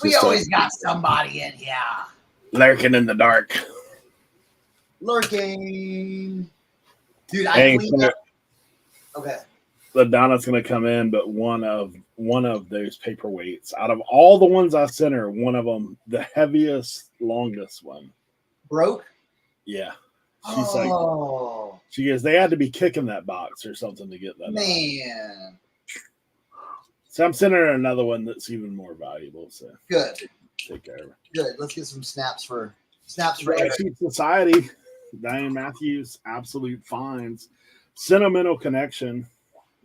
We always got somebody in here. Lurking in the dark. Lurking. Dude, I cleaned up. Okay. LaDonna's gonna come in, but one of those paperweights out of all the ones I sent her, one of them, the heaviest, longest one, broke. Yeah, she's like, she goes, they had to be kicking that box or something to get that. Man. Out. So I'm sending her another one that's even more valuable. So good. Take care of her. Good. Let's get some snaps for Eric. Society. Diane Matthews, absolute finds. Sentimental Connection.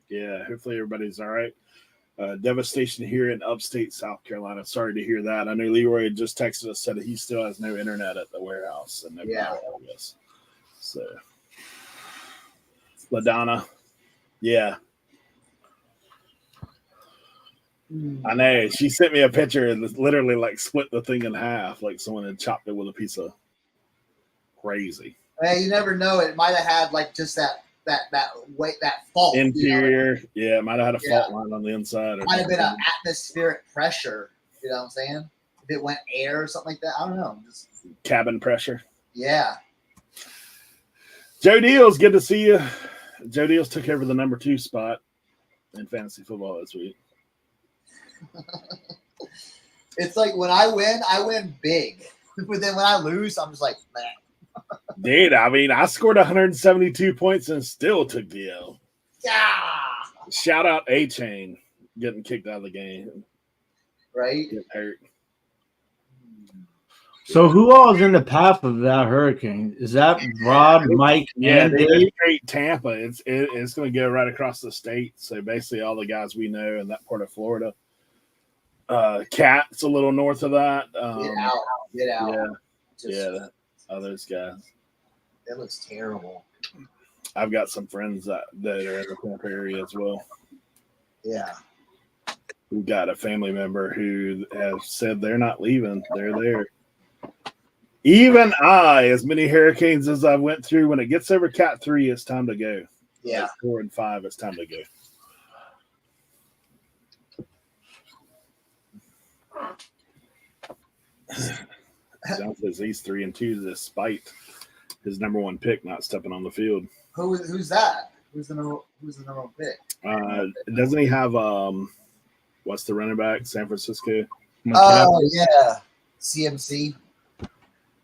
Yeah, hopefully everybody's all right. Devastation here in upstate South Carolina. Sorry to hear that. I know Leroy had just texted us, said he still has no internet at the warehouse. And no power, I guess. So, LaDonna, yeah. I know. She sent me a picture and literally like split the thing in half, like someone had chopped it with a piece of crazy. Hey, you never know. It might have had like just that weight, that fault interior. You know? Yeah, it might have had a fault line on the inside. Or might have been an atmospheric pressure. You know what I'm saying? If it went air or something like that, I don't know. Just cabin pressure. Yeah. Joe Deals, good to see you. Joe Deals took over the number 2 spot in fantasy football this week. It's like when I win big. But then when I lose, I'm just like, man. Dude, I mean, I scored 172 points and still took the L. Yeah. Shout out A-Chain getting kicked out of the game. Right? Getting hurt. So who all is in the path of that hurricane? Is that Rod, Mike, and Dave? Straight Tampa. It's going to go right across the state. So basically all the guys we know in that part of Florida. Cat's a little north of that. Get out. Yeah. Those guys. That looks terrible. I've got some friends that are in the Tampa area as well. Yeah. We've got a family member who has said they're not leaving. They're there. Even as many hurricanes as I went through, when it gets over Cat 3, it's time to go. Yeah. Like 4 and 5, it's time to go. John says he's 3-2 despite his number 1 pick not stepping on the field. Who's that? Who's the number 1 pick? Doesn't he have what's the running back? San Francisco? Oh yeah. CMC.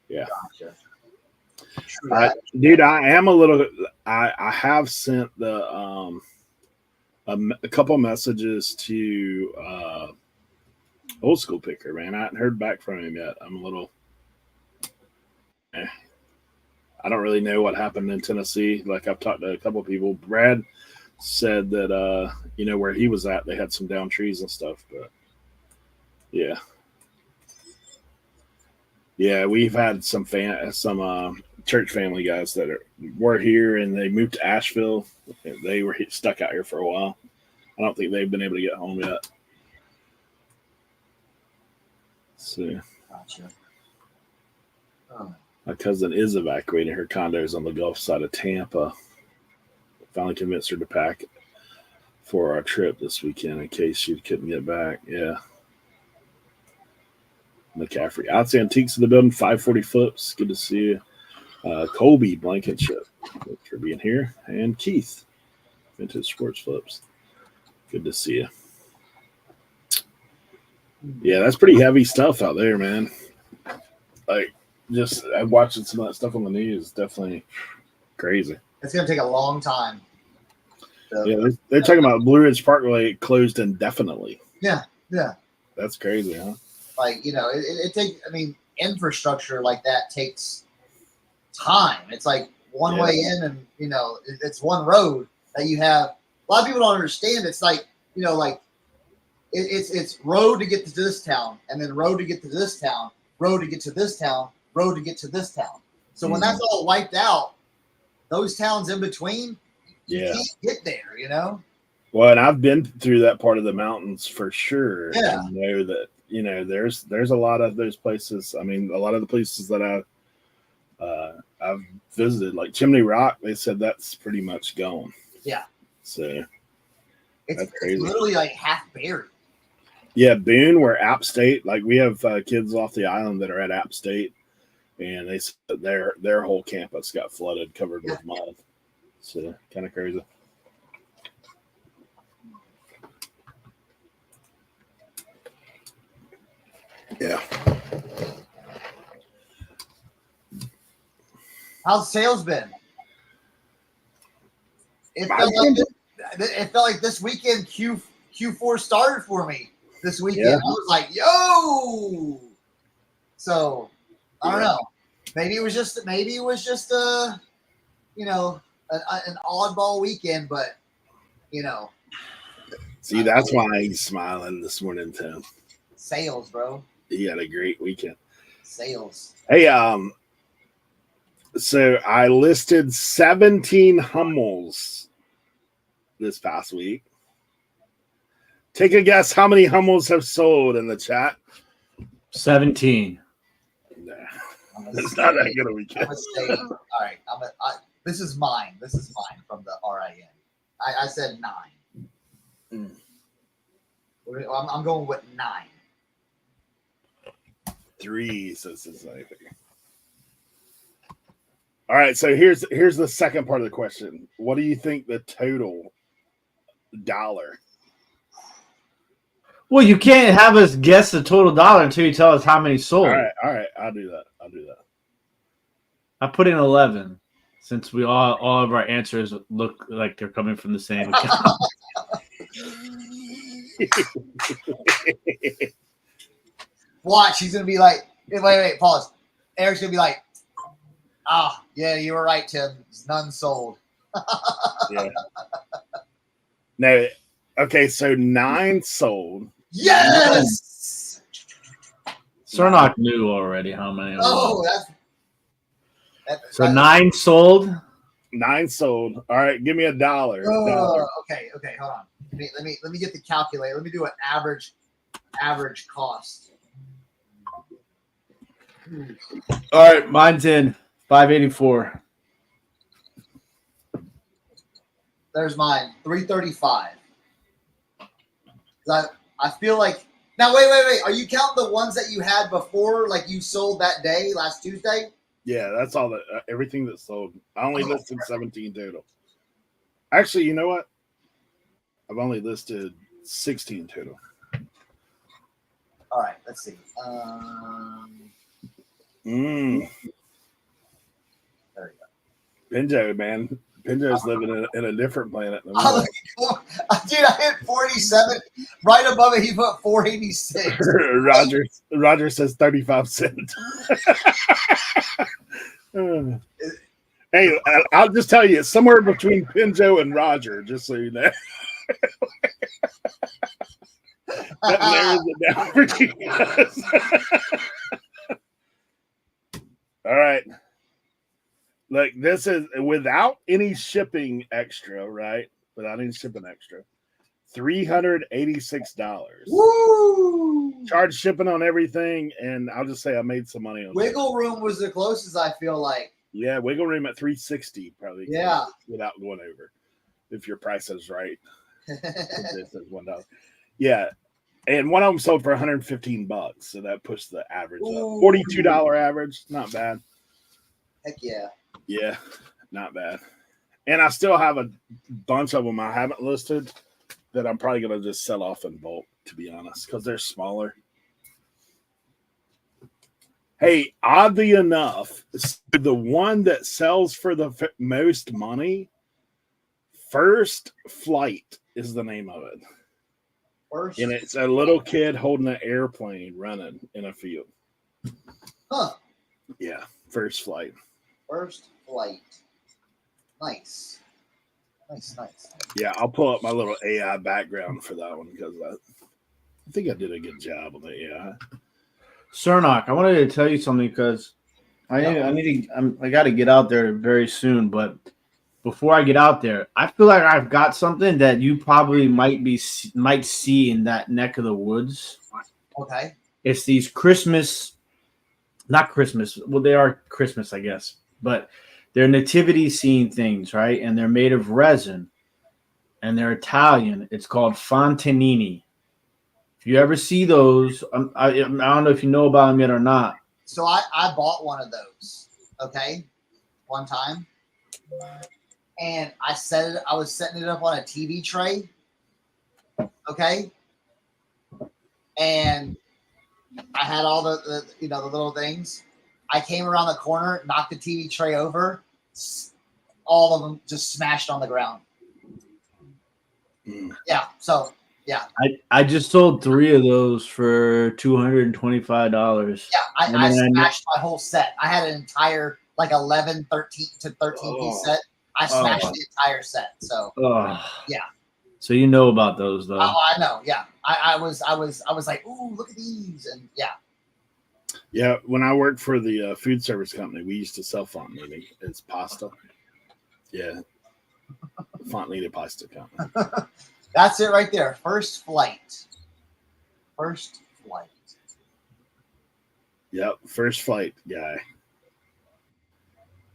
Yeah. Gotcha. Dude, I am a little I have sent the a couple messages to Old School Picker, man. I haven't heard back from him yet. I'm a little I don't really know what happened in Tennessee. Like I've talked to a couple of people. Brad said that where he was at, they had some down trees and stuff, but yeah. Yeah, we've had some church family guys that were here and they moved to Asheville. They were stuck out here for a while. I don't think they've been able to get home yet. So, gotcha. My cousin is evacuating her condos on the Gulf side of Tampa. Finally convinced her to pack for our trip this weekend in case she couldn't get back. Yeah. McCaffrey. Outs Antiques in the building, 540 flips. Good to see you. Colby Blankenship. Thanks for being here. And Keith, Vintage Sports Flips. Good to see you. Yeah, that's pretty heavy stuff out there, man. Like, just watching some of that stuff on the news. Definitely crazy. It's going to take a long time. So, yeah, they're talking about Blue Ridge Parkway closed indefinitely. Yeah. That's crazy, huh? Like, it takes, infrastructure like that takes time. It's like one way in and, it's one road that you have. A lot of people don't understand. It's like, it's road to get to this town and then road to get to this town, road to get to this town, road to get to this town. So when that's all wiped out, those towns in between, you can't get there, Well, and I've been through that part of the mountains for sure. Yeah. I know that, there's a lot of those places. I mean, a lot of the places that I've visited, like Chimney Rock, they said that's pretty much gone. Yeah. So it's crazy. literally like half buried. Yeah, Boone, we're App State. Like we have kids off the island that are at App State, and they said their whole campus got flooded, covered with mud. So kind of crazy. Yeah. How's sales been? It felt like this weekend Q4 started for me this weekend. Yeah. I was like, yo. So I don't know. Maybe it was just an oddball weekend, but See, that's why he's smiling this morning, Tim. Sales, bro. He had a great weekend. Sales. Hey, so I listed 17 Hummels this past week. Take a guess how many Hummels have sold in the chat. 17. Nah, it's not that good a weekend. All right. This is mine. This is mine from the RIN. I said 9. I'm going with 9. 3 says anything. All right, so here's the second part of the question. What do you think the total dollar? Well, you can't have us guess the total dollar until you tell us how many sold. All right, I'll do that. I put in 11 since we all of our answers look like they're coming from the same account. Watch, he's gonna be like, wait, pause. Eric's gonna be like, yeah, you were right, Tim. None sold. Yeah. No, okay, so 9 sold. Yes. Cernoch knew already how many. So 9 sold. 9 sold. All right, give me $1. Okay, hold on. Let me get the calculator. Let me do an average cost. All right, mine's in 584. There's mine, 335. I feel like now. Wait. Are you counting the ones that you had before, like you sold that day, last Tuesday? Yeah, that's all that everything that sold. I only listed 17 total. Actually, you know what? I've only listed 16 total. All right, let's see. There we go. Pinjo, man. Pinjo's living in a different planet than me. Dude, I hit 47. Right above it, he put 486. Roger says 35 cents. Hey, I'll just tell you, it's somewhere between Pinjo and Roger, just so you know. That narrows it down for you guys. All right. Look, this is without any shipping extra, right? Without any shipping extra. $386. Woo! Charge shipping on everything, and I'll just say I made some money on Wiggle Room was the closest, I feel like. Yeah, Wiggle Room at $360 probably. Yeah. Without going over. If your price is right. This is $1. Yeah. And one of them sold for $115, so that pushed the average up. $42 average, not bad. Heck yeah. Yeah, not bad. And I still have a bunch of them I haven't listed that I'm probably going to just sell off in bulk, to be honest, because they're smaller. Hey, oddly enough, the one that sells for the most money, First Flight is the name of it. And it's a little kid holding an airplane running in a field. Huh. Yeah, First Flight. First Flight. Nice. Yeah, I'll pull up my little AI background for that one because I think I did a good job on the AI. Cernoch, I wanted to tell you something because I got to get out there very soon. But before I get out there, I feel like I've got something that you probably might see in that neck of the woods. Okay. It's these not Christmas. Well, they are Christmas, I guess, but they're nativity scene things, right? And they're made of resin, and they're Italian. It's called Fontanini. If you ever see those, I don't know if you know about them yet or not. So I bought one of those, okay, one time, and I was setting it up on a TV tray, okay, and I had all the the little things. I came around the corner, knocked the TV tray over, all of them just smashed on the ground. Yeah, so yeah. I just sold 3 of those for $225. Yeah, I smashed my whole set. I had an entire like 11, 13 to 13 piece set. I smashed the entire set. So yeah. So you know about those though. Oh, I know. Yeah, I was like, ooh, look at these, and yeah. Yeah, when I worked for the food service company, we used to sell fontanini as pasta. Yeah, fontanini pasta company. That's it right there. First flight. First flight. Yep, first flight guy.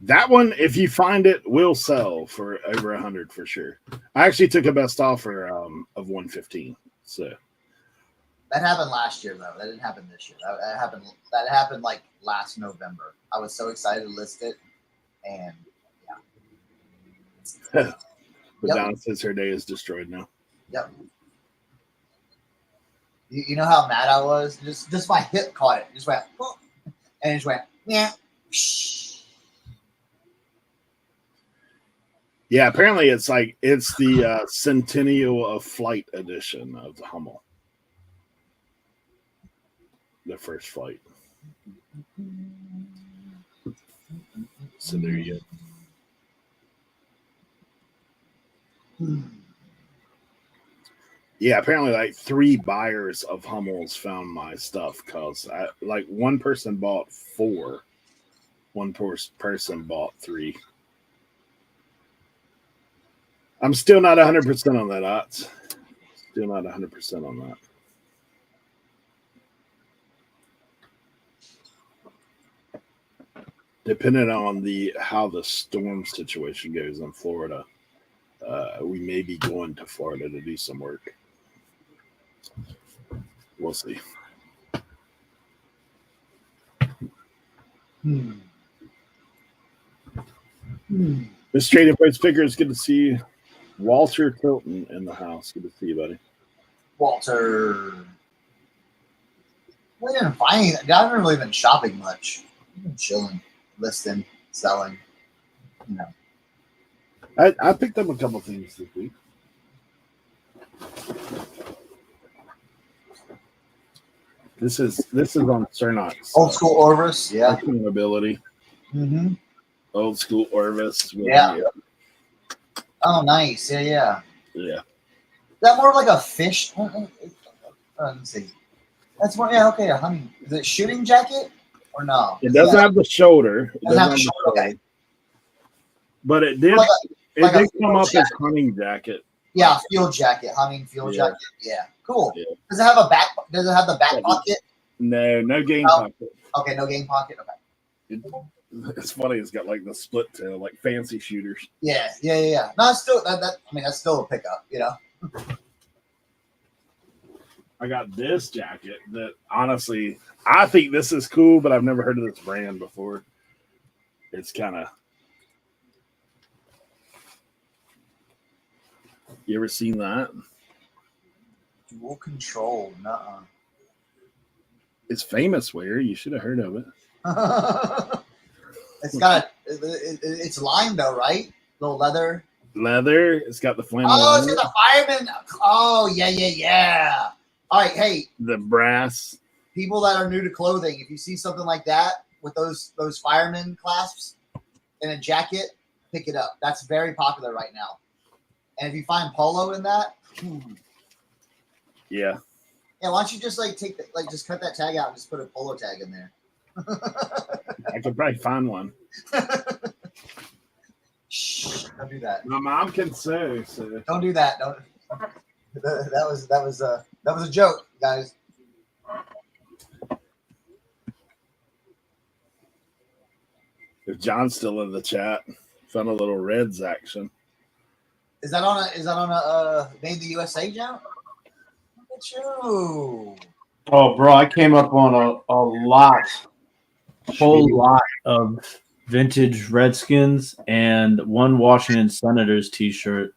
That one, if you find it, will sell for over 100 for sure. I actually took a best offer of 115. So that happened last year though. That didn't happen this year. That happened like last November. I was so excited to list it, and yeah. But Donna says her day is destroyed now. Yep. You know how mad I was? Just my hip caught it. Just went, oh, and it just went, yeah. Yeah, apparently it's the Centennial of Flight edition of the Hummel. The first flight. So there you go. Yeah, apparently like 3 buyers of Hummels found my stuff because one person bought 4. One person bought 3. I'm still not 100% on that, odds. Still not 100% on that. Depending on how the storm situation goes in Florida, we may be going to Florida to do some work. We'll see. Miss Trading Points Picker, it's good to see you. Walter Tilton in the house. Good to see you, buddy. Walter. We didn't find anything. I haven't really been shopping much. I've been chilling, listing, selling. You know. I picked up a couple things this week. This is on Cernochs. Old school Orvis, yeah. Mobility. Mm-hmm. Old school Orvis. Yeah. Oh, nice. Yeah. Yeah. Is that more like a fish? Let's see. That's more. Yeah. Okay. Is it shooting jacket or no? It doesn't have the shoulder. It doesn't have the shoulder. Okay. But it did. It did come up as hunting jacket. Yeah, field jacket, hunting field jacket. Yeah, cool. Yeah. Does it have a back? Does it have the back pocket? No game pocket. Okay, no game pocket. Okay. It's funny. It's got like the split tail, like fancy shooters. Yeah. No, it's still that's still a pickup, you know. I got this jacket that honestly, I think this is cool, but I've never heard of this brand before. It's kind of. You ever seen that? Dual control, nuh-uh. It's famous wear. You should have heard of it. It's got it's lined though, right? Little leather. Leather. It's got the flannel. Oh, it's got the fireman. Oh, yeah. All right, hey. The brass. People that are new to clothing, if you see something like that with those fireman clasps in a jacket, pick it up. That's very popular right now. And if you find polo in that, yeah. Yeah, why don't you just just cut that tag out and just put a polo tag in there? I could probably find one. Shh, don't do that. My mom can sew, so don't do that. Don't. That was a joke, guys. If John's still in the chat, found a little Reds action. Is that on a Made in the USA, John? you. Oh, bro, I came up on a whole lot of vintage Redskins and one Washington Senators t-shirt.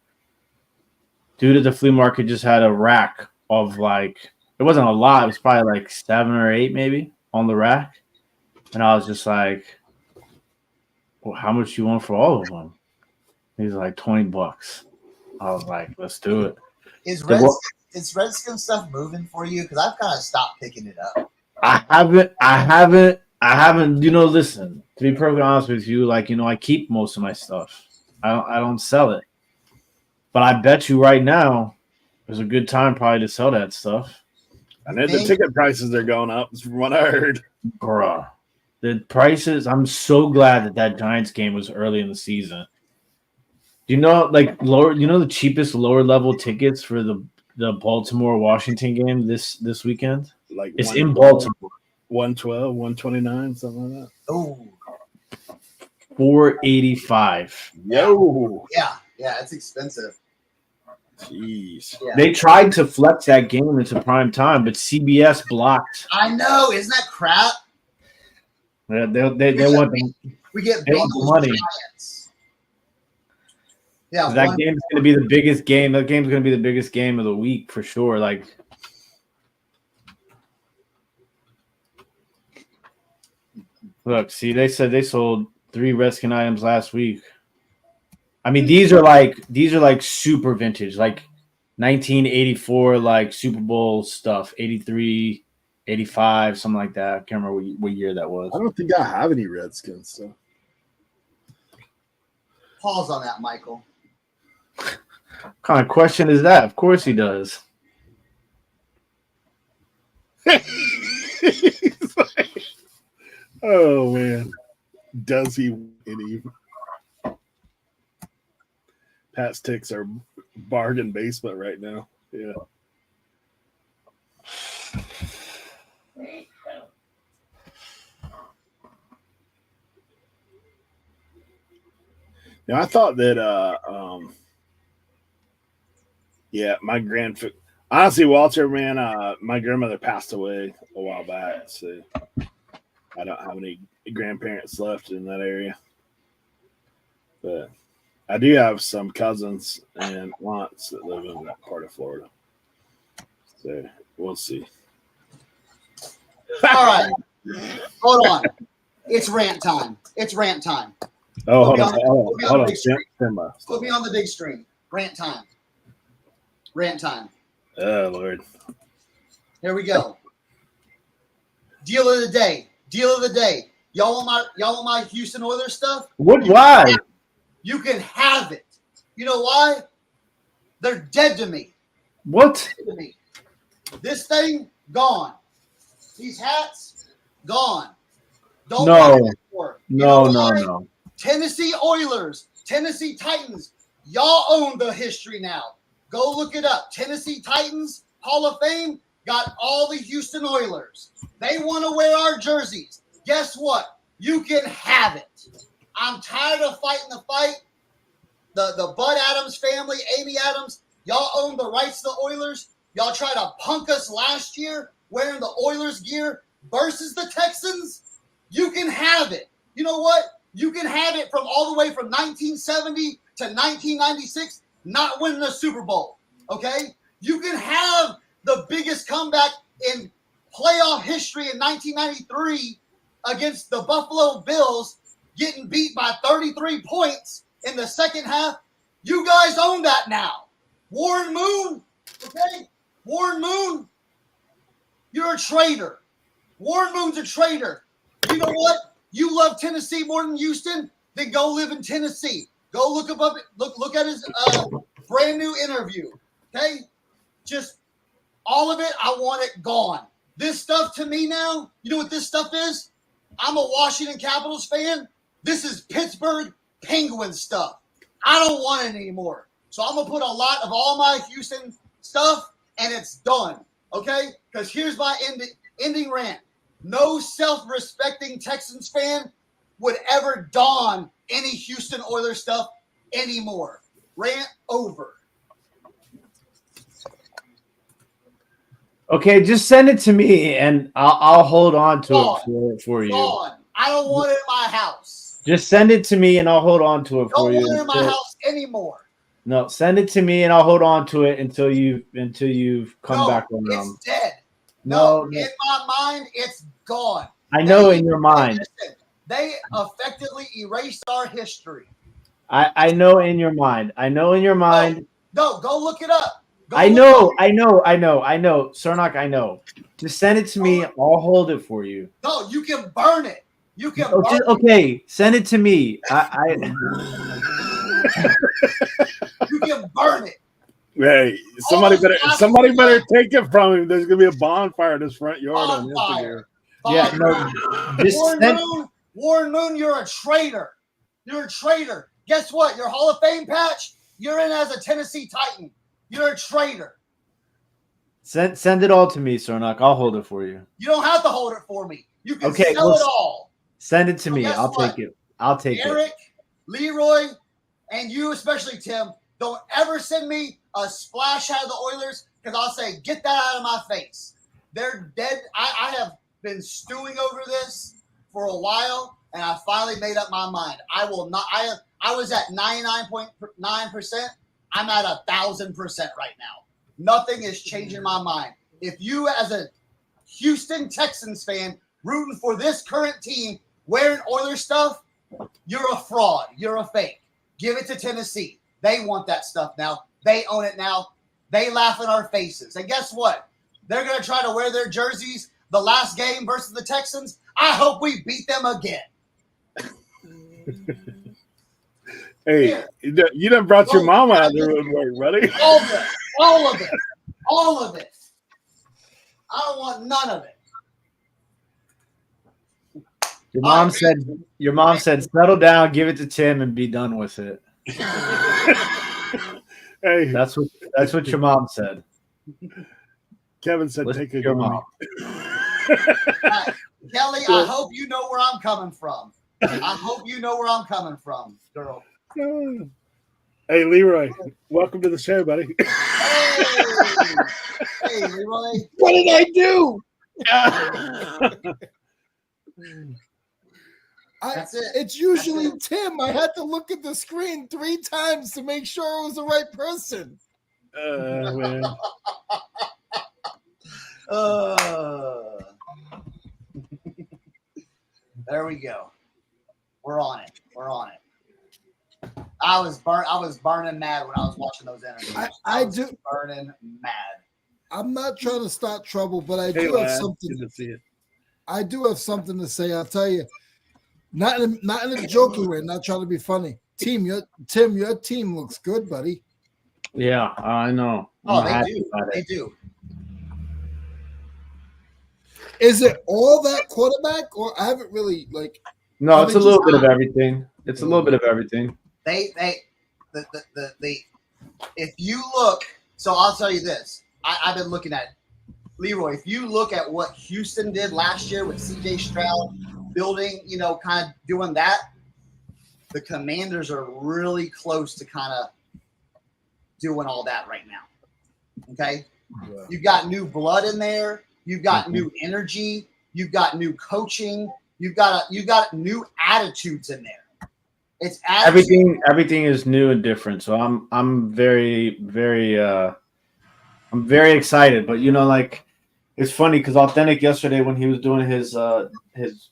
Dude at the flea market just had a rack of like, it wasn't a lot, it was probably like 7 or 8 maybe on the rack. And I was just like, well, how much you want for all of them? He's like $20. I was like, let's do it. Is Redskin stuff moving for you? Because I've kind of stopped picking it up. I haven't, listen, to be perfectly honest with you, like, I keep most of my stuff. I don't sell it. But I bet you right now there's a good time probably to sell that stuff. I know the ticket prices are going up, from what I heard. Bruh. The prices, I'm so glad that Giants game was early in the season. Do you know, like, the cheapest lower level tickets for the Baltimore Washington game this weekend? Like it's in Baltimore. 112, 129, something like that. Oh, $485. Yo. Yeah, it's expensive. Jeez. Yeah. They tried to flex that game into prime time, but CBS blocked. I know, isn't that crap? Yeah, they want we get Bengals money. Giants. Yeah, that game's going to be the biggest game. That game's going to be the biggest game of the week for sure. Like, look, see, they said they sold 3 Redskin items last week. I mean, these are like super vintage, like 1984, like Super Bowl stuff, 83, 85, something like that. I can't remember what year that was. I don't think I have any Redskins. So. Pause on that, Michael. What kind of question is that? Of course he does. Oh, man. Does he any? Pat's ticks are bargain basement right now. Yeah. Now I thought that honestly, Walter, man, my grandmother passed away a while back, so I don't have any grandparents left in that area. But I do have some cousins and aunts that live in that part of Florida. So we'll see. All right. Hold on. It's rant time. Oh, hold on. Put me on the big screen. Rant time. Oh, Lord. Here we go. Deal of the day. Y'all want my Houston Oilers stuff? Why? You can have it. You know why? They're dead to me. What? Dead to me. This thing, gone. These hats, gone. Don't buy it anymore. No. Tennessee Oilers, Tennessee Titans, y'all own the history now. Go look it up. Tennessee Titans, Hall of Fame, got all the Houston Oilers. They want to wear our jerseys. Guess what? You can have it. I'm tired of fighting the fight. The Bud Adams family, Amy Adams, y'all own the rights to the Oilers. Y'all tried to punk us last year wearing the Oilers gear versus the Texans. You can have it. You know what? You can have it from all the way from 1970 to 1996, not winning a Super Bowl. Okay? You can have the biggest comeback in playoff history in 1993 against the Buffalo Bills, getting beat by 33 points in the second half. You guys own that now. Warren Moon, okay? Warren Moon, you're a traitor. Warren Moon's a traitor. You know what? You love Tennessee more than Houston? Then go live in Tennessee. Go look at his brand new interview. Okay? Just all of it, I want it gone. This stuff to me now, you know what this stuff is? I'm a Washington Capitals fan. This is Pittsburgh Penguins stuff. I don't want it anymore. So I'm going to put a lot of all my Houston stuff, and it's done. Okay? Because here's my ending rant. No self-respecting Texans fan would ever don any Houston Oilers stuff anymore. Rant over. Okay, just send it to me, and I'll hold on to it for you. Gone. I don't want it in my house. Just send it to me, and I'll hold on to it for you. Don't want it in my house anymore. No, send it to me, and I'll hold on to it until you've come back around. It's dead. No, in my mind, it's gone. I know in your mind. They effectively erased our history. I know in your mind. I know in your mind. No, go look it up. I know. Cernoch, I know. Just send it to me. I'll hold it for you. No, you can burn it. You can burn it. Okay, send it to me. You can burn it. Hey, somebody better take it from him. There's gonna be a bonfire in his front yard. Yeah, no. Warren Moon, you're a traitor. You're a traitor. Guess what? Your Hall of Fame patch, you're in as a Tennessee Titan. You're a traitor. Send it all to me, Cernoch. I'll hold it for you. You don't have to hold it for me. You can sell it all. Send it to me. I'll take it. I'll take it. Eric, Leroy, and you especially, Tim, don't ever send me a splash out of the Oilers because I'll say, get that out of my face. They're dead. I have been stewing over this for a while, and I finally made up my mind. I will not. I was at 99.9%. I'm at 1,000% right now. Nothing is changing my mind. If you, as a Houston Texans fan, rooting for this current team, wearing Oilers stuff, you're a fraud. You're a fake. Give it to Tennessee. They want that stuff now. They own it now. They laugh in our faces. And guess what? They're going to try to wear their jerseys the last game versus the Texans. I hope we beat them again. Hey, you done brought your mama out of the woodwork, buddy. All of it. All of it. I don't want none of it. Your mom said, settle down, give it to Tim, and be done with it. Hey, that's what your mom said. Kevin said, Listen take a your good mom. Kelly, I hope you know where I'm coming from. I hope you know where I'm coming from, girl. Hey, Leroy, welcome to the show, buddy. Hey, Leroy. What did I do? That's it. It's usually Tim. I had to look at the screen 3 times to make sure it was the right person. Man. There we go. We're on it. I was burning mad when I was watching those interviews. I do burning mad. I'm not trying to start trouble, but I do have something. Good to see it. I do have something to say. I'll tell you, not in a joking way, not trying to be funny. Tim, your team looks good, buddy. Yeah, I know. They do. Is it all that quarterback, or I haven't really No, it's a little bit of everything. It's a little bit of everything. If you look, so I'll tell you this. I've been looking at Leroy. If you look at what Houston did last year with CJ Stroud building, kind of doing that, the Commanders are really close to kind of doing all that right now. Okay, you've got new blood in there. You've got new energy. You've got new coaching. You've got new attitudes in there. It's everything is new and different. So I'm very, very I'm very excited. But it's funny because Authentic yesterday when he was doing his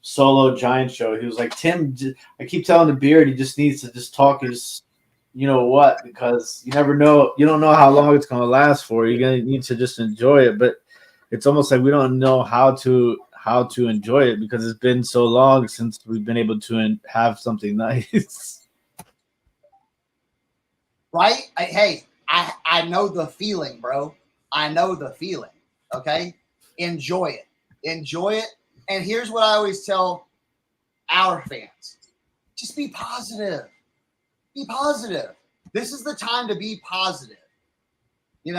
solo Giant show, he was like, Tim, I keep telling the Beard he just needs to just talk his because you never know, you don't know how long it's gonna last for. You're gonna need to just enjoy it. But it's almost like we don't know how to enjoy it because it's been so long since we've been able to have something nice. Right? I know the feeling, bro. I know the feeling. Okay? Enjoy it. Enjoy it. And here's what I always tell our fans. Just be positive. Be positive. This is the time to be positive. You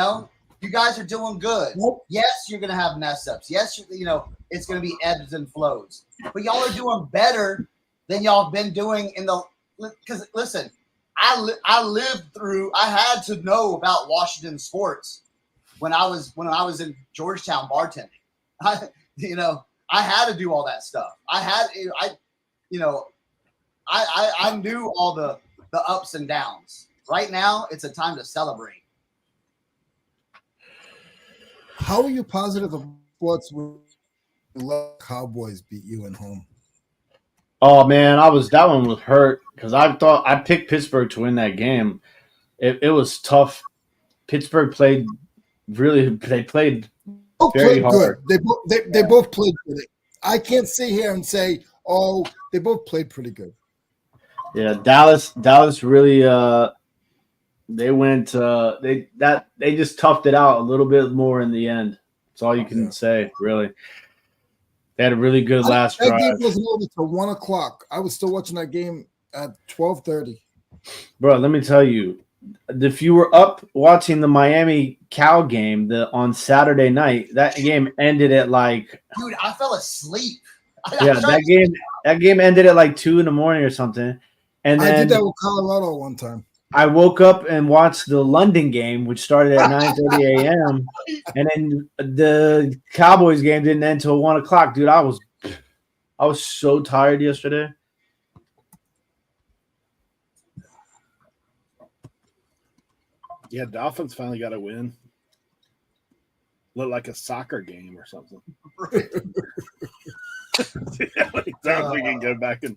guys are doing good. Yes, you're going to have mess ups. Yes, it's going to be ebbs and flows. But y'all are doing better than y'all have been doing because listen, I had to know about Washington sports when I was in Georgetown bartending. I had to do all that stuff. I knew all the ups and downs. Right now, it's a time to celebrate. How are you positive of sports when the Cowboys beat you at home? Oh man, that one was hurt because I thought I picked Pittsburgh to win that game. It was tough. Pittsburgh played very hard. Good. They both played good. I can't sit here and say, oh, they both played pretty good. Yeah, Dallas really they went they just toughed it out a little bit more in the end. That's all you can say, really. They had a really good last drive. That game wasn't over till 1:00. I was still watching that game at 12:30. Bro, let me tell you, if you were up watching the Miami Cal game on Saturday night, that game ended at dude, I fell asleep. That game ended at 2 a.m. or something. And then I did that with Colorado one time. I woke up and watched the London game, which started at 9:30 a.m. and then the Cowboys game didn't end until 1:00. Dude, I was so tired yesterday. Yeah, Dolphins finally got a win. Looked like a soccer game or something. Yeah, we can go back and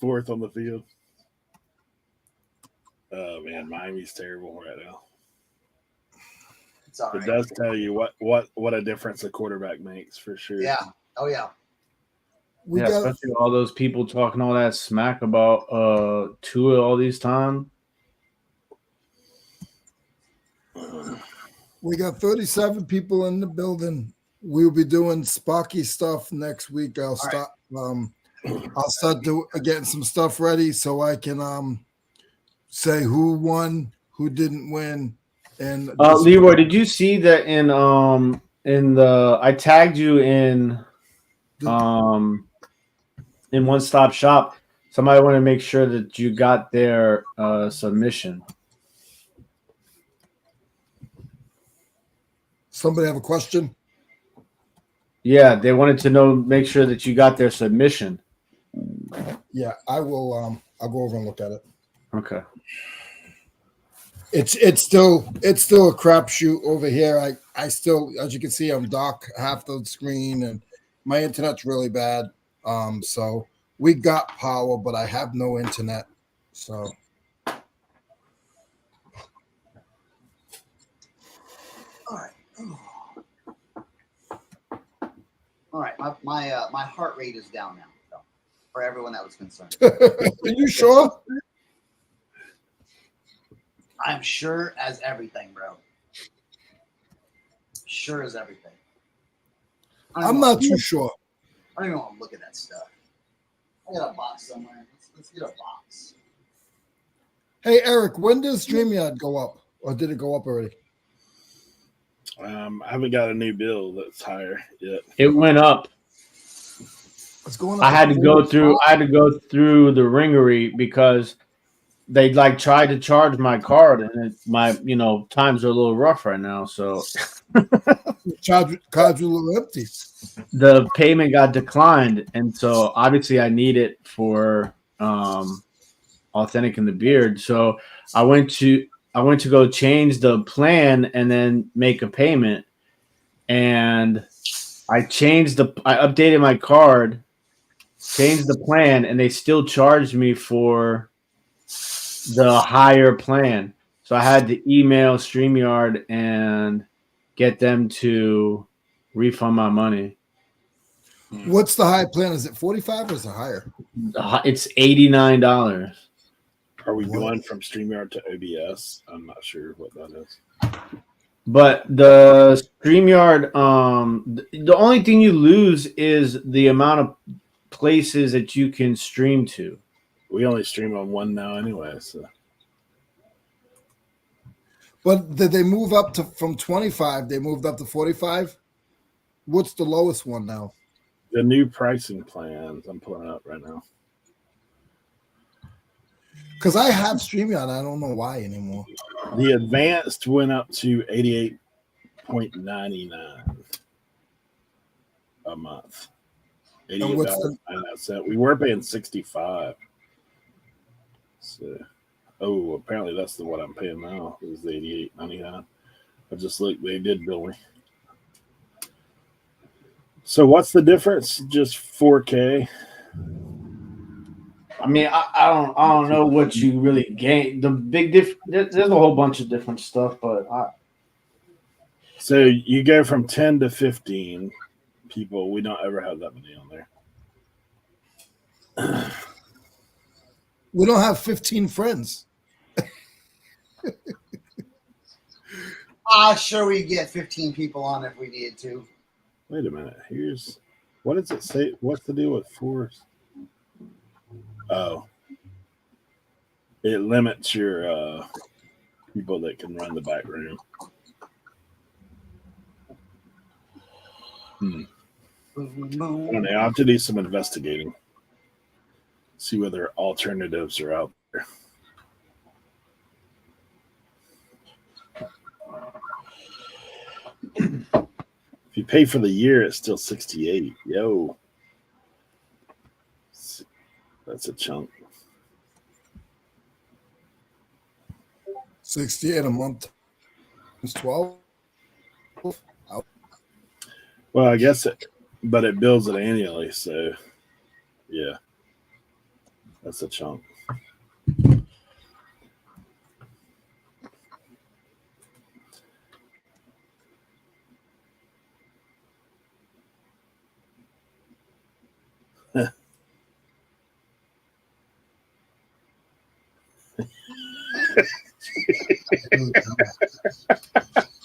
forth on the field. Oh man, Miami's terrible right now. It's all right. It does tell you what a difference a quarterback makes for sure. Yeah. Oh yeah. Especially all those people talking all that smack about Tua all these time. We got 37 people in the building. We'll be doing Sparky stuff next week. I'll start getting some stuff ready so I can say who won, who didn't win. And Leroy, did you see that in I tagged you in One Stop Shop? Somebody wanted to make sure that you got their submission. Somebody have a question? Yeah, they wanted to make sure that you got their submission. Yeah, I will. I'll go over and look at it. Okay. It's still a crapshoot over here. I still, as you can see, I'm dock half the screen, and my internet's really bad. So we got power, but I have no internet. So. All right. My heart rate is down now. So, for everyone that was concerned. Are you sure? I'm sure as everything, bro. Sure as everything. I'm not too sure. I don't even want to look at that stuff. I got a box somewhere. Let's get a box. Hey, Eric, when does StreamYard go up? Or did it go up already? I haven't got a new bill that's higher yet. It went up. It's going up. I had to go through the ringery because they tried to charge my card, and times are a little rough right now. So cards are a little empty. The payment got declined, and so obviously I need it for Authentic in the Beard. So I went to go change the plan and then make a payment, and I updated my card, changed the plan, and they still charged me for the higher plan. So I had to email StreamYard and get them to refund my money. What's the high plan? Is it 45 or is it higher? It's $89. Are we going from StreamYard to OBS? I'm not sure what that is. But the StreamYard, the only thing you lose is the amount of places that you can stream to. We only stream on one now anyway. So. But did they move up from 25? They moved up to 45? What's the lowest one now? The new pricing plans I'm pulling up right now. Because I have StreamYard. I don't know why anymore. The advanced went up to $88.99 a month. And what's the $88.99. We were paying $65. So, apparently that's what I'm paying now. Is the $88.99. I just looked. They did bill me. So what's the difference? Just 4K. I mean, I don't know what you really gain. The big there's a whole bunch of different stuff, but so you go from 10 to 15 people. We don't ever have that many on there. we don't have 15 friends. Sure, we get 15 people on if we needed to. Wait a minute. Here's what does it say? What's the deal with force? Oh, it limits your people that can run the back room. I don't know. I have to do some investigating. See whether alternatives are out there. If you pay for the year, it's still $68. Yo, that's a chunk. 68 a month. It's 12. Well, I guess but it bills it annually, so yeah, that's a chunk.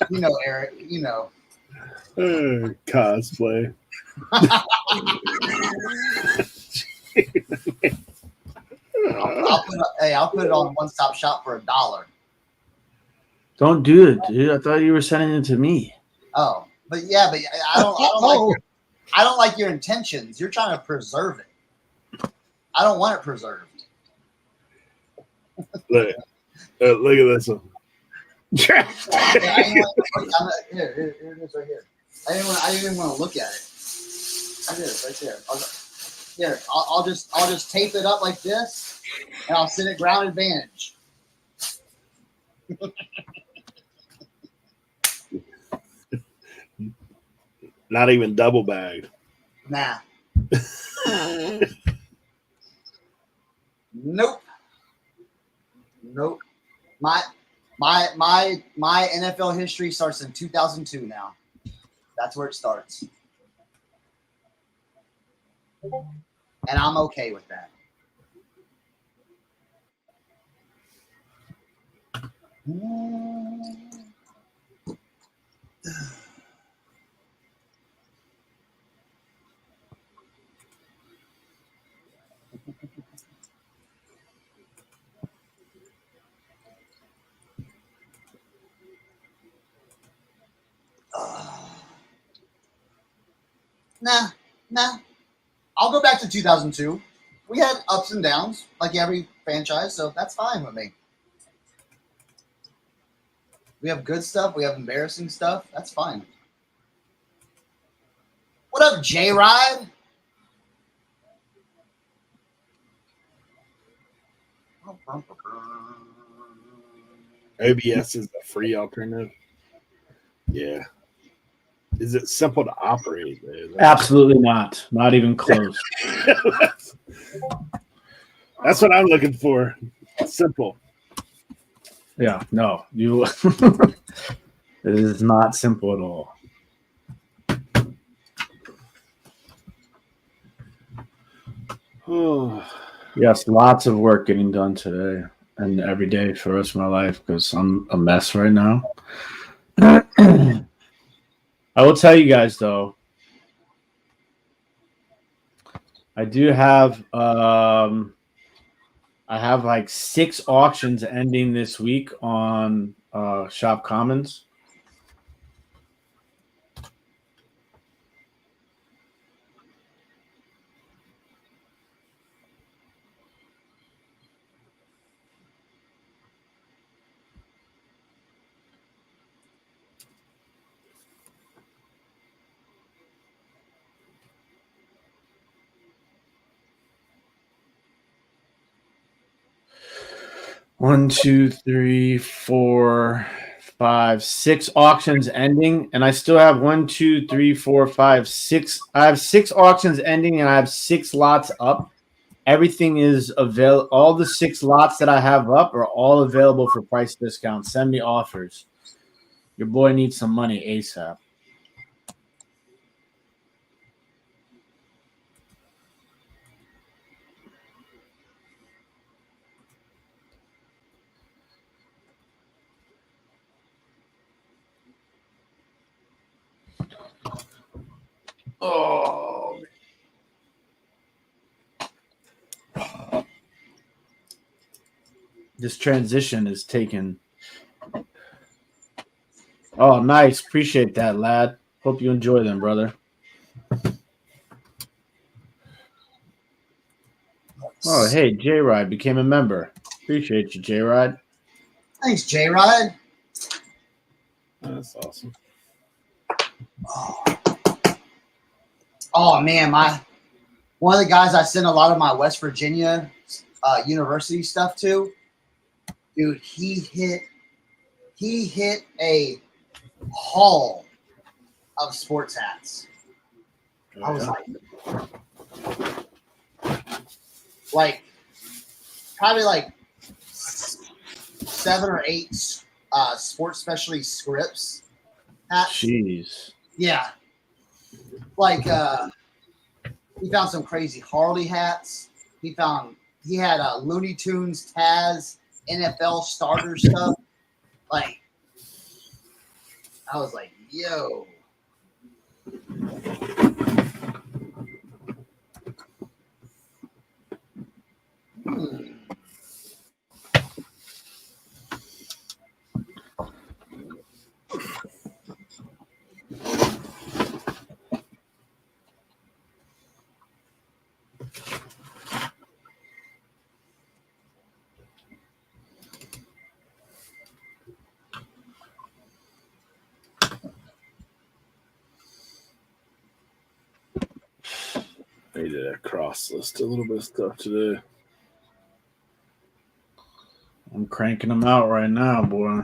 You know, Eric, you know. Cosplay. I'll put it on One Stop Shop for $1. don't do it, dude. I thought you were sending it to me. Oh, but I don't like your intentions. You're trying to preserve it. I don't want it preserved. Look at this one. Here it is right here. I didn't even want to look at it. I did it right there. I'll just tape it up like this, and I'll sit at ground advantage. Not even double bagged. Nah. Nope. My NFL history starts in 2002 now. That's where it starts. And I'm okay with that. Nah. I'll go back to 2002. We had ups and downs, like every franchise, so that's fine with me. We have good stuff. We have embarrassing stuff. That's fine. What up, J-Ride? OBS is a free alternative. Yeah. Is it simple to operate? Absolutely not. Not even close. That's what I'm looking for. Simple. Yeah, no. You it is not simple at all. Oh. Yes, lots of work getting done today and every day for the rest of my life because I'm a mess right now. I will tell you guys though, I do have I have like 6 auctions ending this week on Shop Commons. 1, 2, 3, 4, 5, 6 auctions ending, and I still have 1, 2, 3, 4, 5, 6. I have 6 auctions ending, and I have 6 lots up. Everything is available. All the 6 lots that I have up are all available for price discounts. Send me offers. Your boy needs some money ASAP. Oh, this transition is taken. Oh, nice. Appreciate that, lad. Hope you enjoy them, brother. Oh, hey, J-Ride became a member. Appreciate you, J-Ride. Thanks, J-Ride. That's awesome. Oh man, one of the guys I sent a lot of my West Virginia university stuff to, dude, he hit a haul of sports hats. I was like probably like 7 or 8 sports specialty scripts hats. Jeez. Yeah. Like he found some crazy Harley hats. He had Looney Tunes, Taz, NFL starter stuff. Like I was like, yo. I need to cross list a little bit of stuff today. I'm cranking them out right now, boy.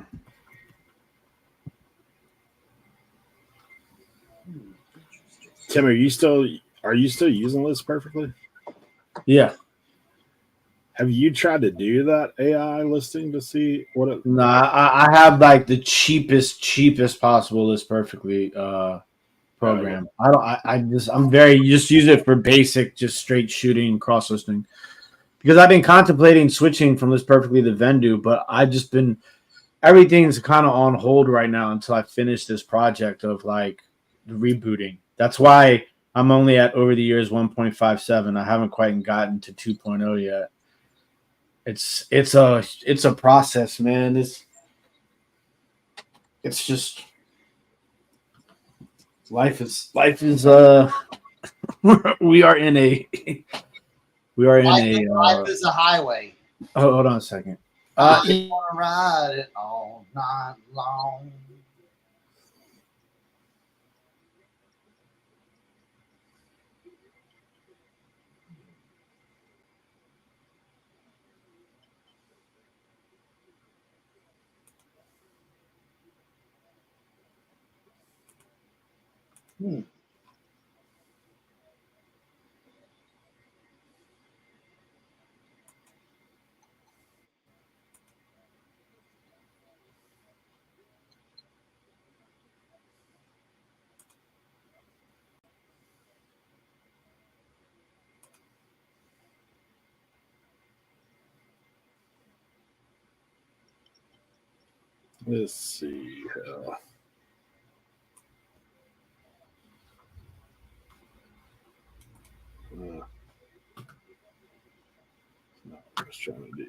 Tim, are you still using List Perfectly? Yeah. Have you tried to do that AI listing to see what it? No, I have like the cheapest possible List Perfectly program. I'm very just use it for basic, just straight shooting, cross listing. Because I've been contemplating switching from List Perfectly to Vendoo, but I've just been everything's kind of on hold right now until I finish this project of like rebooting. That's why I'm only at Overtheyears 1.57. I haven't quite gotten to 2.0 yet. It's a process, man. It's just life is we are in a life is a highway. Oh, hold on a second. I just want to ride it all night long. Let's see. Not what I was trying to do.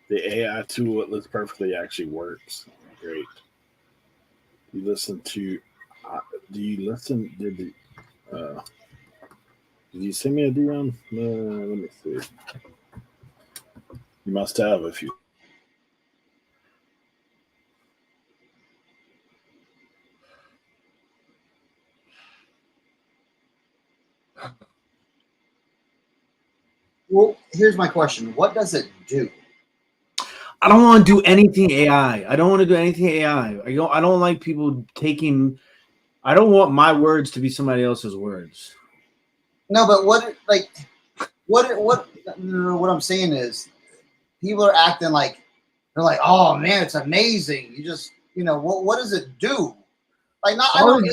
The AI tool that lists perfectly actually works. Great. You listen to? Do you listen? Did you send me a DM? Let me see. You must have if you. Well, here's my question: what does it do? I don't want to do anything AI. I don't want to do anything AI. I don't like people taking. I don't want my words to be somebody else's words. No, but what I'm saying is, people are acting like they're like, oh man, it's amazing. You just, what does it do? Like, not. I don't.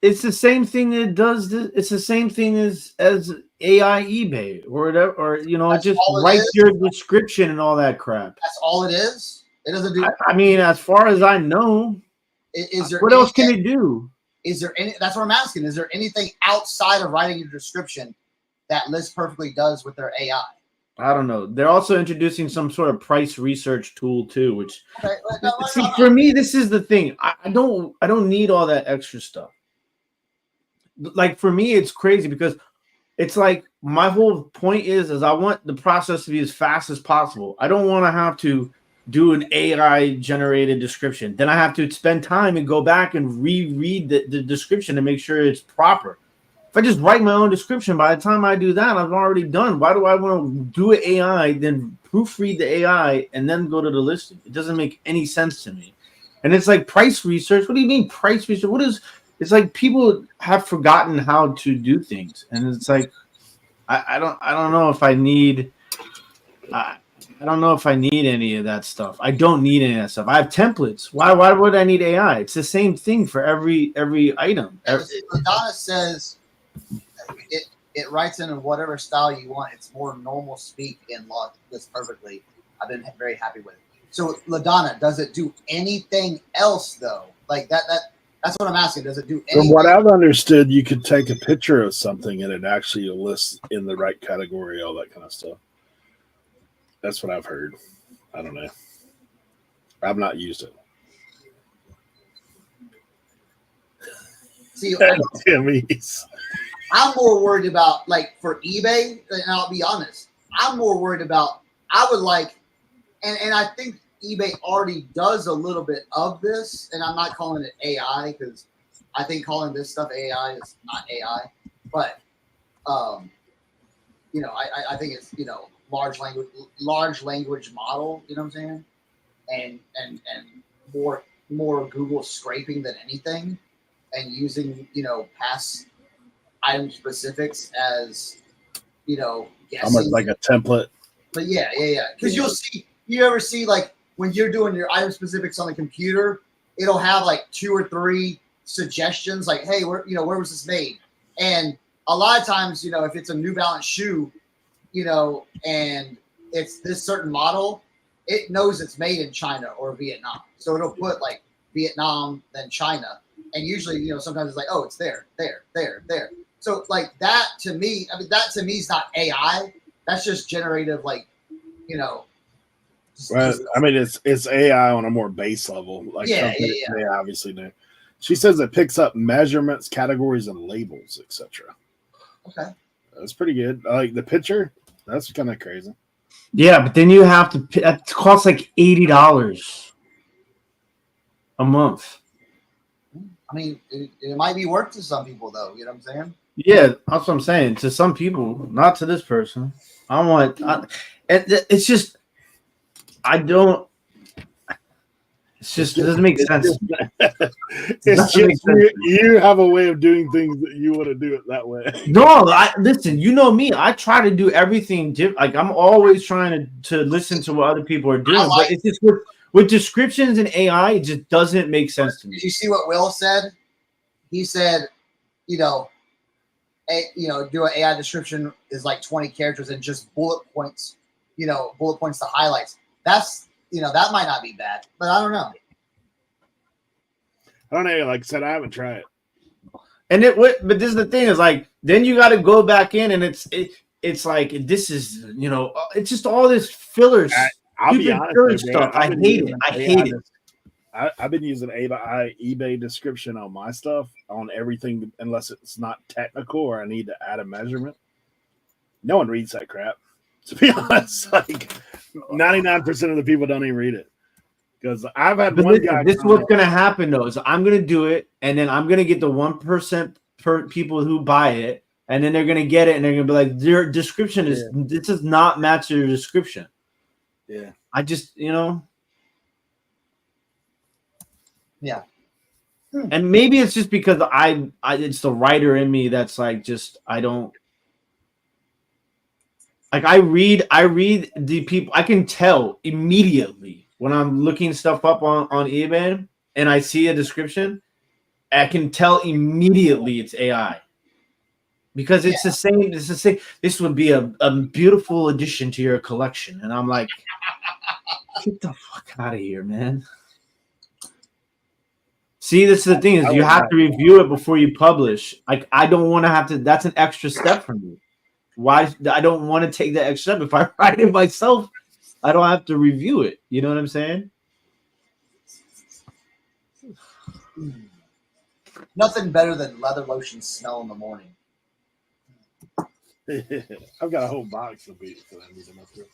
It's the same thing that does this. It's the same thing as AI eBay or whatever, or it just writes your description and all that crap. That's all it is. It doesn't do. I mean, as far as I know, is there what else can it do? Is there any? That's what I'm asking. Is there anything outside of writing your description that List Perfectly does with their AI? I don't know. They're also introducing some sort of price research tool too, which for me, this is the thing. I don't need all that extra stuff. Like, for me, it's crazy because it's like my whole point is I want the process to be as fast as possible. I don't want to have to do an AI generated description. Then I have to spend time and go back and reread the description to make sure it's proper. If I just write my own description, by the time I do that, I've already done. Why do I want to do an AI, then proofread the AI, and then go to the listing? It doesn't make any sense to me. And it's like price research. What do you mean price research? It's like people have forgotten how to do things. And it's like, I don't know if I need, I don't know if I need any of that stuff. I don't need any of that stuff. I have templates. Why would I need AI? It's the same thing for every item. Donna says, it writes in whatever style you want. It's more normal speak in List Perfectly. I've been very happy with it. So, LaDonna, does it do anything else though? Like that's what I'm asking. Does it do anything? From what I've understood, you could take a picture of something and it actually lists in the right category, all that kind of stuff. That's what I've heard. I don't know. I've not used it. See, Timmy's. I'm more worried about, like, for eBay, and I'll be honest, I'm more worried about, I would like, and I think eBay already does a little bit of this, and I'm not calling it AI because I think calling this stuff AI is not AI, but, I think it's, large language model, you know what I'm saying? And more Google scraping than anything, and using, past item specifics as, guessing. Almost like a template. But yeah. Because you ever see, like, when you're doing your item specifics on the computer, it'll have like 2 or 3 suggestions, like, hey, where was this made? And a lot of times, if it's a New Balance shoe, and it's this certain model, it knows it's made in China or Vietnam. So it'll put like Vietnam, then China. And usually, sometimes it's like, oh, it's there. So like that to me, is not AI. That's just generative, like, Well, I mean, it's AI on a more base level. Like, yeah. They obviously do. She says it picks up measurements, categories, and labels, etc. Okay. That's pretty good. I like the picture. That's kind of crazy. Yeah, but then you have to pay, it costs like $80 a month. I mean, it might be worth to some people, though. You know what I'm saying? Yeah, that's what I'm saying. To some people, not to this person. It's just, I don't. It's just, it doesn't make sense. It's just you have a way of doing things that you want to do it that way. No, listen. You know me. I try to do everything different. Like, I'm always trying to listen to what other people are doing. But it's just with descriptions and AI, it just doesn't make sense to me. Did you see what Will said? He said, do an AI description is like 20 characters and just bullet points, to highlights. That's, that might not be bad, but I don't know. I don't know. Like I said, I haven't tried it. And but this is the thing, is like, then you got to go back in and it's like, this is, it's just all this fillers. I'll be Stupid honest, search though, bro, stuff. I hate it. I hate it. I've been using eBay description on my stuff on everything unless it's not technical or I need to add a measurement. No one reads that crap. To be honest, like 99% of the people don't even read it. Because I've had But one listen, guy. this is what's gonna happen though. Is I'm gonna do it, and then I'm gonna get the 1% per people who buy it, and then they're gonna get it, and they're gonna be like, their description is this does not match your description. Yeah. I just Yeah. And maybe it's just because I it's the writer in me that's like just I don't like I read the people. I can tell immediately when I'm looking stuff up on eBay and I see a description, I can tell immediately it's AI. Because it's the same, it's the same. This would be a beautiful addition to your collection. And I'm like, get the fuck out of here, man. See, this is the thing is you have to review it before you publish. Like I don't want to have to, that's an extra step for me. Why I don't want to take that extra step. If I write it myself, I don't have to review it. You know what I'm saying? Nothing better than leather lotion smell in the morning. I've got a whole box of beats that I need to mess with.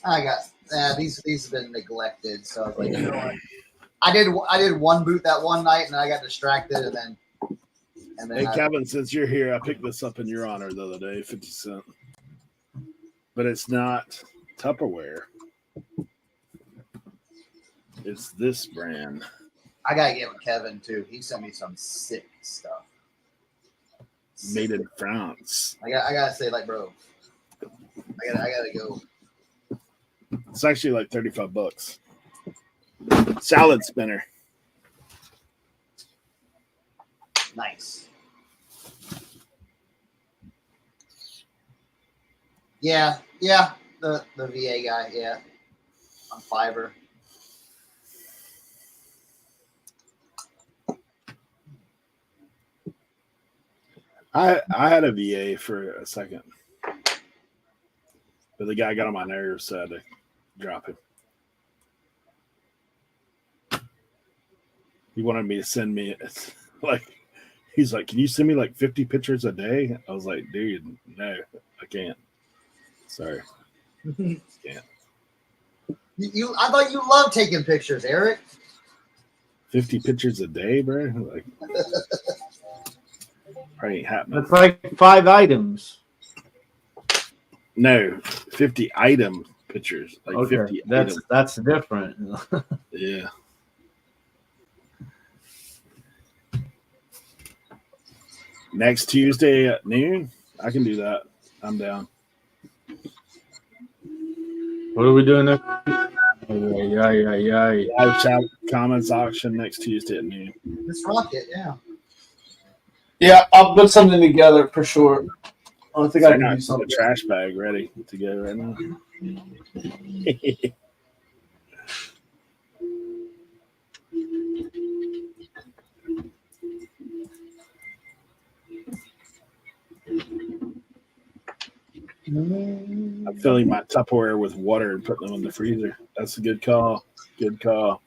I got these have been neglected, so I was like, you know what? I did one boot that one night, and I got distracted, and then. Hey Kevin, since you're here, I picked this up in your honor the other day, 50 cents. But it's not Tupperware. It's this brand. I gotta give it Kevin too. He sent me some sick stuff. Made in France. I gotta say, like, bro, I gotta go. It's actually like $35. Salad spinner. Nice. Yeah. The VA guy, yeah. On Fiverr. I had a VA for a second. But the guy got on my nerves, so I had to drop him. He wanted me to send me he's like, can you send me like 50 pictures a day? I was like, dude, no, I can't. Sorry. Can't. I thought you loved taking pictures, Eric. 50 pictures a day, bro? Like probably ain't happening. That's like 5 items. No, 50 item pictures. Like okay, 50 items. That's different. Yeah. Next Tuesday at noon, I can do that. I'm down. What are we doing next? Yeah. Live chat comments auction next Tuesday at noon. Let's rock it, yeah. Yeah, I'll put something together for sure. I don't think I can do something. A trash bag ready to go right now. I'm filling my Tupperware with water and putting them in the freezer. That's a good call. Good call.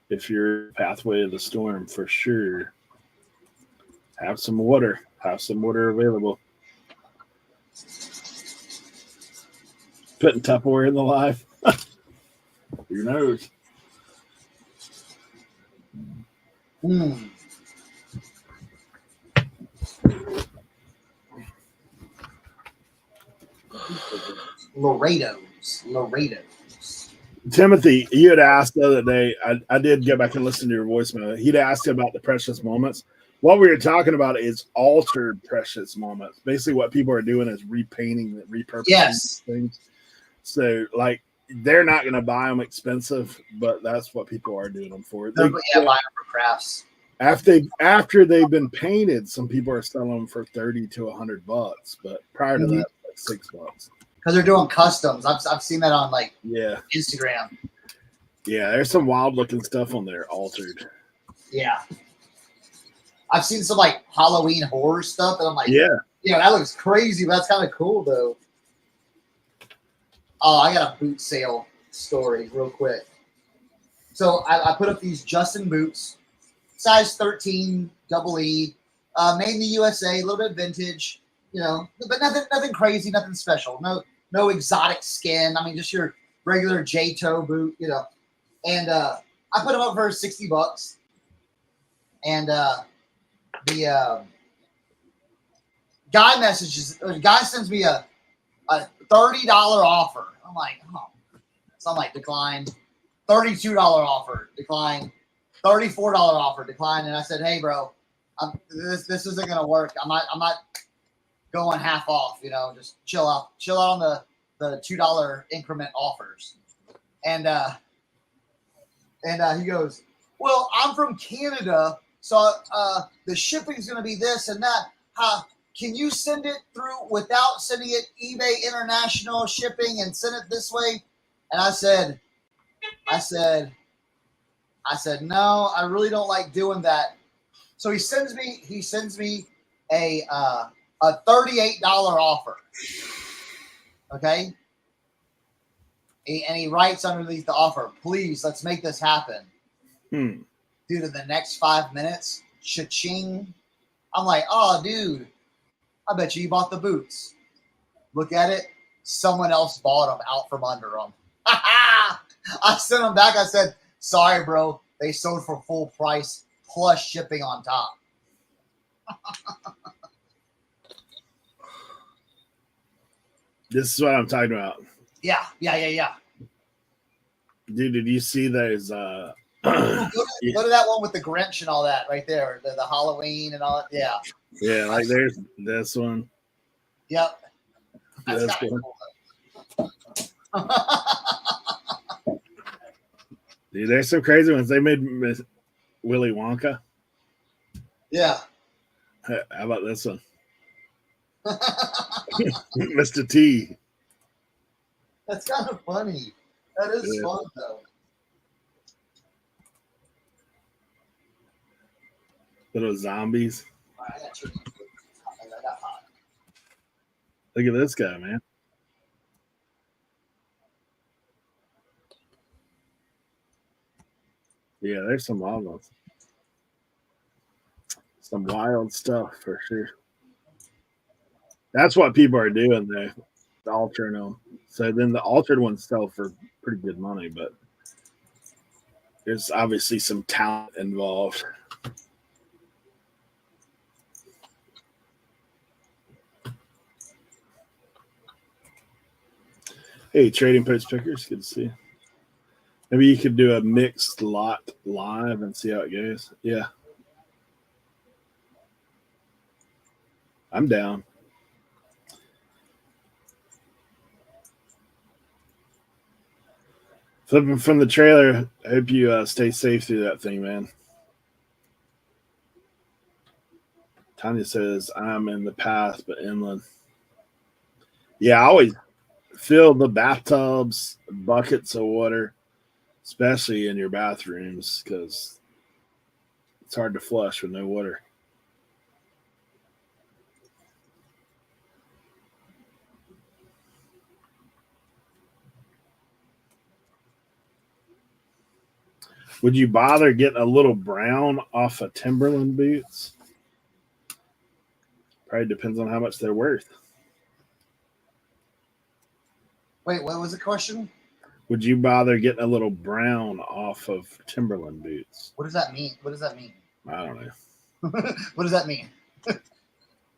If you're pathway of the storm, for sure. Have some water. Have some water available. Putting Tupperware in the live. Who knows? Laredo's. Timothy, you had asked the other day, I did go back and listen to your voicemail. He'd asked you about the precious moments. What we were talking about is altered precious moments. Basically, what people are doing is repainting, repurposing things. So, like, they're not going to buy them expensive, but that's what people are doing them for. Buy them for crafts. After they've been painted, some people are selling them for $30 to $100, but prior to that, like $6. Because they're doing customs. I've seen that on Instagram. Yeah, there's some wild looking stuff on there, altered. Yeah. I've seen some like Halloween horror stuff, and I'm like, yeah, that looks crazy, but that's kind of cool though. Oh, I got a boot sale story real quick. So I put up these Justin boots, size 13, double E, made in the USA, a little bit vintage, but nothing crazy, nothing special. No exotic skin. I mean, just your regular J-toe boot, And I put them up for $60. And the guy sends me a $30 offer. I'm like, oh. So I'm like, decline. $32 offer, decline. $34 offer, decline. And I said, hey, bro, this isn't gonna work. I'm not going half off. Just chill out on the $2 increment offers. And he goes, well, I'm from Canada, so the shipping's gonna be this and that. Can you send it through without sending it eBay international shipping and send it this way? And I said, no, I really don't like doing that. So he sends me a $38 offer. Okay. And he writes underneath the offer, please, let's make this happen. Dude, in the next 5 minutes, cha-ching. I'm like, oh, dude, I bet you bought the boots. Look at it. Someone else bought them out from under them. I sent them back. I said, sorry, bro. They sold for full price plus shipping on top. This is what I'm talking about. Yeah. Dude, did you see those? Go to that one with the Grinch and all that right there. The Halloween and all that. Yeah. Yeah, like there's this one. Yep. That's This one. cool. Dude, there's some crazy ones. They made Willy Wonka. Yeah. How about this one? Mr. T. That's kind of funny. That is fun, though. Little zombies. All right, I got you. I got hot. Look at this guy, man. Yeah, there's some wild ones. Some wild stuff for sure. That's what people are doing, though. The altering them. So then the altered ones sell for pretty good money, but there's obviously some talent involved. Hey, Trading Post Pickers, good to see you. Maybe you could do a mixed lot live and see how it goes. Yeah. I'm down. Flipping from the trailer. I hope you stay safe through that thing, man. Tanya says, I'm in the path, but inland. Yeah, I always fill the bathtubs, buckets of water, especially in your bathrooms, because it's hard to flush with no water. Would you bother getting a little brown off of Timberland boots? Probably depends on how much they're worth. Wait, what was the question? Would you bother getting a little brown off of Timberland boots? What does that mean? I don't know. What does that mean?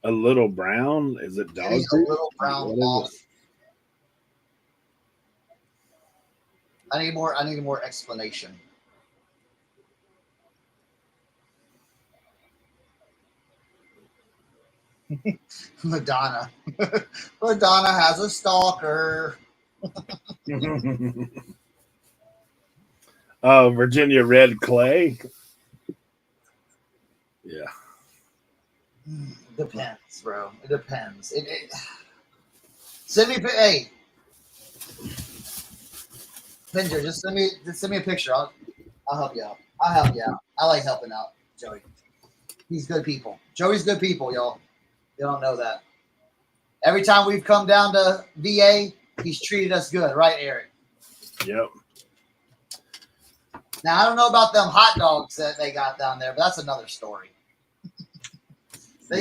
A little brown? Is it dog Getting a food? little brown What is off. I need more explanation. Madonna. Madonna has a stalker. Oh, Virginia red clay. Yeah. Depends, bro. It depends. Send me, hey, Pinger, just send me a picture. I'll help you out. I like helping out Joey. He's good people. Joey's good people, y'all. You don't know that. Every time we've come down to VA, he's treated us good, right, Eric? Yep. Now I don't know about them hot dogs that they got down there, but that's another story. I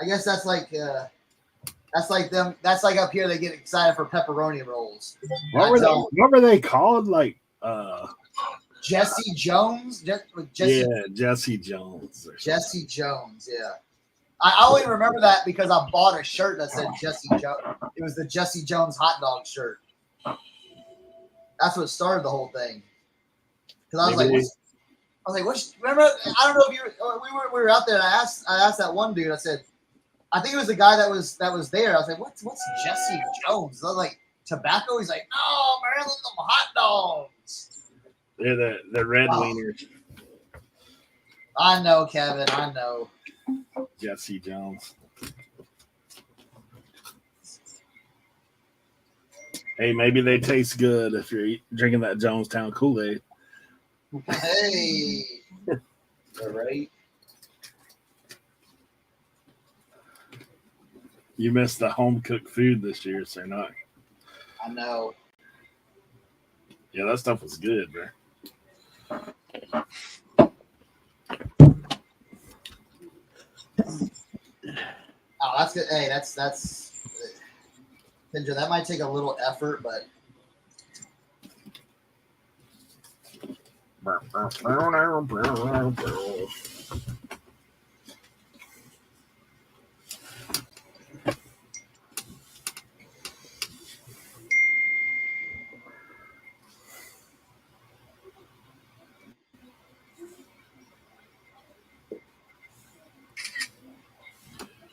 guess that's like them. That's like up here. They get excited for pepperoni rolls. What were they called? Like Jesse Jones. Jesse Jones. Jesse Jones. Yeah. I only remember that because I bought a shirt that said Jesse Jones. It was the Jesse Jones hot dog shirt. That's what started the whole thing. Because I was like, what? Remember? I don't know if we were out there. And I asked that one dude. I said, I think it was the guy that was there. I was like, what's Jesse Jones? I was like, tobacco. He's like, no, man, them hot dogs. They're the red wieners. I know, Kevin. I know. Jesse Jones. Hey, maybe they taste good if you're drinking that Jonestown Kool-Aid. Hey. All right. You missed the home-cooked food this year, Cernoch. I know. Yeah, that stuff was good, bro. Oh, that's good. Hey, that's Kendra, that might take a little effort, but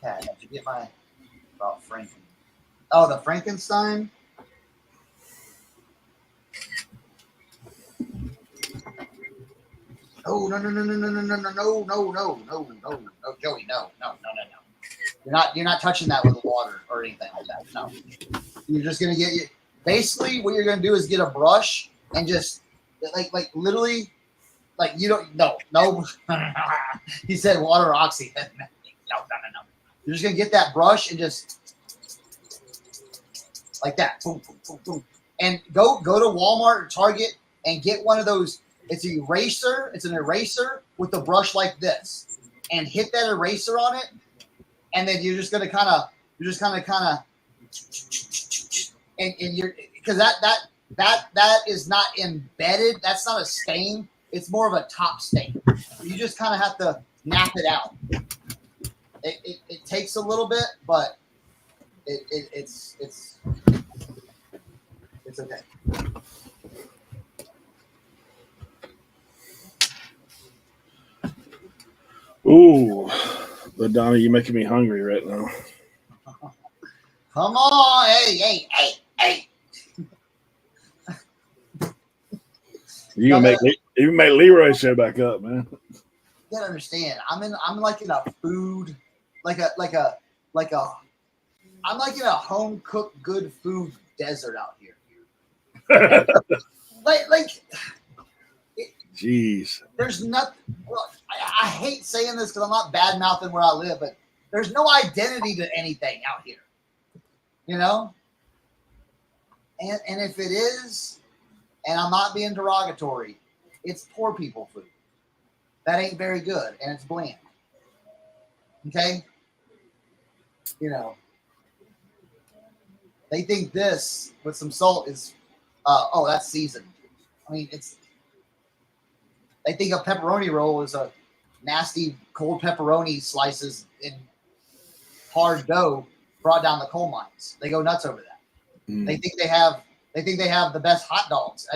okay, did you get my about Franken? Oh, the Frankenstein? Oh, no, Joey, no. You're not touching that with water or anything like that. No. You're just gonna basically what you're gonna do is get a brush and just like literally like you don't no. He said water or oxy. No. You're just gonna get that brush and just like that. Boom, boom, boom, boom. And go to Walmart or Target and get one of those. It's an eraser. It's an eraser with a brush like this, and hit that eraser on it, and then you're just gonna kind of, and you're because that is not embedded. That's not a stain. It's more of a top stain. You just kind of have to nap it out. It takes a little bit, but it's okay. Ooh, but Donna, you're making me hungry right now. Come on, hey. You can make Leroy show back up, man. You gotta understand. I'm like in a food, I'm like in a home cooked good food desert out here. Jeez. There's nothing. Well, I hate saying this because I'm not bad mouthing where I live, but there's no identity to anything out here. You know? And if it is, and I'm not being derogatory, it's poor people food. That ain't very good, and it's bland. Okay? You know. They think this with some salt is, that's seasoned. I mean, they think a pepperoni roll is a nasty cold pepperoni slices in hard dough brought down the coal mines. They go nuts over that. They think they have the best hot dogs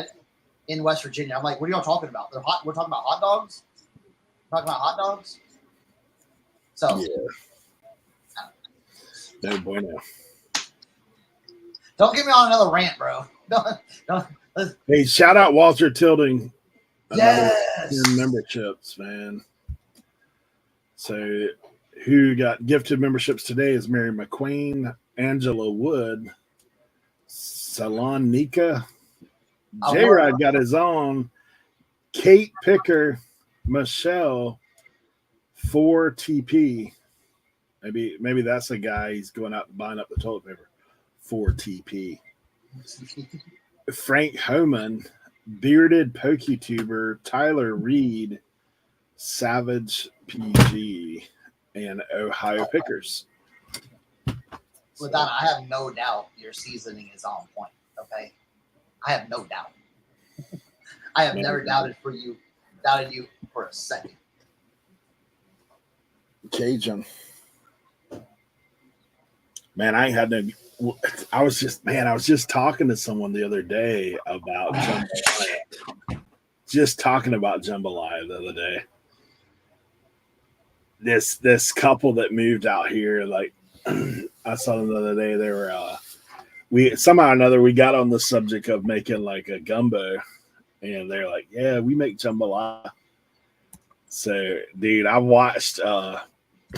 in West Virginia. I'm like, what are y'all talking about? We're talking about hot dogs. So yeah. No bueno. Don't get me on another rant, bro. Don't. Hey, shout out Walter Tilding. Yes. Memberships, man. So, who got gifted memberships today is Mary McQueen, Angela Wood, Salon Nika, J-Rod got his own, Kate Picker, Michelle, 4TP. Maybe that's the guy he's going out and buying up the toilet paper. for TP. Frank Homan, Bearded PokeTuber, Tyler Reed, Savage PG, and Ohio Pickers. With that, I have no doubt your seasoning is on point. Okay, I have no doubt. I have never doubted you for a second. Cajun. Man, I ain't had no. I was just talking to someone the other day about jambalaya. Just talking about jambalaya the other day. This couple that moved out here, like I saw them the other day. They were we somehow or another we got on the subject of making like a gumbo, and they're like, "Yeah, we make jambalaya." So, dude, I watched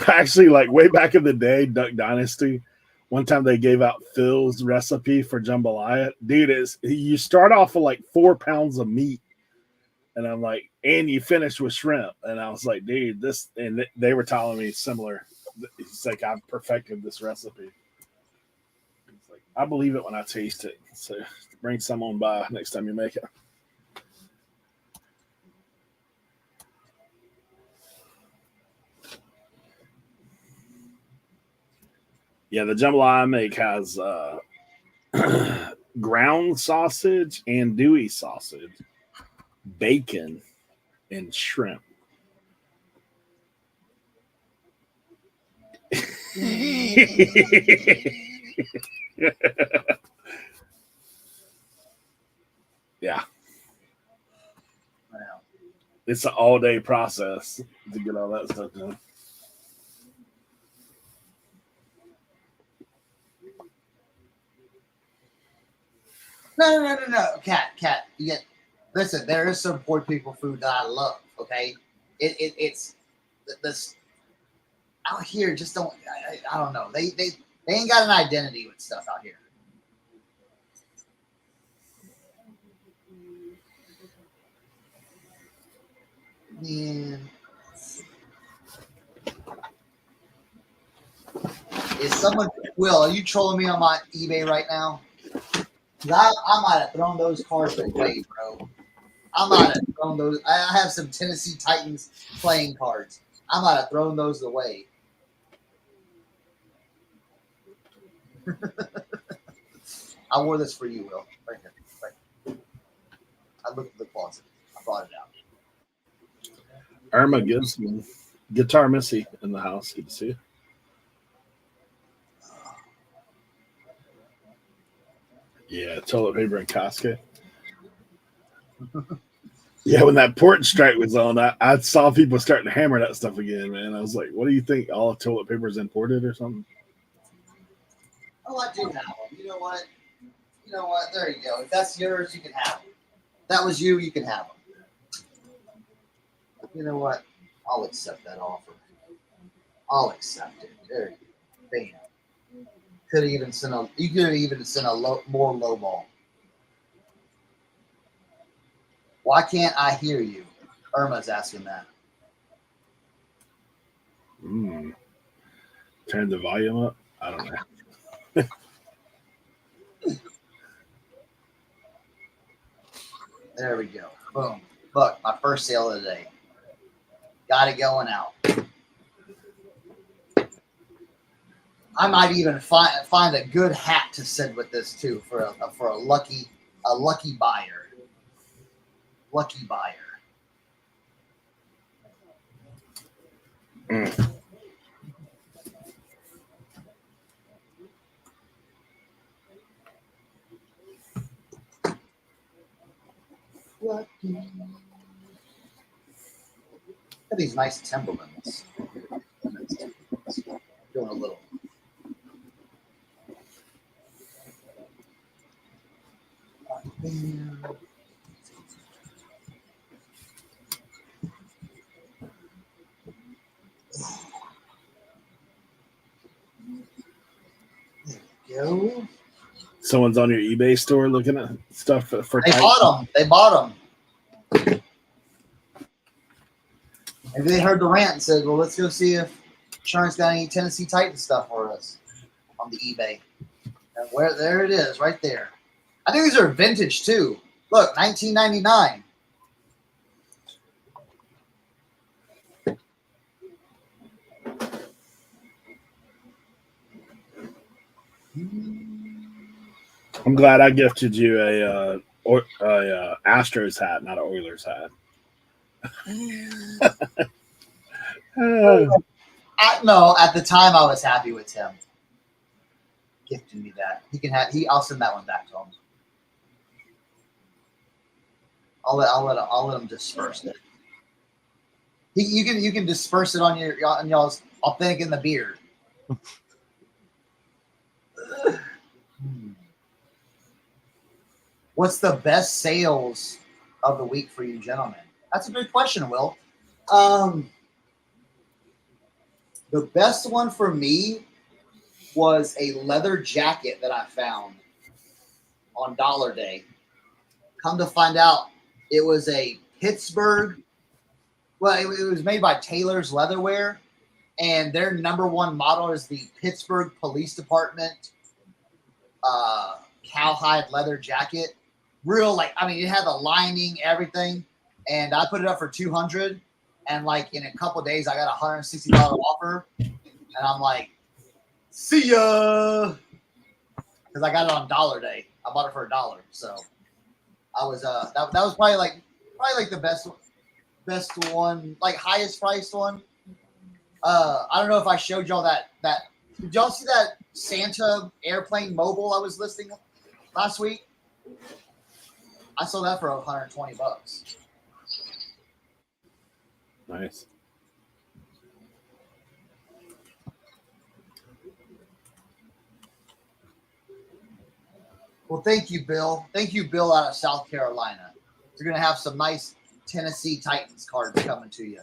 actually like way back in the day, Duck Dynasty. One time they gave out Phil's recipe for jambalaya. Dude, you start off with like 4 pounds of meat. And I'm like, and you finish with shrimp. And I was like, dude, this, and they were telling me similar. It's like, I've perfected this recipe. It's like, I believe it when I taste it. So bring some on by next time you make it. Yeah, the jambalaya I make has ground sausage and Dewey sausage, bacon, and shrimp. Yeah. Wow. It's an all-day process to get all that stuff done. No. Cat. You get. Listen, there is some poor people food that I love. Okay, it's this out here. Just don't. I don't know. They ain't got an identity with stuff out here. Man. Is someone Will? Are you trolling me on my eBay right now? I might have thrown those cards away, bro. I might have thrown those. I have some Tennessee Titans playing cards. I might have thrown those away. I wore this for you, Will. Right here. Right here. I looked at the closet. I brought it out. Irma gives me Guitar Missy in the house. Good to see you. Yeah, toilet paper and Costco. Yeah, when that port strike was on, I saw people starting to hammer that stuff again, man. I was like, what do you think? All the toilet paper is imported or something? Oh, I do have them. You know what? There you go. If that's yours, you can have them. If that was you can have them. You know what? I'll accept that offer. I'll accept it. There you go. Bam. You could have even sent a more low ball. Why can't I hear you? Irma's asking that. Turn the volume up? I don't know. There we go. Boom. Look, my first sale of the day. Got it going out. I might even find a good hat to send with this too for a lucky buyer. Lucky buyer. Look at these nice Timberlands. Doing a little. There we go. Someone's on your eBay store looking at stuff for. They bought them. And they heard the rant and said, well, let's go see if Insurance got any Tennessee Titans stuff for us on the eBay. And where there it is, right there. I think these are vintage too. Look, 1999. I'm glad I gifted you a Astros hat, not an Oilers hat. No, at the time I was happy with him gifting me that. He can have. I'll send that one back to him. I'll let him disperse it. You can disperse it on y'all's authentic in the beard. What's the best sales of the week for you gentlemen? That's a good question, Will. The best one for me was a leather jacket that I found on Dollar Day. Come to find out, it was a Pittsburgh. Well, it was made by Taylor's Leatherware, and their #1 model is the Pittsburgh Police Department cowhide leather jacket. Real, like, I mean, it had the lining, everything, and I put it up for $200, and like in a couple of days, I got a $160 offer, and I'm like, see ya, because I got it on Dollar Day. I bought it for $1, so I was that was probably like the best one, like highest priced one. I don't know if I showed y'all that. Did y'all see that Santa airplane mobile I was listing last week? I sold that for $120. Nice. Well, thank you, Bill. Thank you, Bill, out of South Carolina. You're going to have some nice Tennessee Titans cards coming to you.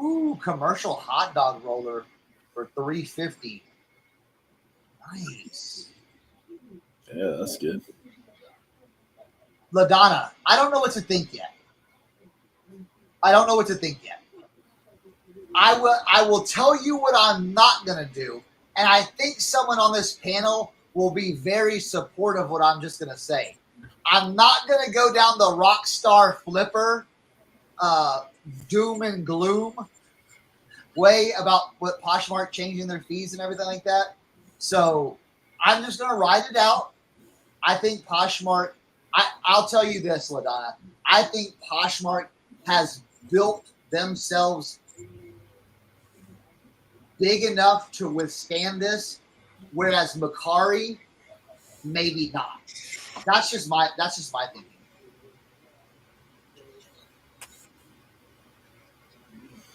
Ooh, commercial hot dog roller for $350. Nice. Yeah, that's good. LaDonna, I don't know what to think yet. I will tell you what I'm not going to do. And I think someone on this panel will be very supportive of what I'm just going to say. I'm not going to go down the Rockstar Flipper doom and gloom way about what Poshmark changing their fees and everything like that. So I'm just going to ride it out. I think Poshmark, I'll tell you this, LaDonna. I think Poshmark has built themselves big enough to withstand this, whereas Macari, maybe not. That's just my thinking.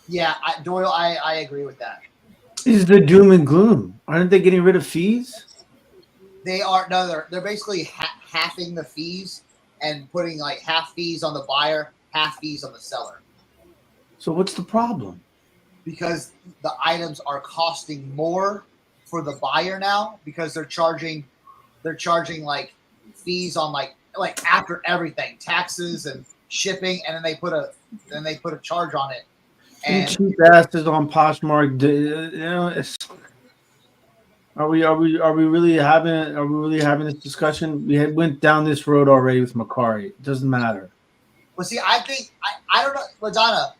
Yeah, Doyle, I agree with that. Is the doom and gloom? Aren't they getting rid of fees? They are they're basically halving the fees and putting like half fees on the buyer, half fees on the seller. So what's the problem? Because the items are costing more for the buyer now because they're charging like fees on like after everything, taxes and shipping, and then they put a charge on it. And cheap asses on Poshmark, you know, are we really having this discussion? We went down this road already with Macari. It doesn't matter. Well, see, I think I don't know, LaDonna.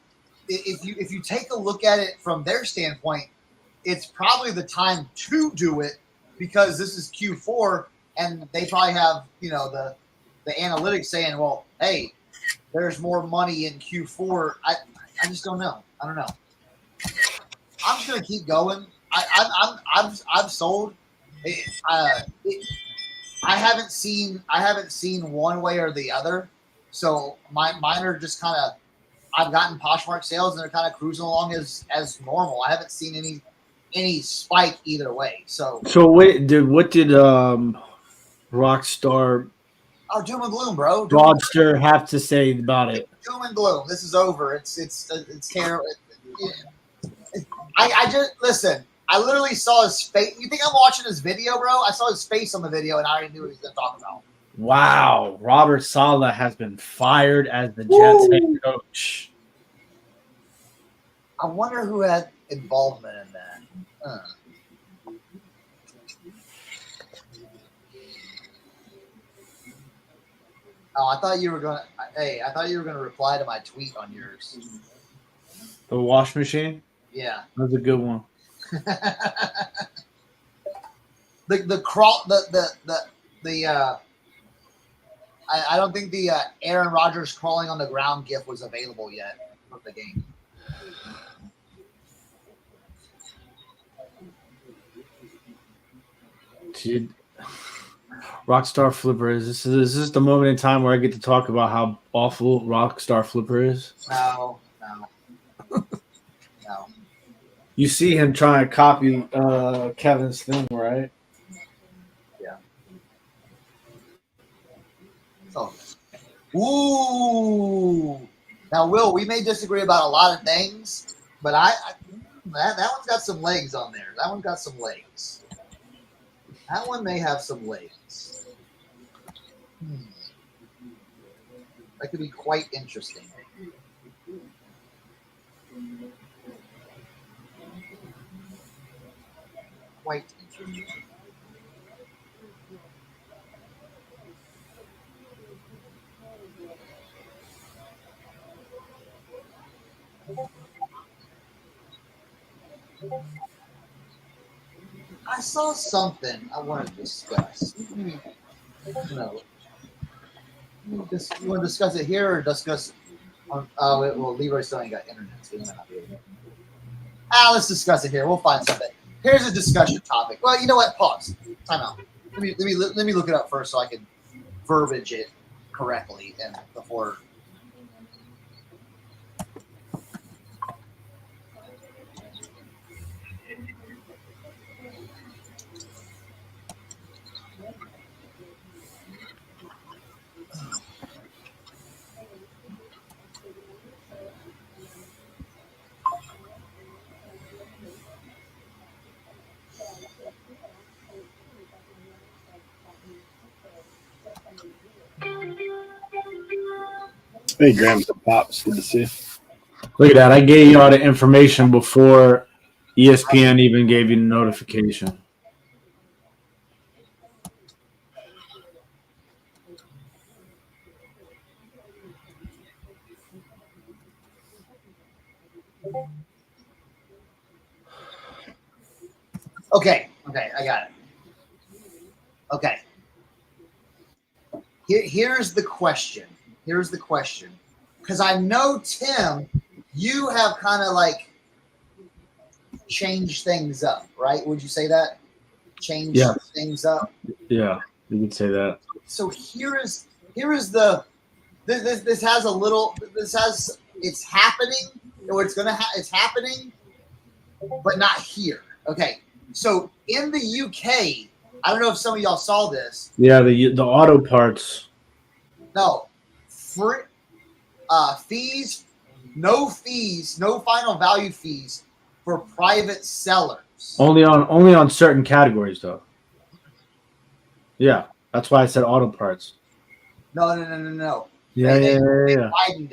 If you take a look at it from their standpoint, it's probably the time to do it because this is Q4 and they probably have, you know, the analytics saying, well, hey, there's more money in Q4. I just don't know. I don't know. I'm just gonna keep going. I'm sold. I haven't seen one way or the other. So mine are just kind of. I've gotten Poshmark sales and they're kind of cruising along as normal. I haven't seen any spike either way. So wait, what did Rockstar doom and gloom, bro. Broadster have to say about it? Doom and gloom. This is over. It's terrible. I just listen. I literally saw his face. You think I'm watching his video, bro? I saw his face on the video and I already knew what he was going to talk about. Wow, Robert Saleh has been fired as the Jets head coach. I wonder who had involvement in that. Oh, I thought you were going to. Hey, I thought you were going to reply to my tweet on yours. The wash machine? Yeah. That's a good one. I don't think the Aaron Rodgers crawling on the ground gif was available yet for the game. Dude, Rockstar Flipper is this the moment in time where I get to talk about how awful Rockstar Flipper is? No. You see him trying to copy Kevin's thing, right? Yeah. So, ooh. Now, Will, we may disagree about a lot of things, but that one's got some legs on there. That one's got some legs. That one may have some legs. That could be quite interesting. Quite interesting. I saw something I want to discuss. No. You want to discuss it here or discuss on, well, Leroy still ain't got internet, so he might not be able to. Let's discuss it here. We'll find something. Here's a discussion topic. Well, you know what? Pause. Time out. Let me look it up first so I can verbiage it correctly and before. Hey, Grams and Pops. Good to see you. Look at that. I gave you all the information before ESPN even gave you the notification. Okay, I got it. Okay. Here's the question. Because I know, Tim, you have kind of like changed things up, right? Would you say that? Change things up? Yeah, you could say that. So here is the this has a little it's happening or it's happening, but not here. Okay. So in the UK, I don't know if some of y'all saw this. Yeah, the auto parts. No, free fees, no final value fees for private sellers. Only on certain categories, though. Yeah, that's why I said auto parts. No. Yeah, They yeah. widened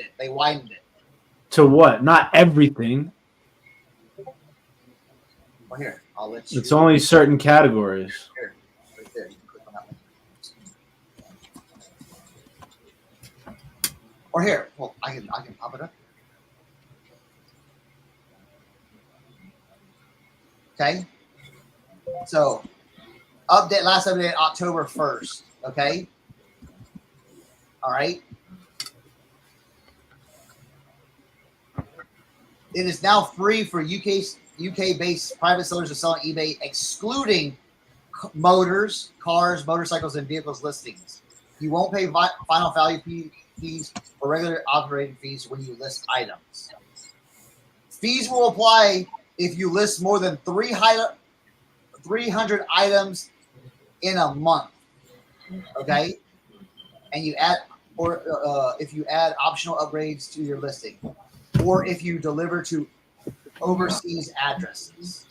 it. To what? Not everything. Well, here, I'll let you. It's only certain categories. Here, right there. You click on that one. Or here, well, I can pop it up. Okay. So, last update October 1st. Okay. All right. It is now free for UK-based private sellers to sell on eBay, excluding motors, cars, motorcycles, and vehicles listings. You won't pay final value fees or regular operating fees when you list items. Fees will apply if you list more than 300 items in a month. Okay, and you add if you add optional upgrades to your listing, or if you deliver to overseas addresses.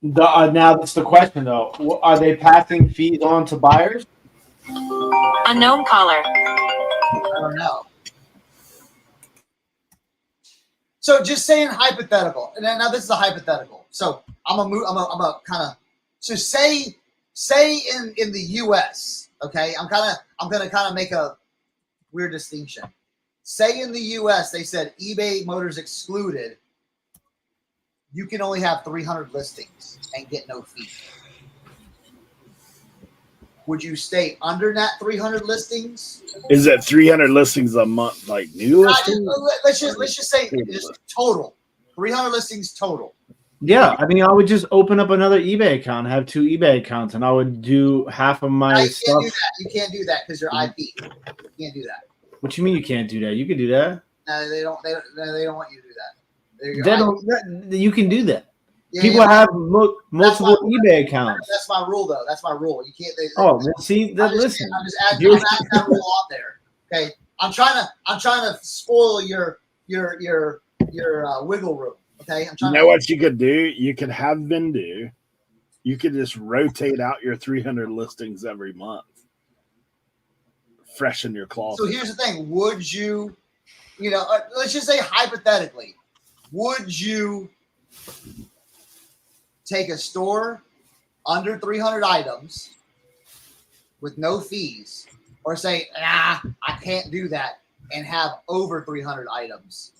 Now that's the question, though. Are they passing fees on to buyers? Unknown caller. I don't know. So just saying hypothetical, and now this is a hypothetical. So I'm a kind of so say in the U.S. Okay, I'm gonna kind of make a weird distinction. Say in the U.S. they said eBay Motors excluded. You can only have 300 listings and get no fee. Would you stay under that 300 listings? Is that 300 listings a month, like new listings? Let's just say just total 300 listings total. Yeah, I mean, I would just open up another eBay account, have 2 eBay accounts, and I would do half of my stuff. You can't do that because you're IP. You can't do that. What you mean you can't do that? You can do that. No, they don't. They don't want you to do that. You can do that. Yeah, people have multiple eBay accounts. That's my rule, though. That's my rule. You can't. See, listen. I'm just adding that rule out there. Okay, I'm trying to spoil your wiggle room. Okay, you know what you could do? You could have Vendoo. You could just rotate out your 300 listings every month. Freshen your closet. So here's the thing: would you, let's just say hypothetically, would you take a store under 300 items with no fees, or say, nah, I can't do that, and have over 300 items?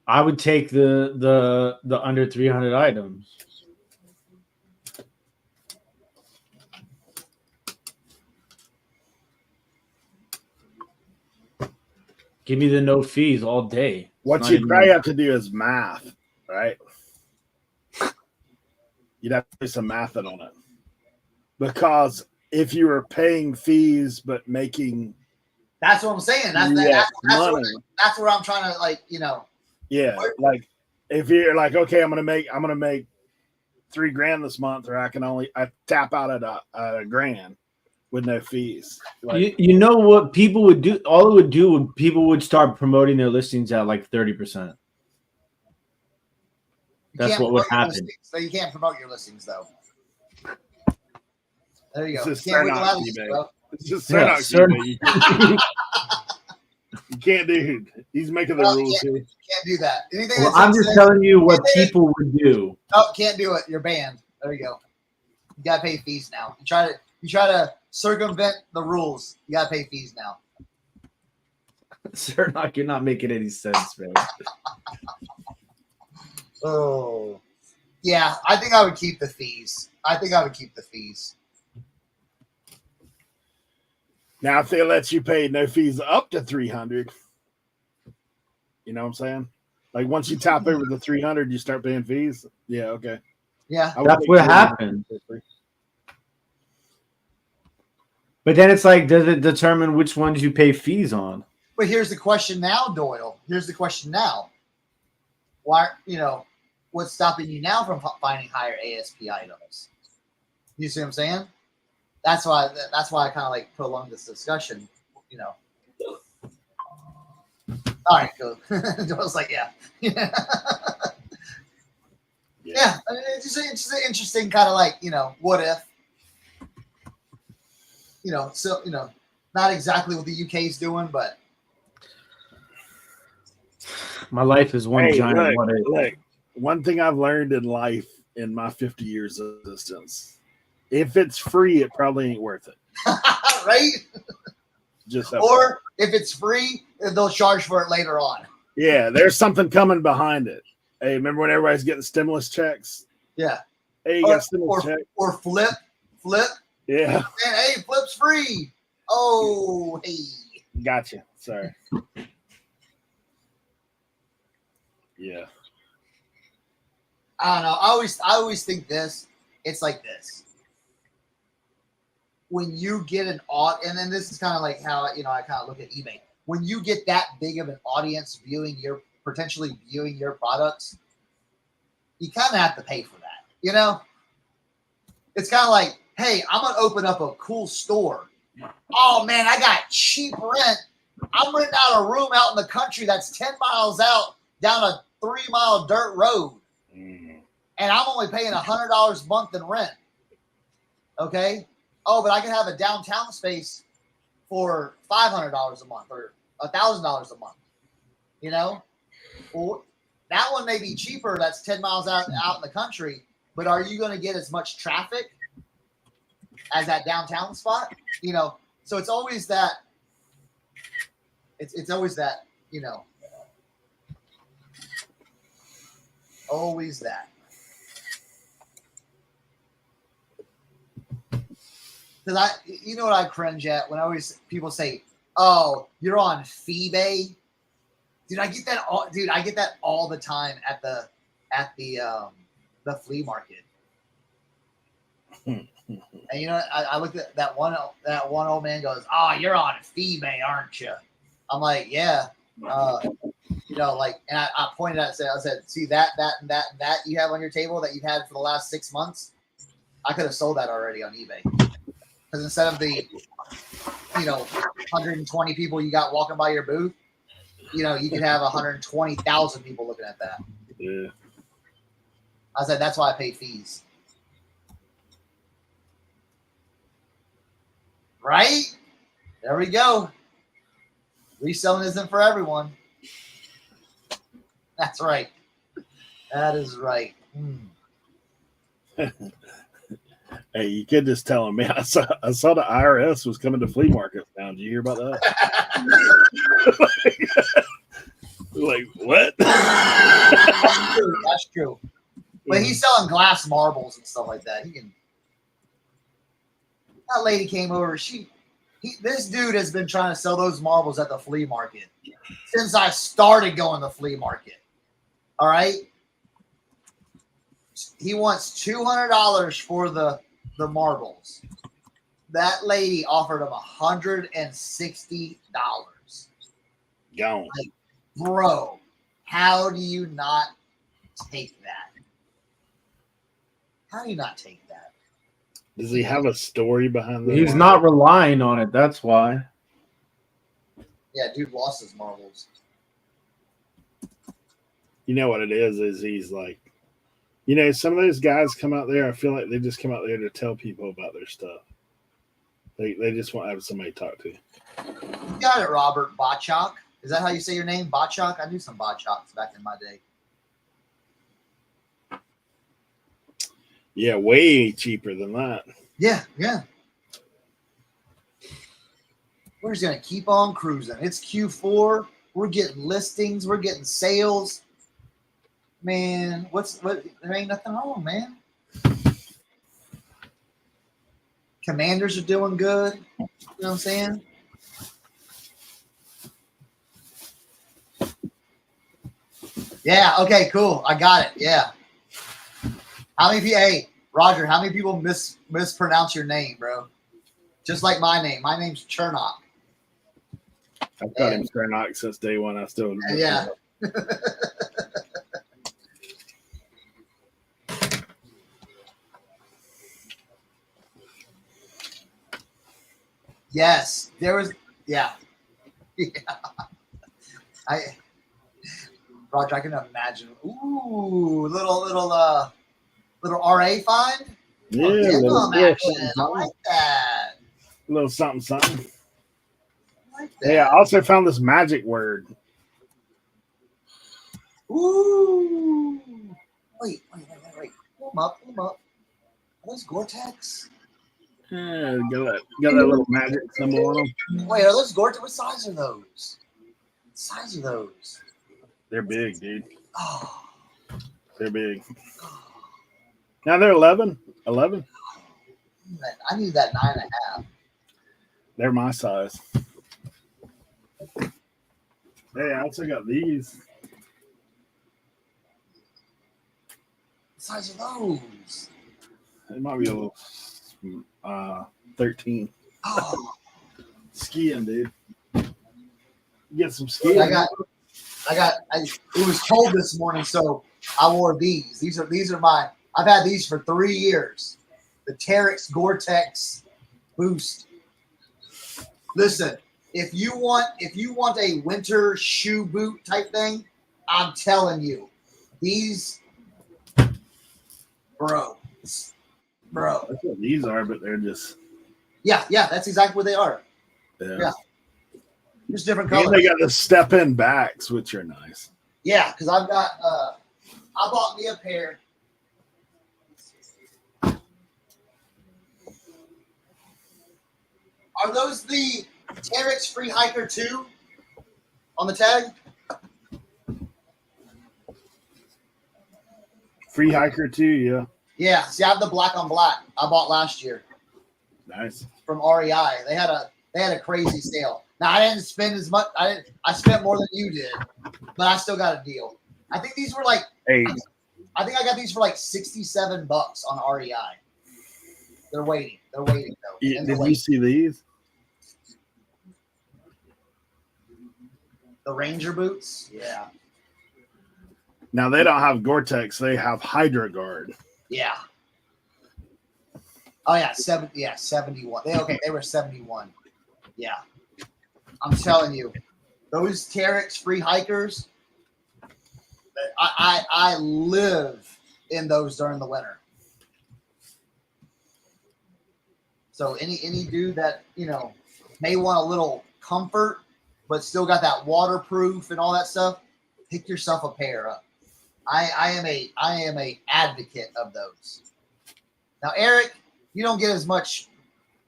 I would take the under 300 items. Give me the no fees all day. What you probably have to do is math, right? You'd have to do some math on it. Because if you were paying fees but making... That's what I'm saying. That's where I'm trying to, Yeah, like if you're like, okay, I'm gonna make $3,000 this month, or I tap out at a grand with no fees. Like, you know what people would do? All it would do would people would start promoting their listings at like 30%. That's what would happen. So you can't promote your listings, though. There you go. It's you can't wiggle out of this, bro. It's just Cernochs. You can't do. He's making the rules here. You can't do that. Well, I'm just telling you what people would do. Oh, can't do it. You're banned. There you go. You gotta pay fees now. You try to circumvent the rules. You gotta pay fees now. Cernoch, you're not making any sense, man. Oh, yeah. I think I would keep the fees. Now, if they let you pay no fees up to 300, you know what I'm saying? Like once you top over the 300, you start paying fees. Yeah, okay. Yeah, that's what happened. But then it's like, does it determine which ones you pay fees on? But here's the question now, Doyle. Here's the question now. Why, what's stopping you now from finding higher ASP items? You see what I'm saying? That's why I kind of like prolong this discussion, All right, cool. Doyle's like, yeah. Yeah. I mean, it's just an interesting kind of like, what if, so, not exactly what the UK is doing, but. My life is one giant what if. Look, one thing I've learned in life in my 50 years of existence, if it's free, it probably ain't worth it. Right? Or if it's free, they'll charge for it later on. Yeah, there's something coming behind it. Hey, remember when everybody's getting stimulus checks? Yeah. Hey, you got stimulus check. Or flip. Yeah. And hey, flip's free. Oh, hey. Gotcha. Sorry. Yeah. I don't know. I always think this. It's like this. When you get an and then this is kind of like how I kind of look at eBay. When you get that big of an audience potentially viewing your products, you kind of have to pay for that. It's kind of like, hey, I'm gonna open up a cool store. Oh man, I got cheap rent. I'm renting out a room out in the country that's 10 miles out down a 3-mile dirt road, and I'm only paying $100 a month in rent. Okay. Oh, but I can have a downtown space for $500 a month or $1,000 a month. You know, well, that one may be cheaper. That's 10 miles out in the country, but are you going to get as much traffic as that downtown spot? You know, so it's always that. It's always that. You know, always that. Because you know what I cringe at when people say, "Oh, you're on FeeBay." Dude, I get that all the time at the flea market. And you know, I looked at that one old man goes, "Oh, you're on FeeBay, aren't you?" I'm like, "Yeah." You know, like, and I pointed out, I said, "See that and that and that you have on your table that you've had for the last 6 months? I could have sold that already on eBay." Because instead of the, 120 people you got walking by your booth, you could have 120,000 people looking at that. Yeah. I said, that's why I pay fees. Right? There we go. Reselling isn't for everyone. That's right. That is right. Hey, you could just tell them, man. I saw the IRS was coming to flea markets now. Did you hear about that? Like what? That's true. But he's selling glass marbles and stuff like that. That lady came over. This dude has been trying to sell those marbles at the flea market since I started going to the flea market. All right. He wants $200 for the marbles. That lady offered him $160. Gone. Like, bro, how do you not take that? How do you not take that? Does he have a story behind that? He's not relying on it. That's why. Yeah, dude lost his marbles. You know what it is he's like, some of those guys come out there, I feel like they just come out there to tell people about their stuff. They just want to have somebody to talk to. You got it, Robert Bachok. Is that how you say your name? Bachok? I knew some Bachoks back in my day. Yeah, way cheaper than that. Yeah. We're just going to keep on cruising. It's Q4. We're getting listings. We're getting sales. Man, there ain't nothing wrong, man. Commanders are doing good. You know what I'm saying? Yeah, okay, cool. I got it. Yeah. Hey, Roger, how many people mispronounce your name, bro? Just like my name. My name's Cernoch. I've got him Cernoch since day one. I still yeah. Yes, there was. Yeah. Roger, I can imagine. Ooh, little RA find. Yeah, action. I like that. A little something. I like that. Yeah, I also found this magic word. Ooh. Wait. Pull them up. Are those Gore-Tex? Yeah, got that little magic symbol on them. Wait, are those Gore-Tex? What size are those? They're big, dude. Oh. They're big. Now they're 11. 11. I need that 9.5. They're my size. Hey, I also got these. What size are those? It might be a little 13. Oh. Skiing, dude. Get some skiing. It was cold this morning, so I wore these. These are mine. I've had these for 3 years. The Terex Gore-Tex Boost. Listen, if you want a winter shoe boot type thing, I'm telling you, these, bro. That's what these are, but they're just. Yeah, that's exactly what they are. Yeah. Just different And colors. they got the step-in backs, which are nice. Yeah, because I've got I bought me a pair. Are those the Terex Free Hiker 2 on the tag? Free Hiker too, yeah. Yeah. See, I have the black on black I bought last year Nice. from REI. They had a crazy sale. Now I didn't spend as much. I spent more than you did, but I still got a deal. I think these were like Hey, I think I got these for like $67 on REI. They're waiting. They're waiting though. did you see these? The Ranger boots? Yeah. Now they don't have Gore-Tex, they have Hydra Guard. Yeah. Oh yeah, 71. They were 71. Yeah. I'm telling you, those Terex Free Hikers, I live in those during the winter. So any dude that, may want a little comfort, but still got that waterproof and all that stuff, pick yourself a pair up. I am a advocate of those. Now, Eric, you don't get as much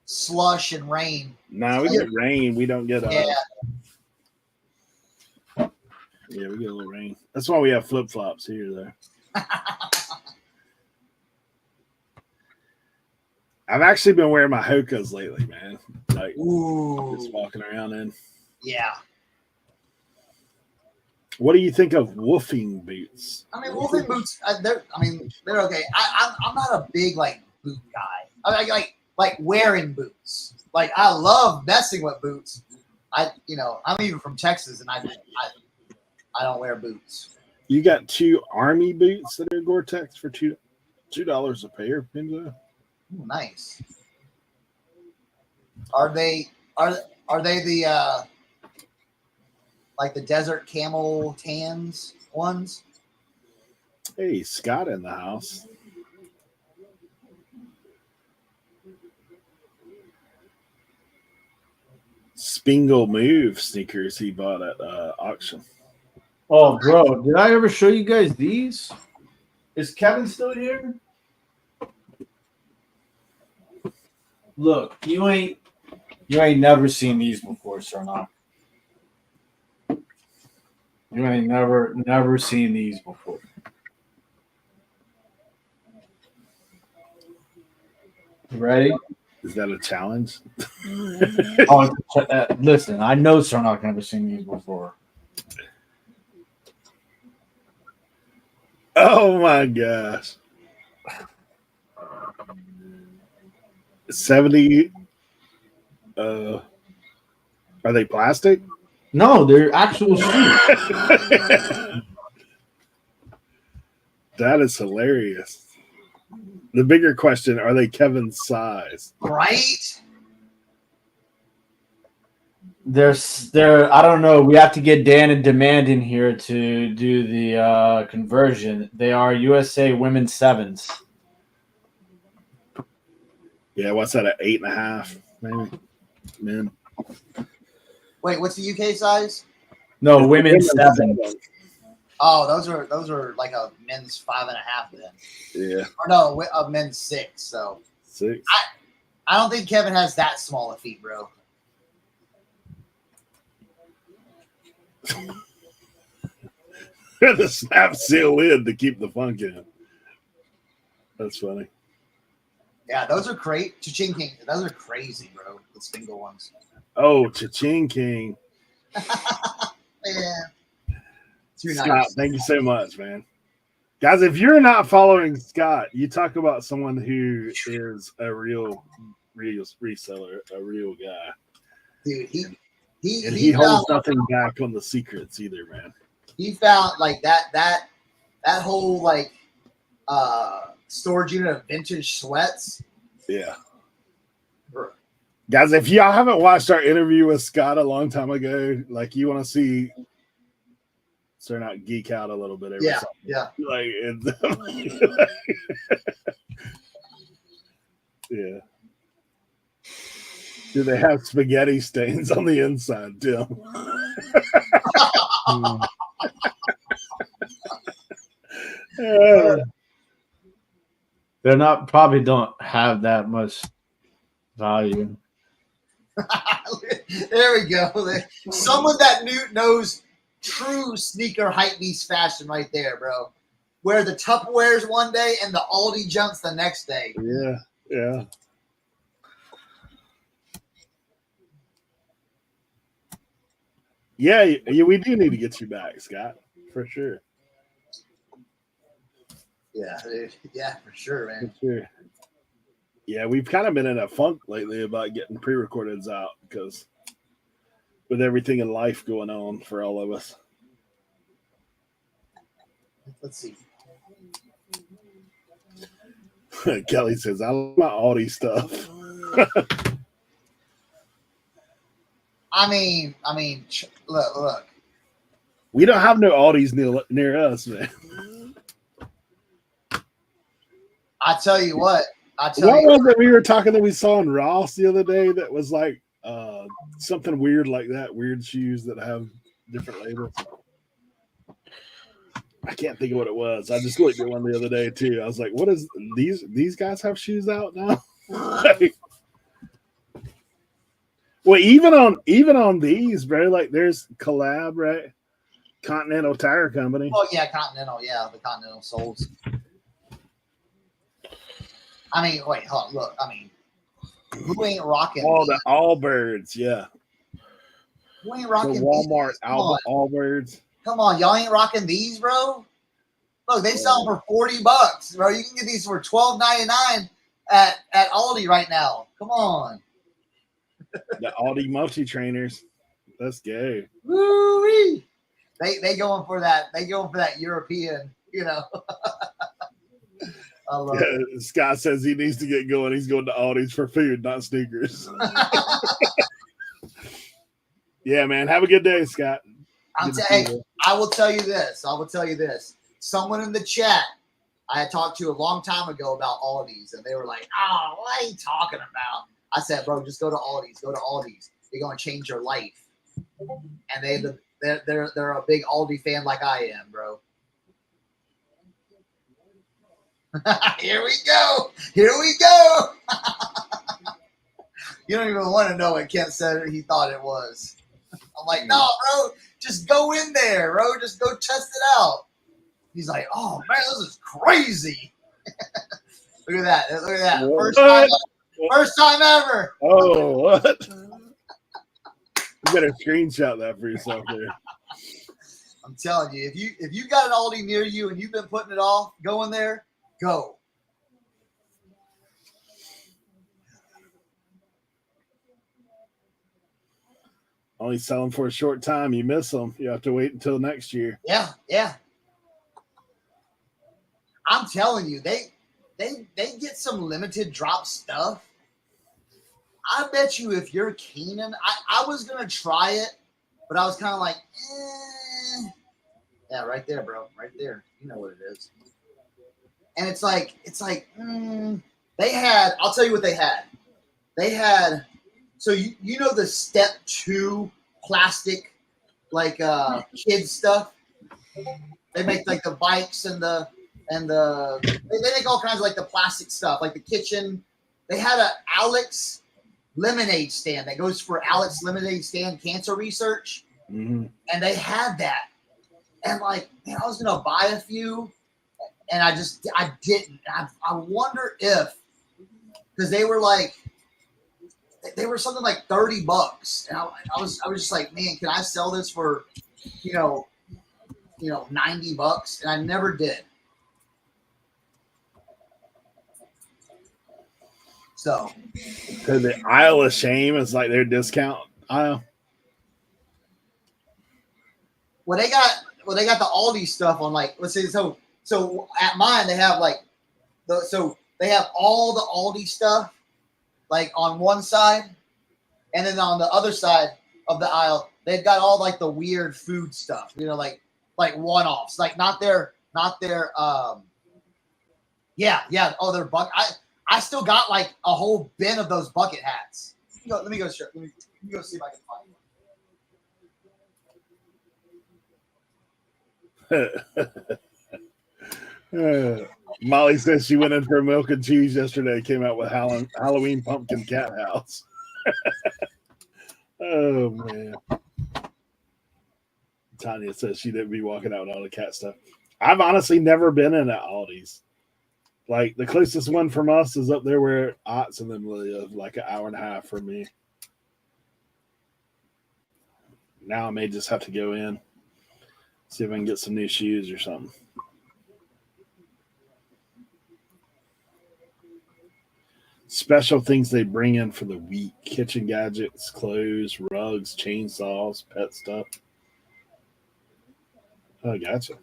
slush and rain. No, we get rain. We don't get Yeah. Yeah, we get a little rain. That's why we have flip-flops here, though. I've actually been wearing my Hokas lately, man. Like, Ooh. just walking around in. Yeah. What do you think of woofing boots? I mean, Wolfing boots. They're okay. I'm not a big boot guy. I like wearing boots. Like I love messing with boots. I'm even from Texas, and I don't wear boots. You got 2 army boots that are Gore-Tex for $2 a pair. Ooh, Nice. Are they the like the desert camel tans ones? Hey, Scott in the house. Spingle Move sneakers he bought at auction. Oh, bro, did I ever show you guys these? Is Kevin still here? Look, you ain't never seen these before, Cernoch. You ain't never seen these before. You ready? Is that a challenge? Listen, I know Cernoch never seen these before. Oh my gosh. 70 are they plastic? No, they're actual shoes. That is hilarious. The bigger question, are they Kevin's size? Right? They're I don't know. We have to get Dan and Demand in here to do the conversion. They are USA women's 7s. Yeah, what's that, an 8.5, maybe? Men. Wait, what's the UK size? No, women's 7. Oh, those are like a men's 5.5 then. Yeah. Or no, a men's 6. So 6. I don't think Kevin has that small a feet, bro. The snap seal lid to keep the funk in. That's funny. Yeah, those are great. Cha-ching King. Those are crazy, bro. The single ones. Oh, Cha-ching King. Yeah. Too Scott, nice. thank you so much, man. Guys, if you're not following Scott, you talk about someone who is a real reseller, a real guy. Dude, he holds nothing back on the secrets either, man. He found like that whole storage unit of vintage sweats. Yeah. Guys, if y'all haven't watched our interview with Scott a long time ago, like you want to see Cernoch geek out a little bit every Yeah, something. yeah. Like yeah. Do they have spaghetti stains on the inside, Tim? They're not probably don't have that much value. There we go. Someone that knows true sneaker hype beast fashion right there, bro. Wear the Tupperwares one day and the Aldi jumps the next day. Yeah, yeah. Yeah, we do need to get you back, Scott, for sure. Yeah, for sure, man. For sure. Yeah, we've kind of been in a funk lately about getting pre-recordeds out because with everything in life going on for all of us. Let's see. Kelly says, I like my Aldi stuff. I mean, look. We don't have no Aldis near us, man. I tell you what. What was it we were talking that we saw in Ross the other day that was like something weird like that? Weird shoes that have different labels. I can't think of what it was. I just looked at one the other day too. I was like, "What is these guys have shoes out now?" Well, even on these, bro. Like, there's collab, right? Continental Tire Company. Oh yeah, Continental. Yeah, the Continental soles. I mean, wait, hold on, look. I mean, who ain't rocking? Oh, the Allbirds, yeah. Who ain't rocking? The Walmart Allbirds. Come on, y'all ain't rocking these, bro. Look, they sell them for $40, bro. You can get these for $12.99 at Aldi right now. Come on. The Aldi multi trainers. Let's go. Woo-wee. They going for that. They going for that European, you know. I love it. Scott says he needs to get going. He's going to Aldi's for food, not sneakers. Yeah, man. Have a good day, Scott. Hey, I will tell you this. Someone in the chat I had talked to a long time ago about Aldi's, and they were like, "Oh, what are you talking about?" I said, "Bro, just go to Aldi's. Go to Aldi's. They're gonna change your life." And they're a big Aldi fan like I am, bro. Here we go. You don't even want to know what Kent said he thought it was. I'm like, no, bro, just go in there, bro. Just go test it out. He's like, oh, man, this is crazy. Look at that. First time ever. Oh, what? You better screenshot that for yourself there. I'm telling you, if you got an Aldi near you and you've been putting it off, go in there, go. Only sell them for a short time. You miss them. You have to wait until next year. Yeah. I'm telling you, they get some limited drop stuff. I bet you if you're Keenan, I was gonna try it, but I was kind of like, yeah, right there, bro, right there. You know what it is. And it's like they had. I'll tell you what they had. They had. So you know the step 2 plastic, like kids stuff. They make like the bikes and they make all kinds of like the plastic stuff, like the kitchen. They had a Alex lemonade stand that goes for Alex lemonade stand cancer research, and they had that. And like, man, I was gonna buy a few, and I didn't. I wonder if, because they were something like $30, and I was just like, man, can I sell this for, $90? And I never did. So the aisle of shame is like their discount aisle. Well, they got the Aldi stuff on, like, let's say, so at mine they have like they have all the Aldi stuff like on one side, and then on the other side of the aisle they've got all like the weird food stuff, like one-offs, like not their their bucket. I still got like a whole bin of those bucket hats. Let me go see if I can find one. Molly says she went in for milk and cheese yesterday. Came out with Halloween pumpkin cat house. Oh man. Tanya says she didn't be walking out with all the cat stuff. I've honestly never been in at Aldi's. Like the closest one from us is up there where Otts and them live, like an hour and a half from me. Now I may just have to go in, see if I can get some new shoes or something. Special things they bring in for the week: kitchen gadgets, clothes, rugs, chainsaws, pet stuff. Oh, gotcha.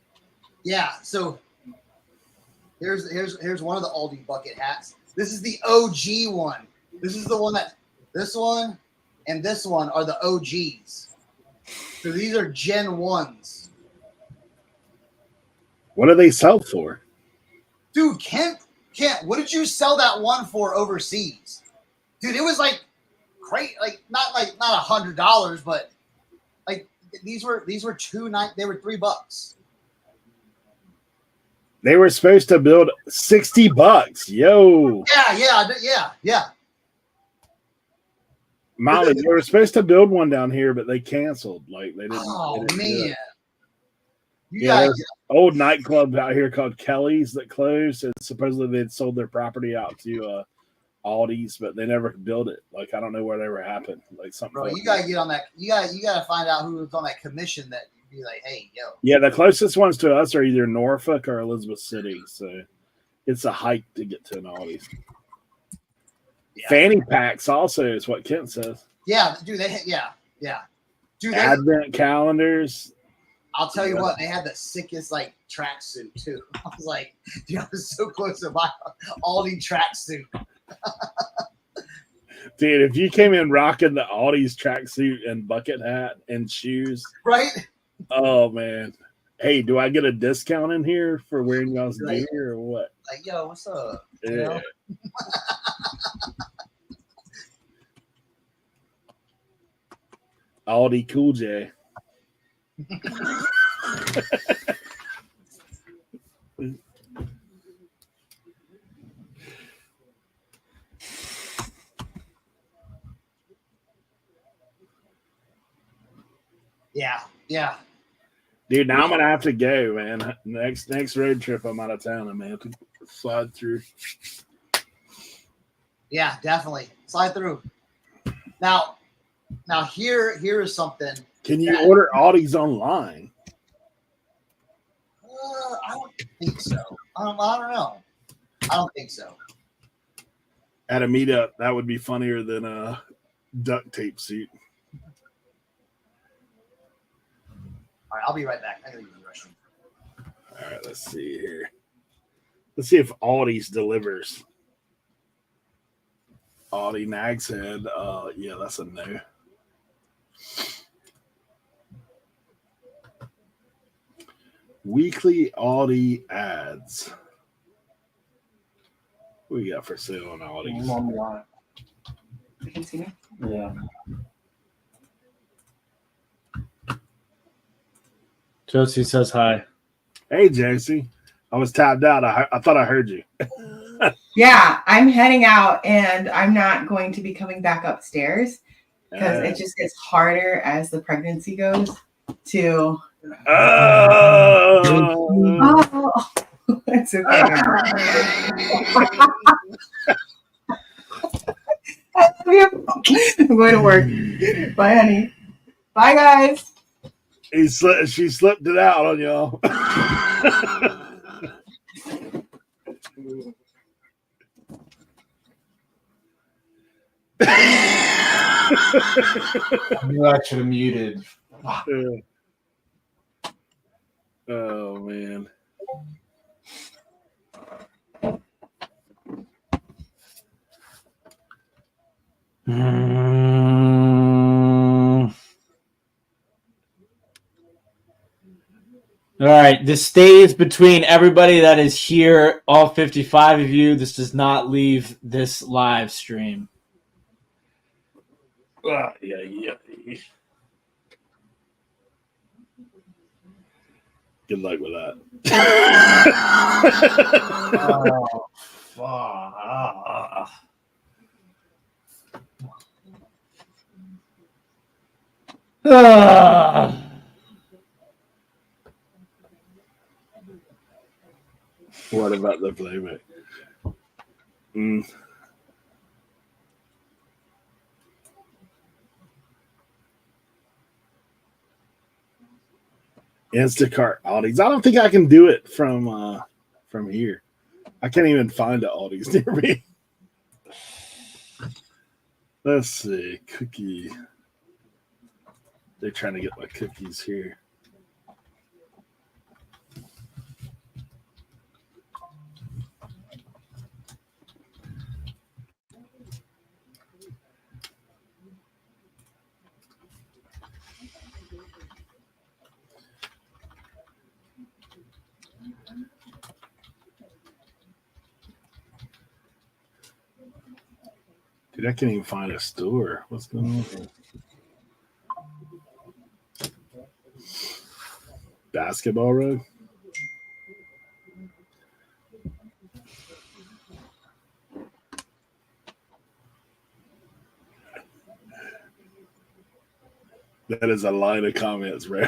Yeah, so here's one of the Aldi bucket hats. This is the OG one. This is the one this one and this one are the OGs. So these are Gen 1s. What do they sell for? Dude, Kent, what did you sell that one for overseas? Dude, it was like great, like not $100, but like these were they were $3. They were supposed to build $60. Yo. Yeah. Molly, they were supposed to build one down here, but they canceled. Like they didn't. Oh they didn't man. There's an old nightclub out here called Kelly's that closed, and supposedly they'd sold their property out to Aldi's, but they never built it. Like I don't know whatever happened. Like something. Bro, you gotta get on that. You gotta find out who was on that commission that you'd be like, hey, yo. Yeah, the closest ones to us are either Norfolk or Elizabeth City, so it's a hike to get to an Aldi's. Yeah. Fanny packs also is what Kent says. Yeah, dude. Yeah. Dude, Advent calendars. I'll tell you what, they had the sickest like tracksuit too. I was like, dude, I was so close to my Aldi tracksuit. Dude, if you came in rocking the Aldi's tracksuit and bucket hat and shoes, right? Oh man. Hey, do I get a discount in here for wearing y'all's gear or what? Like, yo, what's up? Yeah. You know? Aldi Cool J. Yeah. Dude, now I'm gonna have to go, man. Next road trip, I'm out of town. I may have to slide through. Yeah, definitely slide through. Now here is something. Can you order Aldi's online? I don't think so. I don't know. I don't think so. At a meetup, that would be funnier than a duct tape suit. All right, I'll be right back. I gotta use the restroom. All right, let's see here. Let's see if Aldi's delivers. Aldi Nags Head. Yeah, that's a no. Weekly Aldi ads. What we got for sale on Aldi's? You can see me? Yeah. Josie says hi. Hey, Josie. I was tapped out. I thought I heard you. Yeah, I'm heading out and I'm not going to be coming back upstairs because it just gets harder as the pregnancy goes to. Oh, it's okay. I'm going to work. Bye, honey. Bye, guys. She slipped it out on y'all. I knew I should have muted. Oh man. All right, this stays between everybody that is here, all 55 of you. This does not leave this live stream. Yeah. Good luck with that. Oh, fuck. What about the playmate? Instacart Aldi's. I don't think I can do it from here. I can't even find the Aldi's near me. Let's see. Cookie. They're trying to get my cookies here. Dude, I can't even find a store. What's going on here? Basketball rug? That is a line of comments, bro.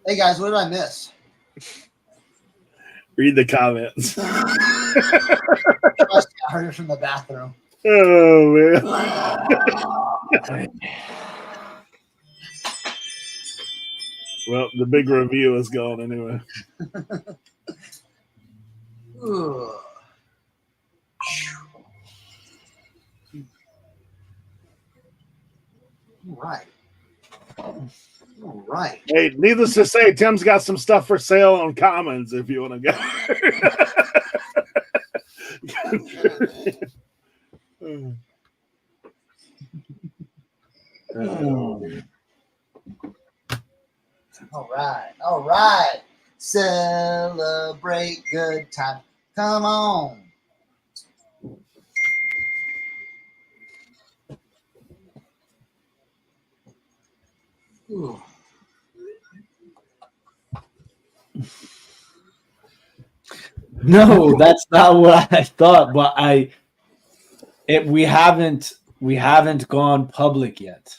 Hey guys, what did I miss? Read the comments. Trust me, I heard it from the bathroom. Oh, man. Well, the big review is gone anyway. Ugh. All right. Hey, needless to say, Tim's got some stuff for sale on Commons if you want to go. All right. Celebrate good time. Come on. Ooh. No, that's not what I thought. But we haven't gone public yet.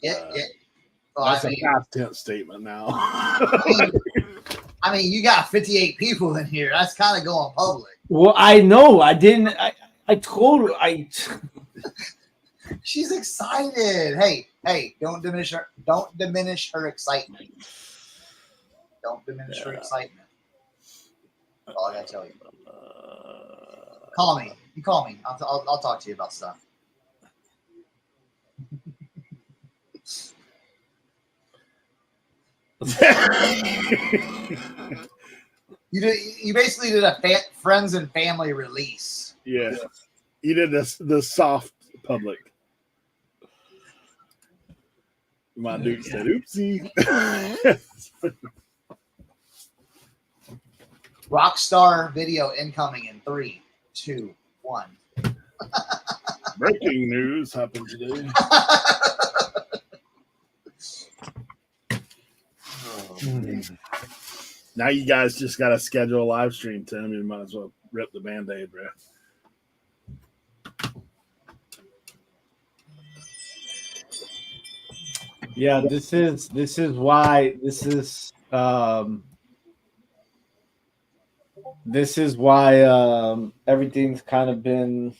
Well, That's a past tense statement now. I mean, you got 58 people in here. That's kind of going public. Well, I know. I didn't. I told her. She's excited. Hey, don't diminish her. Don't diminish her excitement. Don't diminish her excitement. That's all I gotta tell you. Call me. You call me. I'll talk to you about stuff. You basically did a friends and family release. Yeah. You did the soft public. My dude said, oopsie. Rockstar video incoming in 3, 2, 1. Breaking news happened today. Now you guys just got to schedule a live stream, Tim. You might as well rip the Band-Aid, bro. Yeah, this is why everything's kind of been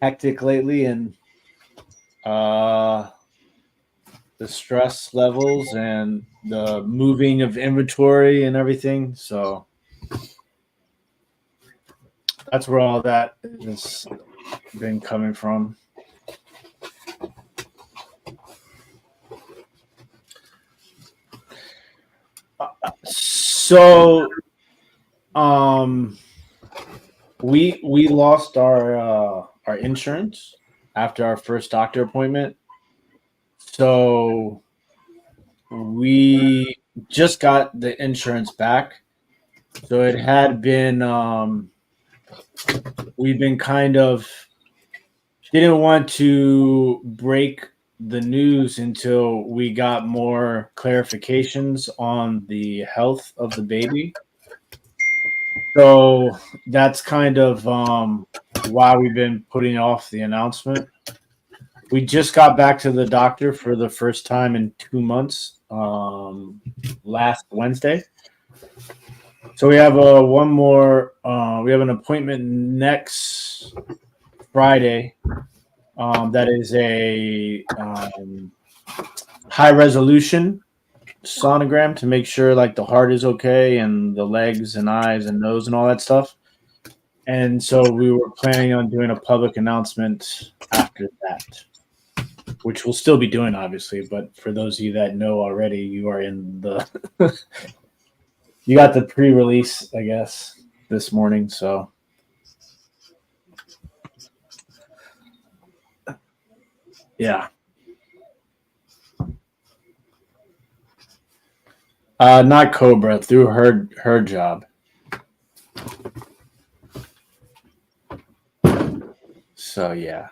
hectic lately, and the stress levels and the moving of inventory and everything. So that's where all that has been coming from. So, we lost our insurance after our first doctor appointment. So we just got the insurance back. So it had been, we've been kind of didn't want to break the news until we got more clarifications on the health of the baby. So that's kind of why we've been putting off the announcement. We just got back to the doctor for the first time in 2 months last Wednesday. So we have one more. We have an appointment next Friday. That is a high resolution sonogram to make sure like the heart is okay and the legs and eyes and nose and all that stuff. And so we were planning on doing a public announcement after that, which we'll still be doing, obviously. But for those of you that know already, you are in the you got the pre-release, I guess, this morning. So yeah. Not Cobra, through her job. So yeah.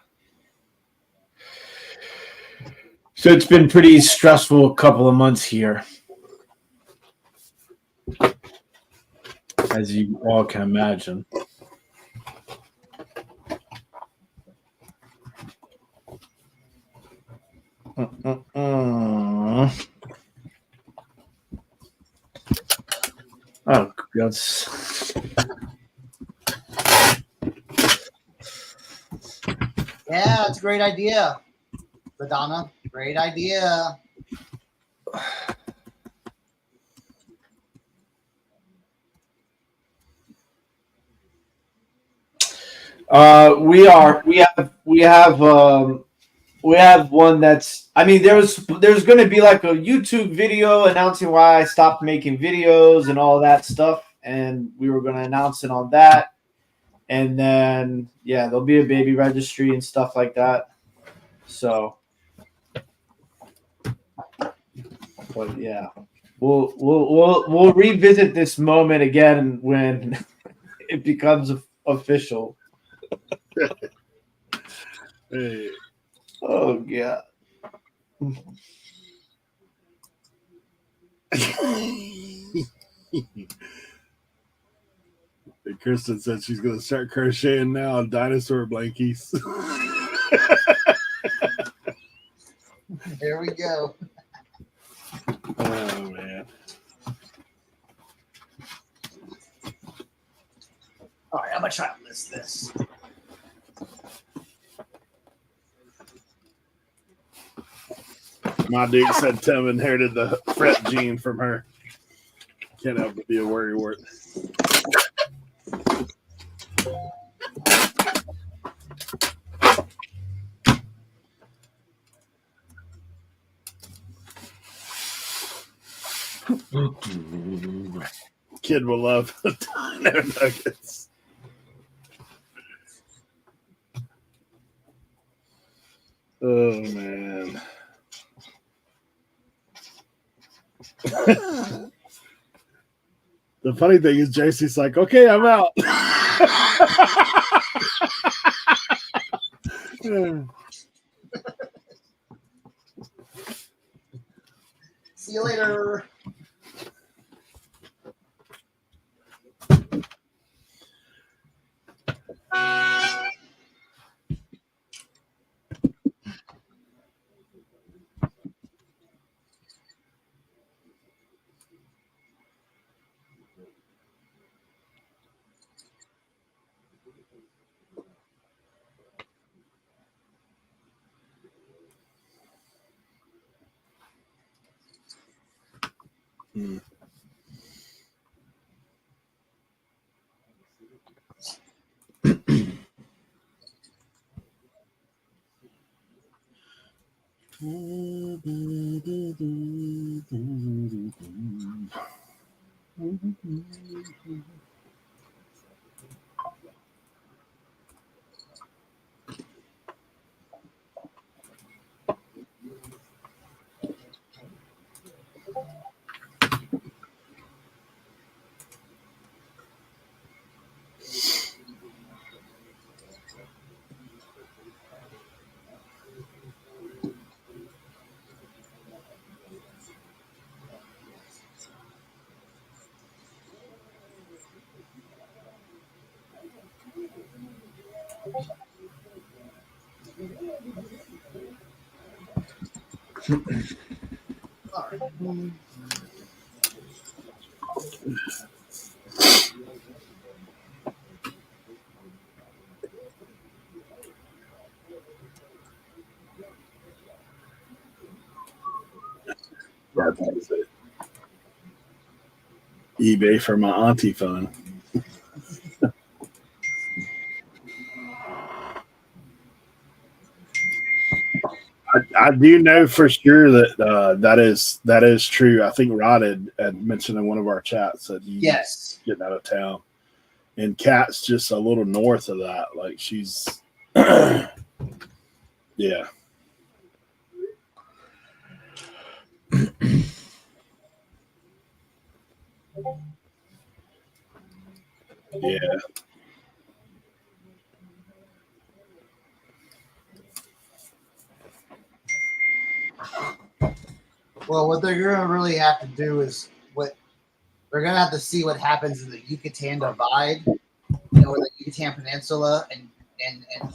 So it's been pretty stressful couple of months here, as you all can imagine. Oh, that's Yeah, that's a great idea, Madonna. Great idea. we have one that's, I mean, there's going to be like a YouTube video announcing why I stopped making videos and all that stuff, and we were going to announce it on that. And then yeah, there'll be a baby registry and stuff like that. So but yeah, we'll revisit this moment again when it becomes official. Hey. Oh yeah. Kristen said she's going to start crocheting now on dinosaur blankies. There we go. Oh, man. All right, I'm going to try to list this. My dude said Tim inherited the fret gene from her. Can't help but be a worrywart. Kid will love the dino nuggets. Oh, man. The funny thing is, JC's like, okay, I'm out. See you later. Hmm. All right. That's it. eBay for my auntie phone. I do know for sure that that is true. I think Rod had mentioned in one of our chats that he's Yes. getting out of town, and Kat's just a little north of that. Like she's, yeah. Yeah. Well, what they're going to really have to do is they're going to have to see what happens in the Yucatan Divide, where the Yucatan Peninsula and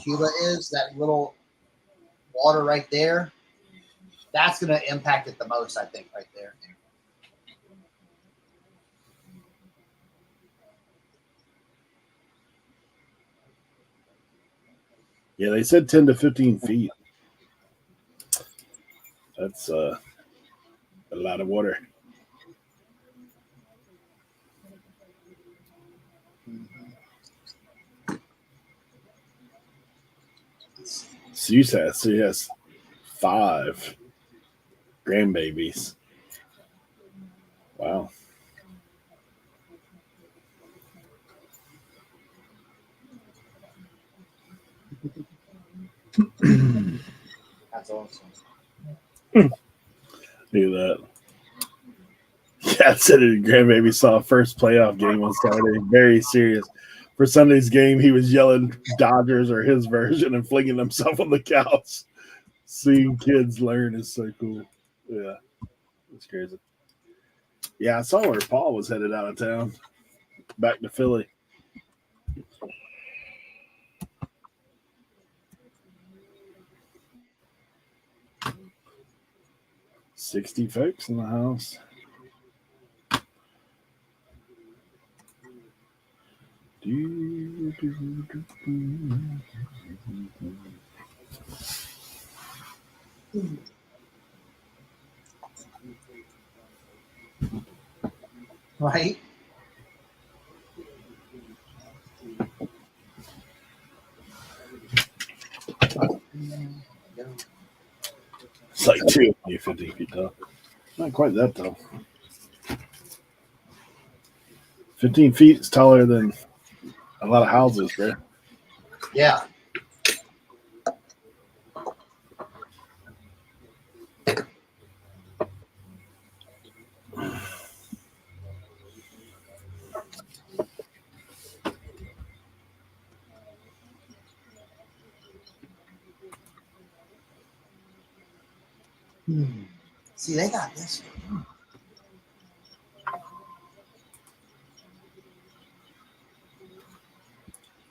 Cuba is, that little water right there. That's going to impact it the most, I think, right there. Yeah, they said 10 to 15 feet. That's a lot of water. So you said she has 5 grandbabies. Wow. That's awesome. Do that. Yeah, said his grandbaby saw first playoff game on Saturday. Very serious. For Sunday's game, he was yelling Dodgers or his version and flinging himself on the couch. Seeing kids learn is so cool. Yeah, it's crazy. Yeah, I saw where Paul was headed out of town, back to Philly. $60 folks in the house. Right? It's like 250 feet tall. Not quite that tall. 15 feet is taller than a lot of houses, bro. Yeah. See, they got this.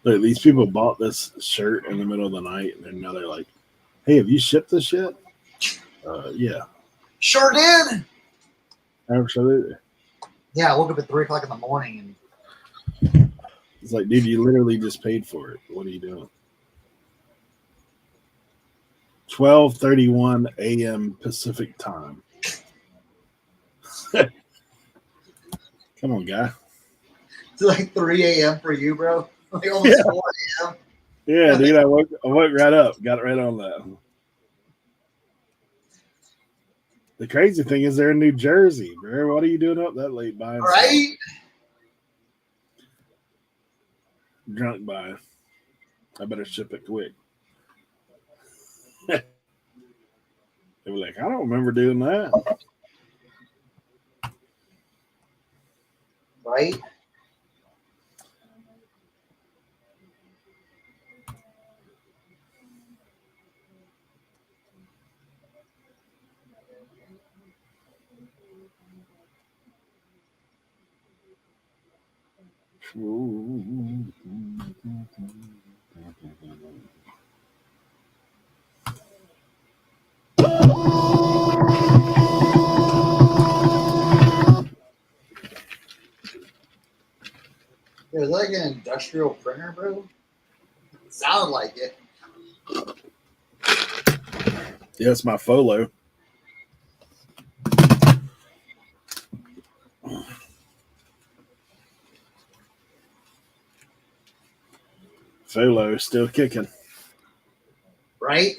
Look, these people bought this shirt in the middle of the night, and now they're like, "Hey, have you shipped this yet?" Yeah, Sure did. absolutely. Yeah, I woke up at 3 o'clock in the morning It's like, dude, you literally just paid for it. What are you doing? 12:31 a.m. Pacific time. Come on, guy. it's like 3 a.m. for you, bro. Like almost Yeah. 4 a.m. Yeah, dude, I woke right up, got it right on that. The crazy thing is they're in New Jersey, bro. What are you doing up that late buying stuff? Right? Drunk buying. I better ship it quick. They were like, I don't remember doing that. Right? It was like an industrial printer, bro. It sounded like it. Yeah, it's my Folo. Folo is still kicking. Right?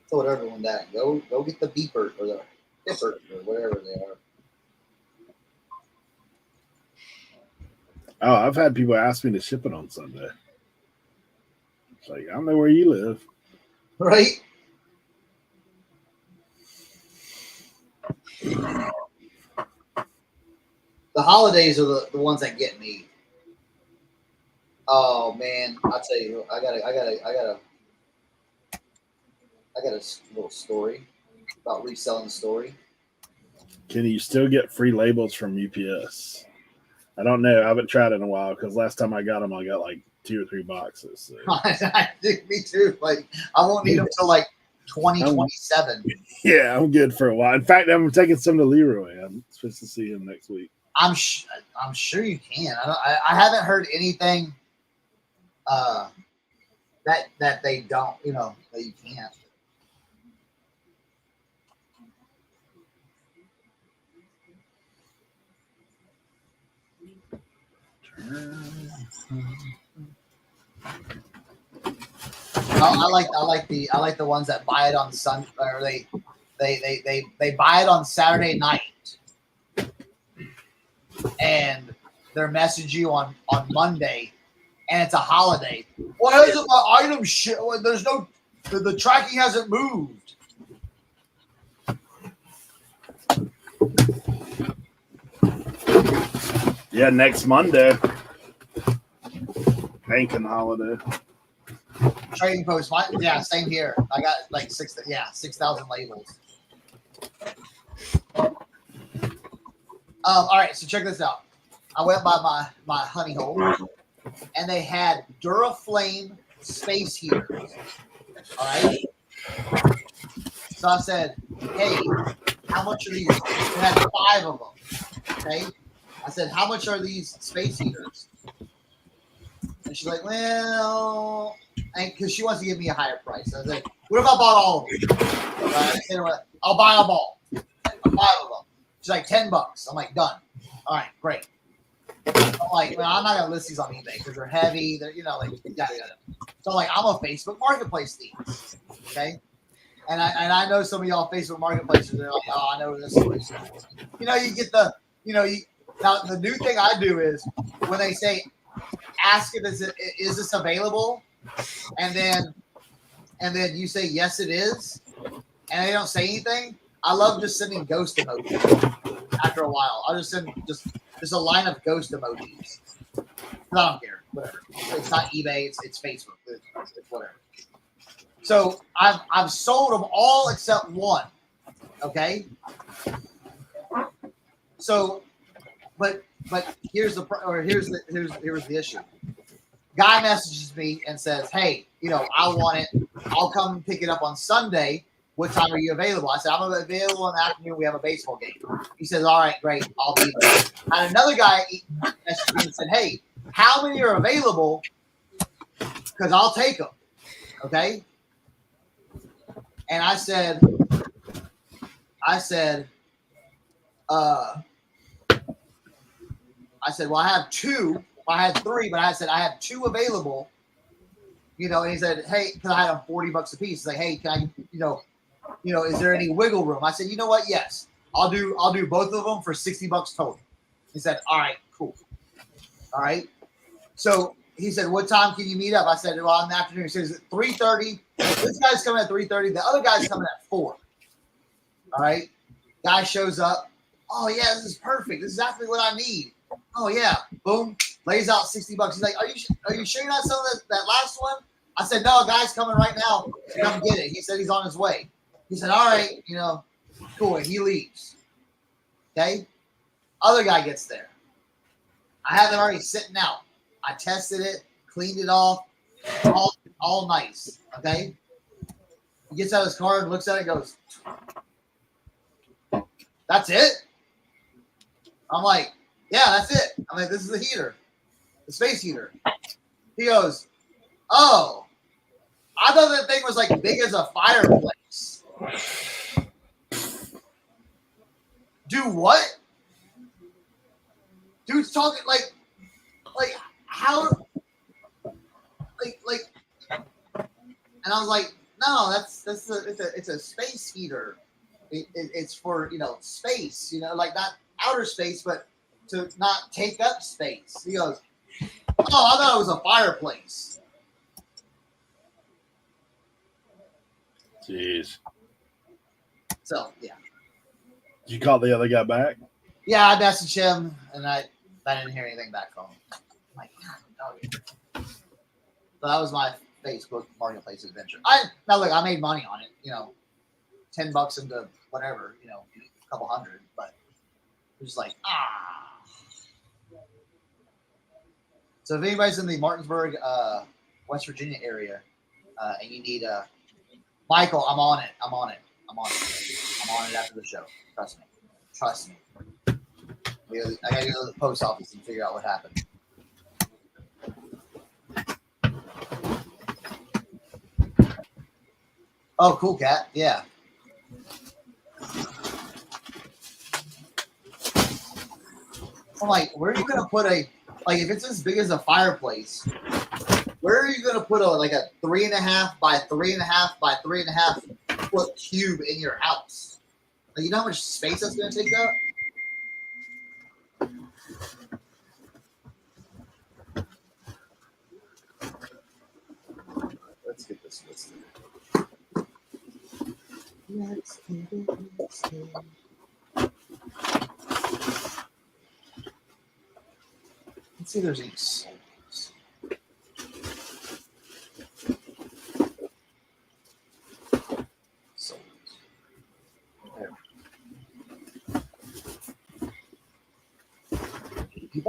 Told everyone that. Go get the beeper or the dipper or whatever they are. Oh, I've had people ask me to ship it on Sunday. It's like, I don't know where you live. Right? The holidays are the ones that get me. Oh man, I'll tell you, I got a little story about reselling story. Can you still get free labels from UPS? I don't know. I haven't tried it in a while because last time I got them, I got like 2 or 3 boxes. So. I think me too. Like I won't need them till like 2027. Yeah, I'm good for a while. In fact, I'm taking some to Leroy. I'm supposed to see him next week. I'm sure you can. I haven't heard anything that they don't, that you can't. I like the ones that buy it on Sunday, or they buy it on Saturday night, and they're messaging you on Monday, and it's a holiday. Why isn't my item shit? There's no the tracking hasn't moved. Yeah, next Monday. Banking holiday. Trading post, yeah, same here. I got like 6,000 labels. All right, so check this out. I went by my honey hole, and they had Duraflame space heaters. All right. So I said, "Hey, how much are these?" They had 5 of them. Okay. I said, "How much are these space heaters?" And she's like, "Well," because she wants to give me a higher price. I was like, "What if I bought all of them?" I said, "I'll buy them all. 5 of them." She's like, $10. I'm like, "Done." All right, great. I'm like, "Well, I'm not gonna list these on eBay because they're heavy. They're yada yada." So I'm like, I'm a Facebook Marketplace these, okay? And I know some of y'all Facebook Marketplaces. They're like, "Oh, I know this." You get the now the new thing I do is when they say, "Ask it, is this available?" And then you say, "Yes, it is," and they don't say anything. I love just sending ghost emojis. After a while, I'll just send just a line of ghost emojis. I don't care, whatever. It's not eBay. It's Facebook. It's whatever. So I've sold them all except one. Okay. So, but here's the issue. Guy messages me and says, "Hey, I want it. I'll come pick it up on Sunday. What time are you available?" I said, "I'm available in the afternoon. We have a baseball game." He says, "All right, great. I'll be there." And another guy messaged me and said, "Hey, how many are available? Because I'll take them." Okay. And I said, well, I have 2. I had 3, but I said I have 2 available. And he said, "Hey," because I had them $40 a piece. He's like, "Hey, can I, is there any wiggle room?" I said, "You know what? Yes, I'll do both of them for $60 total." He said, "All right, cool. All right." So he said, "What time can you meet up?" I said, "Well, in the afternoon." He says, 3:30. This guy's coming at 3:30. The other guy's coming at 4. All right. Guy shows up. "Oh yeah, this is perfect. This is exactly what I need." "Oh yeah." Boom. Lays out $60. He's like, Are you sure you're not selling that last one?" I said, "No, a guy's coming right now to come get it. He said he's on his way." He said, "All right, cool." And he leaves. Okay. Other guy gets there. I have it already sitting out. I tested it, cleaned it off, all nice. Okay. He gets out his car and looks at it and goes, "That's it?" I'm like, yeah, that's it. I'm like, this is the heater, the space heater. He goes, oh, I thought that thing was like big as a fireplace. Do what? Dude's talking like how, like, and I was like, no, it's a space heater. It's for, you know, space, you know, like not outer space, but to not take up space. He goes, oh, I thought it was a fireplace. Jeez. So yeah. Did you call the other guy back? Yeah, I messaged him and I didn't hear anything back from him. I'm like, God, no. So that was my Facebook marketplace adventure. I made money on it, you know, $10 into whatever, you know, a couple hundred, but it was like, So if anybody's in the Martinsburg, West Virginia area, and you need Michael, I'm on it after the show. Trust me. I gotta go to the post office and figure out what happened. Oh, cool, cat. Yeah. I'm like, where are you gonna put if it's as big as a fireplace, where are you gonna put a 3.5 by 3.5 by 3.5 foot cube in your house? Like, you know how much space that's gonna take up? Let's get this listed. Let's get it listed. Let's see if there's any souls. Souls. There. $50.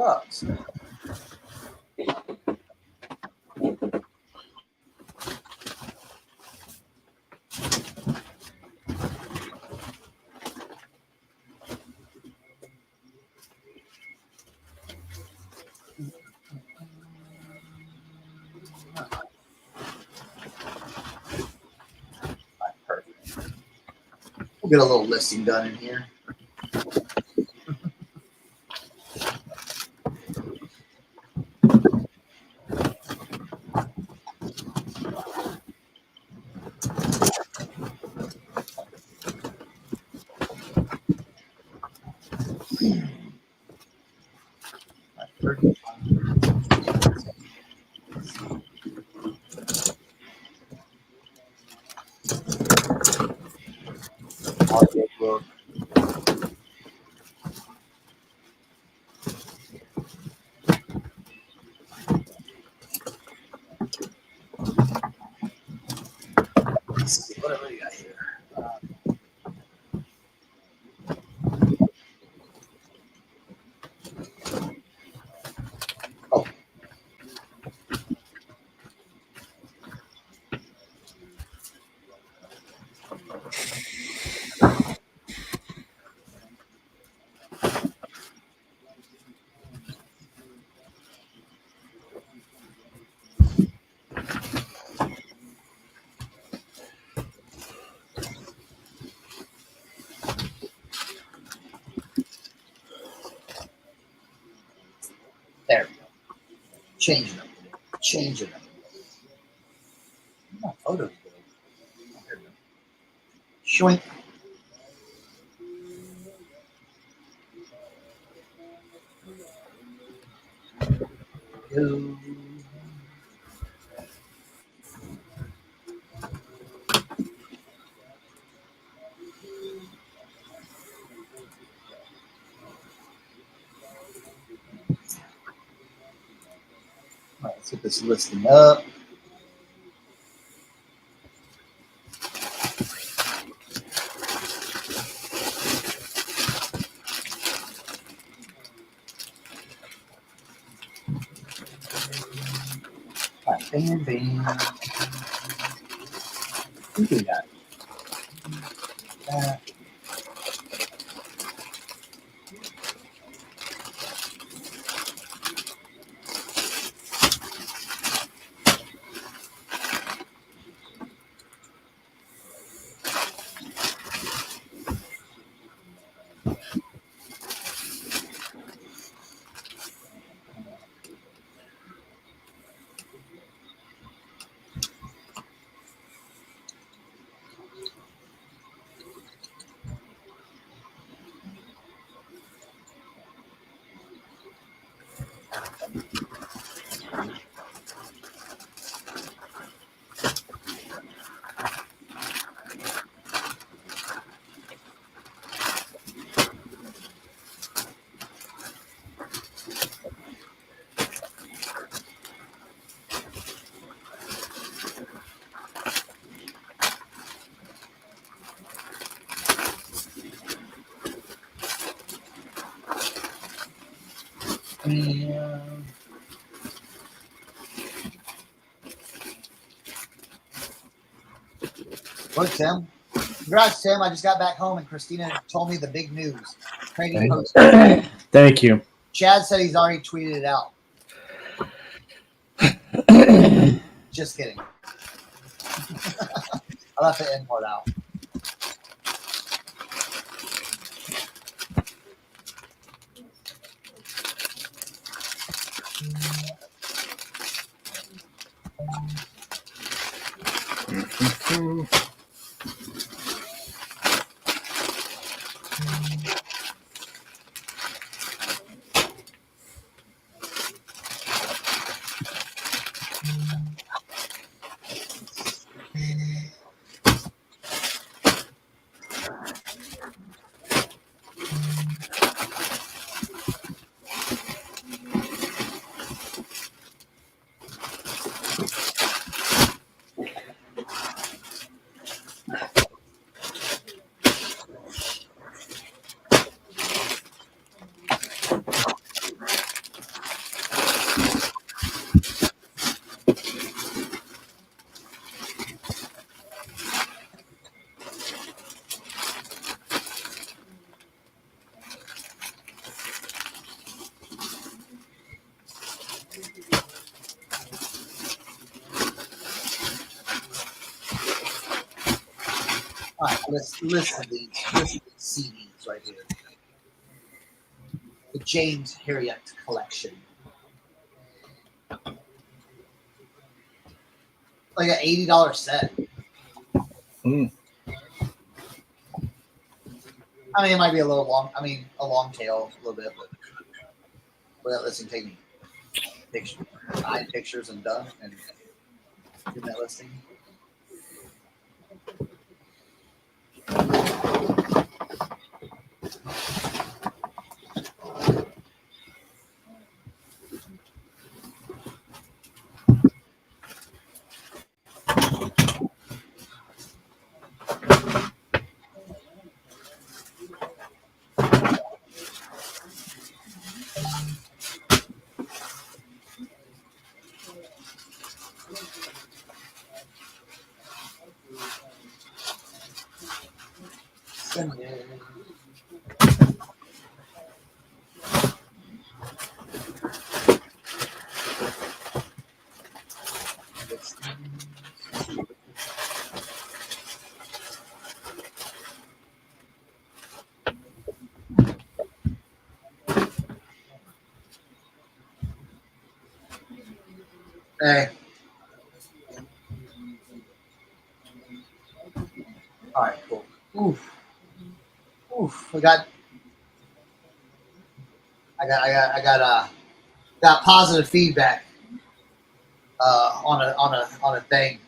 Perfect. We'll get a little listing done in here. Audiobook. Let's see, what do we got here? Oh. There we go. Changing them. Oh, photos. Oh, here we go. Shoink. Go. All right, let's get this listing up. All right, bam. What do we got? That. Look, Tim. Congrats, Tim. I just got back home and Christina told me the big news. Training post. Thank you. Chad said he's already tweeted it out. Just kidding. I left the end part out. All right, let's listen to these. Listen to these CDs right here. The James Herriot collection. Like an $80 set. Mm. I mean, it might be a little long. I mean, a long tail, a little bit, but without listening, take me pictures, 9 pictures, and done, and do that listing. Hey. All right, cool. Oof. I got positive feedback on a thing.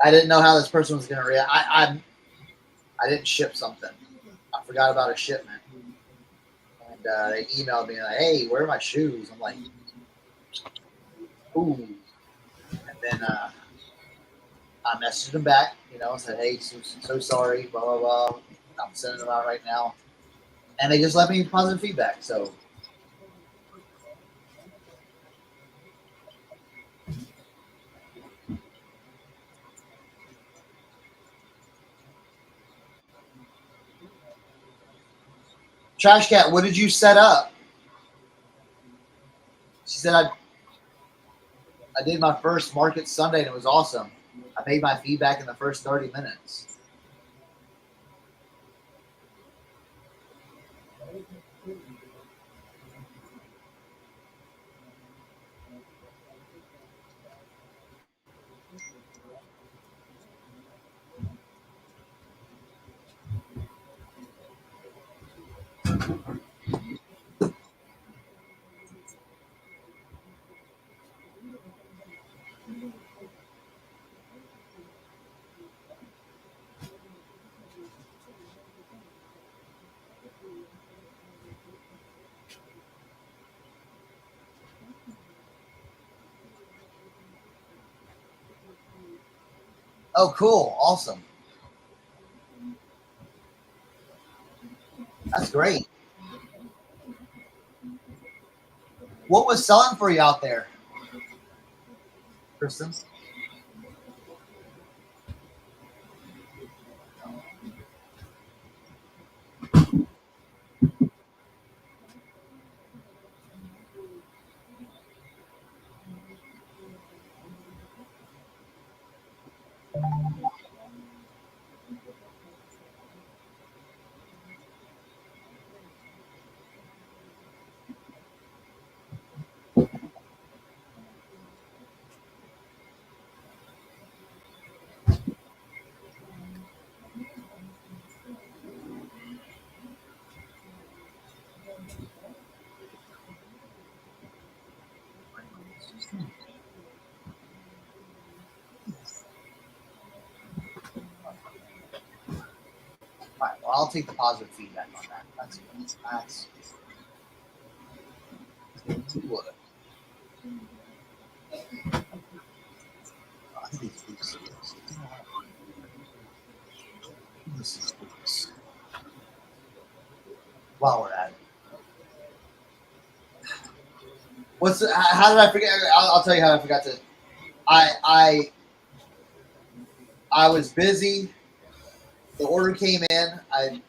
I didn't know how this person was going to react. I didn't ship something. I forgot about a shipment, and they emailed me like, "Hey, where are my shoes?" I'm like, "Ooh," and then I messaged them back. Said, "Hey, so sorry, blah blah blah. I'm sending them out right now," and they just left me positive feedback. So. Trash Cat, what did you set up? She said, I did my first market Sunday and it was awesome. I made my feedback in the first 30 minutes. Oh, cool. Awesome. That's great. What was selling for you out there, Kristen? All right, well, I'll take the positive feedback on that. That's good. I think these boots. This is boots. While we're at it, how did I forget? I'll tell you how I forgot to. I was busy. The order came in. I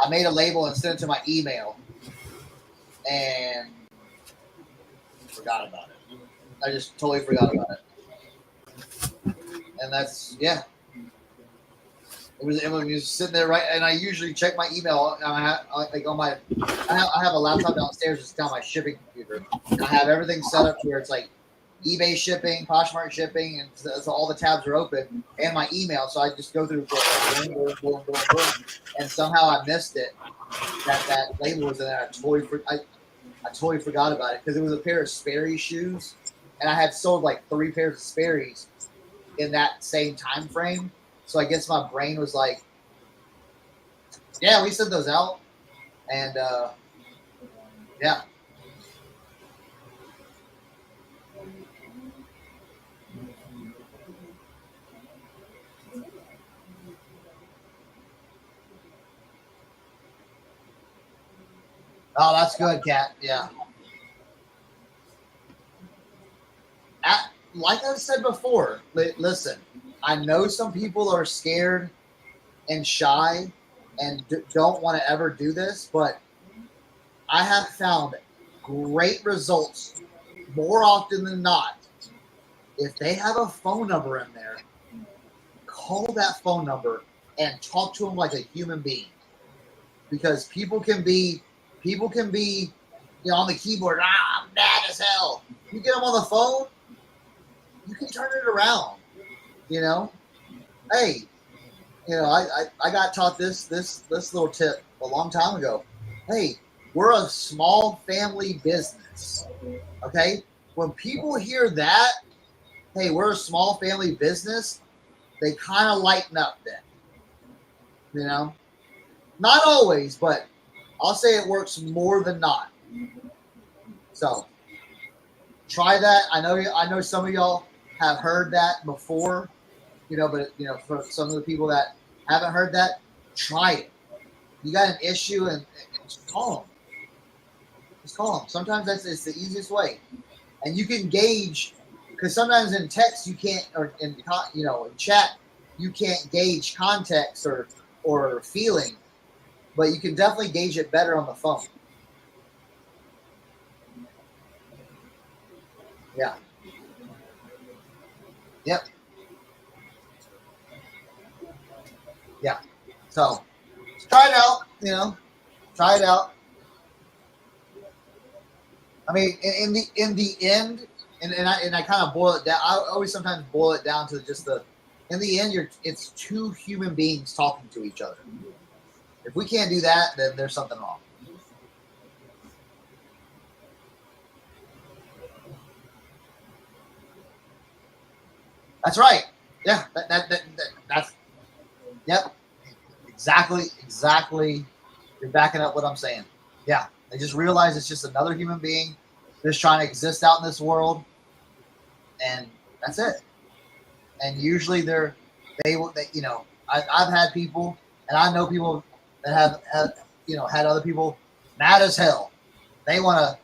made a label and sent it to my email, and forgot about it. I just totally forgot about it, and that's yeah. It was sitting there right, and I usually check my email. And I have a laptop downstairs. It's down my shipping computer. I have everything set up to where it's like eBay shipping, Poshmark shipping, and so all the tabs are open, and my email. So I just go through, boom, and somehow I missed it. That label was in there. I totally forgot about it because it was a pair of Sperry shoes, and I had sold like 3 pairs of Sperry's in that same time frame. So I guess my brain was like, yeah, we sent those out. And yeah. Oh, that's good, Kat. Yeah. Like I said before, listen, I know some people are scared and shy and don't want to ever do this, but I have found great results more often than not. If they have a phone number in there, call that phone number and talk to them like a human being, because people can be, on the keyboard. I'm mad as hell. You get them on the phone, you can turn it around. Hey, I got taught this little tip a long time ago. Hey, we're a small family business. Okay? When people hear that, hey, we're a small family business, they kind of lighten up then. Not always, but I'll say it works more than not. So try that. I know some of y'all have heard that before, but for some of the people that haven't heard that, try it. You got an issue and just call them. Just call them. Sometimes it's the easiest way, and you can gauge, because sometimes in text you can't, or in chat you can't gauge context or feeling, but you can definitely gauge it better on the phone. Yeah. Yep. Yeah. So try it out. Try it out. I mean, in the end, and I kind of boil it down. I always sometimes boil it down to just in the end, it's 2 human beings talking to each other. If we can't do that, then there's something wrong. That's right. Yeah. That's. Yep. Exactly. You're backing up what I'm saying. Yeah. They just realize it's just another human being just trying to exist out in this world. And that's it. and usually they you know, I've had people, and I know people that have you know, had other people mad as hell. They want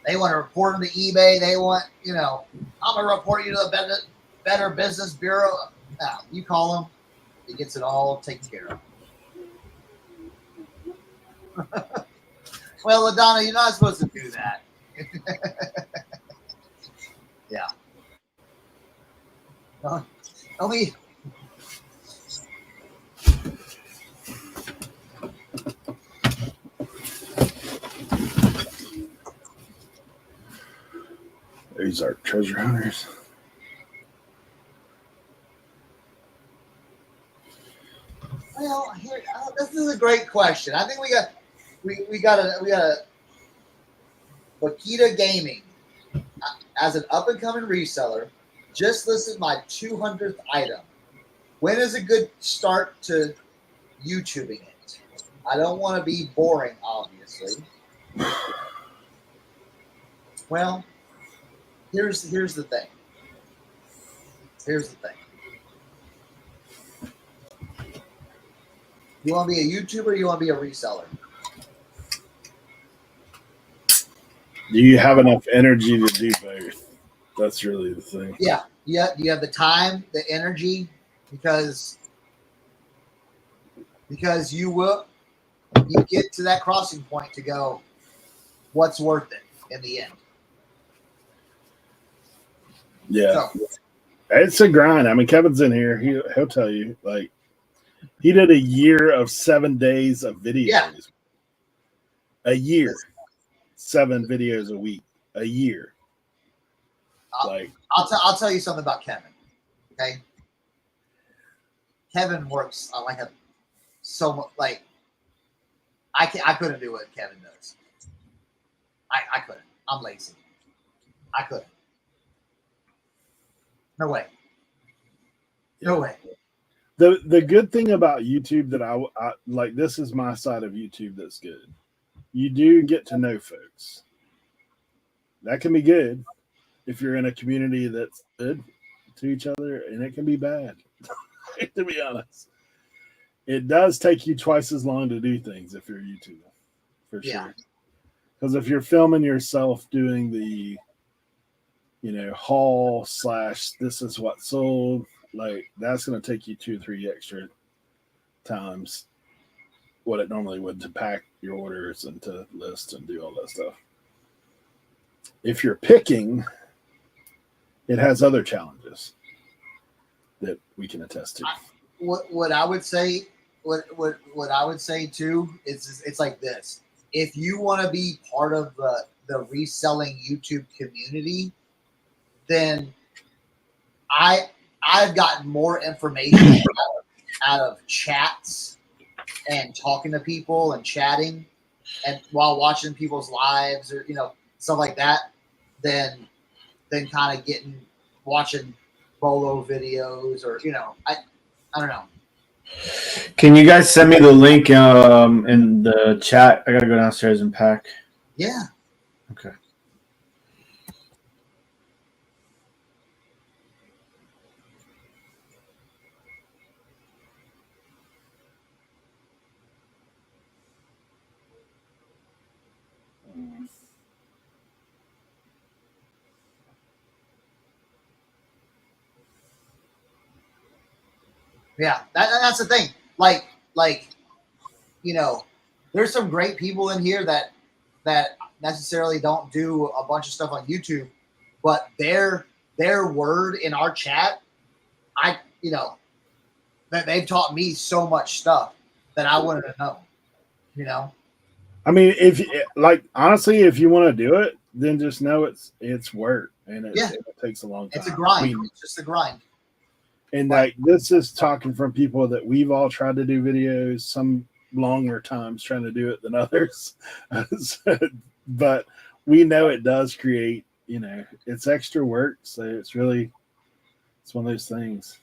to report them to eBay. They want, you know, I'm gonna report you to the Better Business Bureau. Now you call them, he gets it all taken care of. Well, LaDonna, you're not supposed to do that. Yeah. Only. These are treasure hunters. Well, here, this is a great question. I think we got a Bakita Gaming as an up and coming reseller. Just listed my 200th item. When is a good start to YouTubing it? I don't want to be boring, obviously. Well, here's the thing. Here's the thing. You want to be a YouTuber or you want to be a reseller? Do you have enough energy to do both? That's really the thing. Yeah. Yeah. You have the time, the energy, because you get to that crossing point to go, what's worth it in the end? Yeah. So, It's a grind. I mean, Kevin's in here. He'll tell you, like, he did a year of 7 days of videos. Yeah. A year. 7 videos a week. A year. I'll tell you something about Kevin. Okay. Kevin works like a so much, like I couldn't do what Kevin does. I couldn't. I'm lazy. I couldn't. No way. No way. The good thing about YouTube that I like, this is my side of YouTube that's good. You do get to know folks. That can be good if you're in a community that's good to each other, and it can be bad, to be honest. It does take you twice as long to do things if you're a YouTuber, for sure. Because if you're filming yourself doing the, you know, haul / this is what sold, like, that's going to take you 2 or 3 extra times what it normally would to pack your orders and to list and do all that stuff. If you're picking, it has other challenges that we can attest to. What I would say, what I would say too, is it's like this. If you want to be part of the reselling YouTube community, then I've gotten more information out of chats and talking to people and chatting and while watching people's lives or, you know, stuff like that than kind of watching Bolo videos or, you know, I don't know. Can you guys send me the link in the chat? I gotta go downstairs and pack. Yeah. Okay. Yeah, that's the thing. Like, you know, there's some great people in here that necessarily don't do a bunch of stuff on YouTube, but their word in our chat, you know, that they've taught me so much stuff that I wouldn't have known. You know. I mean, honestly, if you want to do it, then just know it's work and it takes a long time. It's a grind. I mean, it's just a grind. And like, this is talking from people that we've all tried to do videos, some longer times trying to do it than others. But we know it does create, you know, it's extra work. So it's one of those things.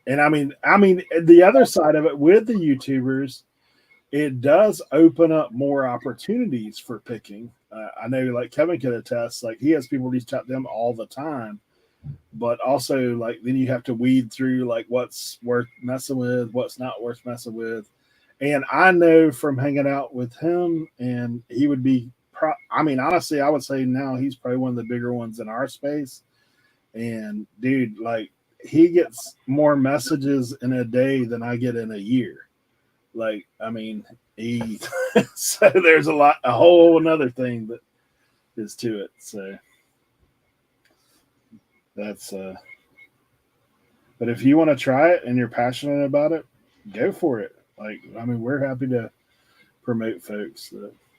And I mean, the other side of it with the YouTubers, it does open up more opportunities for picking. I know, like Kevin could attest, like he has people reach out to him all the time but also like then you have to weed through like what's worth messing with, what's not worth messing with. And I know from hanging out with him, and he would be, I mean, honestly, I would say now he's probably one of the bigger ones in our space. And dude, like he gets more messages in a day than I get in a year. Like, I mean, he, so there's a whole another thing that is to it. So that's, but if you want to try it and you're passionate about it, go for it. Like, I mean, we're happy to promote folks.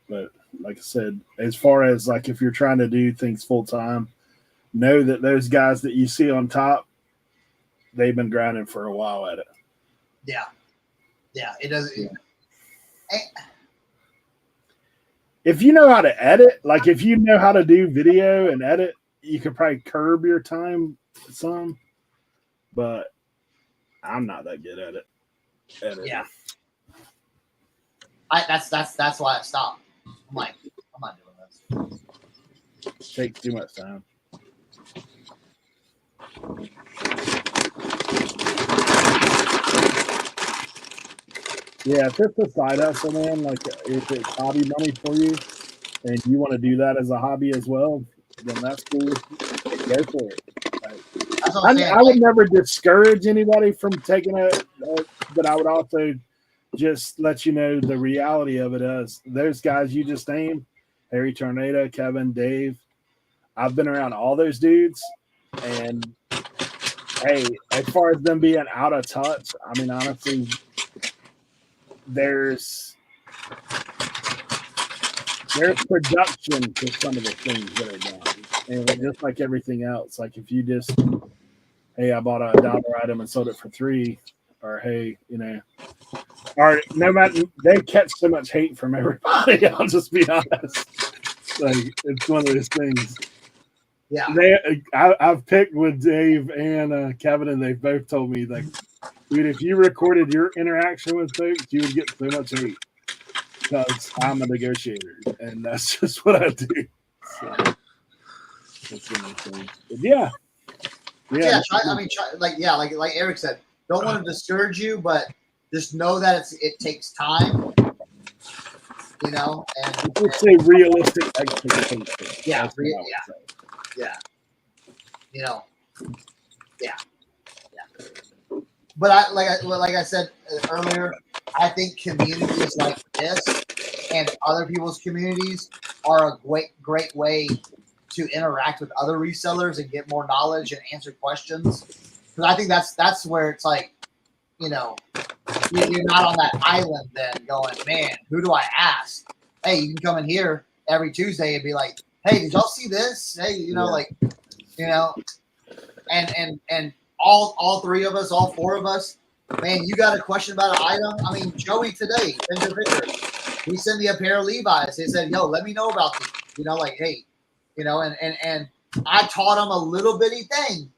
But like I said, as far as like if you're trying to do things full time, know that those guys that you see on top, they've been grinding for a while at it. Yeah. Yeah. It doesn't. If you know how to edit, like if you know how to do video and edit, you could probably curb your time some. But I'm not that good at it. Yeah. That's why I stopped. I'm like, I'm not doing this. It takes too much time. Yeah, if it's a side hustle, man, like if it's hobby money for you and you want to do that as a hobby as well, then that's cool. Go for it. I would never discourage anybody from taking it, but I would also just let you know the reality of it is those guys you just named, Harry Tornado, Kevin, Dave, I've been around all those dudes, and hey, as far as them being out of touch, I mean, honestly, there's production to some of the things that are done, and just like everything else, like if you just, hey, I bought a $1 item and sold it for $3, or hey, you know, or no matter, they catch so much hate from everybody. I'll just be honest, like it's one of those things. Yeah, I've picked with Dave and Kevin, and they've both told me like, dude, if you recorded your interaction with folks, you would get so much hate because I'm a negotiator, and that's just what I do. So, that's one of the things. But yeah. Like Eric said, don't want to discourage you, but just know that it takes time. You know, and it's a realistic expectation. Yeah. You know, yeah. But like I said earlier, I think communities like this and other people's communities are a great way to interact with other resellers and get more knowledge and answer questions. Because I think that's where it's like, you know, you're not on that island then going, man, who do I ask? Hey, you can come in here every Tuesday and be like, hey, did y'all see this? Hey, you know, like, you know, and all three of us, all four of us, man, you got a question about an item? I mean, Joey today, send your picture. He sent me a pair of Levi's. He said, yo, let me know about these. You know, like, hey, you know, and I taught him a little bitty thing.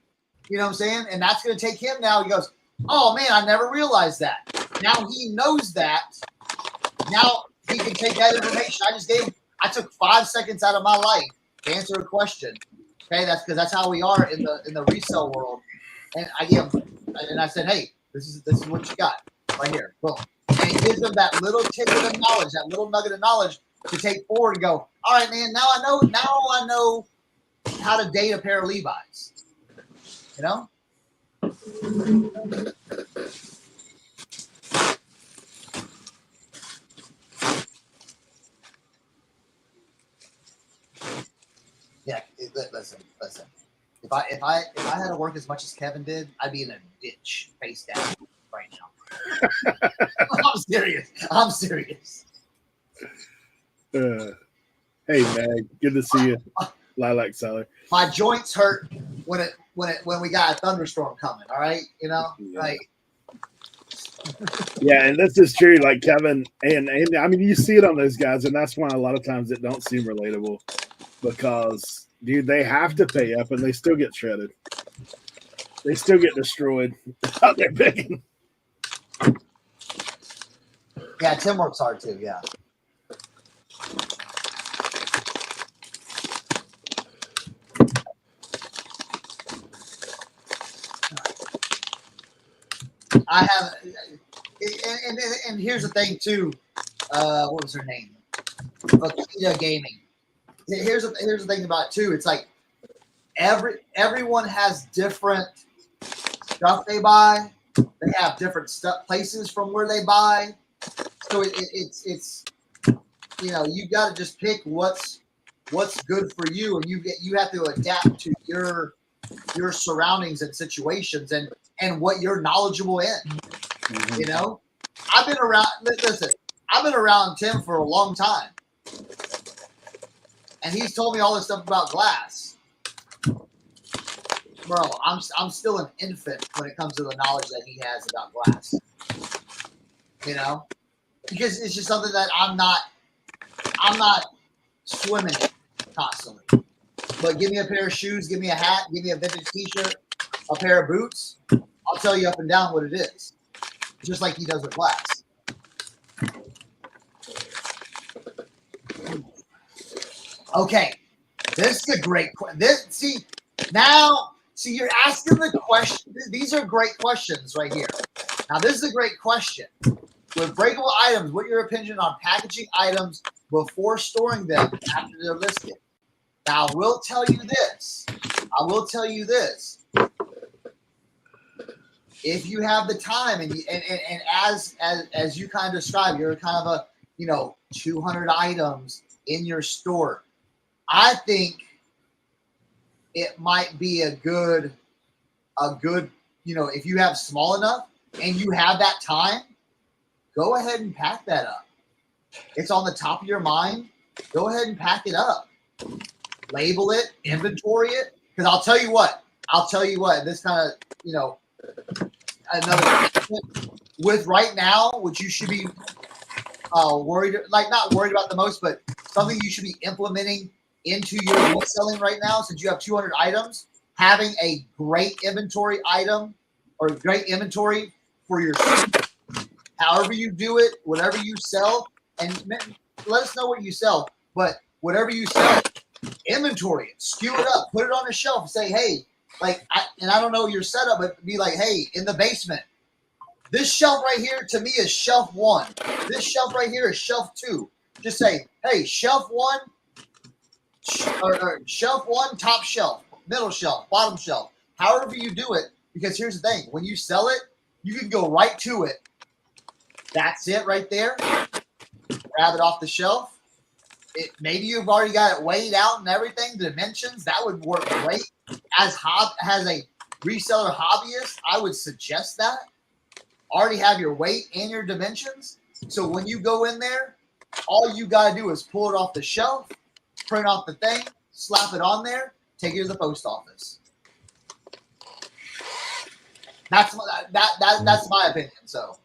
You know what I'm saying? And that's going to take him now. He goes, oh, man, I never realized that. Now he knows that. Now he can take that information I just gave him. I took 5 seconds out of my life to answer a question. Okay, that's because that's how we are in the resale world. And I give him, and I said, hey, this is what you got right here. Boom. And it gives them that little tidbit of knowledge, that little nugget of knowledge to take forward and go, all right, man, now I know how to date a pair of Levi's. You know? Yeah, listen. If I had to work as much as Kevin did, I'd be in a ditch face down right now. I'm serious. Hey man, good to see you, Lilac Seller. My joints hurt when we got a thunderstorm coming. All right, you know, like. Yeah, and this is true. Like Kevin and I mean, you see it on those guys, and that's why a lot of times it don't seem relatable because, dude, they have to pay up, and they still get shredded. They still get destroyed out there picking. Yeah, Tim works hard too. Yeah. I have, and here's the thing too. What was her name? Akita Gaming. Here's the thing about it too. It's like everyone has different stuff they buy. They have different places from where they buy. So it's you got to just pick what's good for you, and you have to adapt to your surroundings and situations and what you're knowledgeable in. Mm-hmm. I've been around. Listen, I've been around Tim for a long time, and he's told me all this stuff about glass. Bro, I'm still an infant when it comes to the knowledge that he has about glass. Because it's just something that I'm not swimming in constantly. But give me a pair of shoes, give me a hat, give me a vintage T-shirt, a pair of boots. I'll tell you up and down what it is, just like he does with glass. Okay, this is a great question. See, you're asking the question. These are great questions right here. Now, this is a great question. With breakable items, what your opinion on packaging items before storing them after they're listed? Now, I will tell you this. If you have the time and as you kind of described, you're kind of a 200 items in your store. I think it might be a good if you have small enough and you have that time, go ahead and pack that up. It's on the top of your mind. Go ahead and pack it up. Label it, inventory it. Because I'll tell you what, this kind of, another with right now, which you should be not worried about the most, but something you should be implementing into your reselling right now, since you have 200 items, having a great inventory item or great inventory for your however you do it, whatever you sell, and let us know what you sell, but whatever you sell, inventory it, skew it up, put it on a shelf, say, hey, I don't know your setup, but be like, hey, in the basement, this shelf right here to me is shelf 1. This shelf right here is shelf 2. Just say, hey, shelf 1, or shelf 1, top shelf, middle shelf, bottom shelf, however you do it, because here's the thing, when you sell it, you can go right to it. That's it right there. Grab it off the shelf. Maybe you've already got it weighed out and everything, dimensions. That would work great. As a reseller hobbyist, I would suggest that. Already have your weight and your dimensions. So when you go in there, all you got to do is pull it off the shelf, print off the thing, slap it on there, take it to the post office. That's my opinion. So.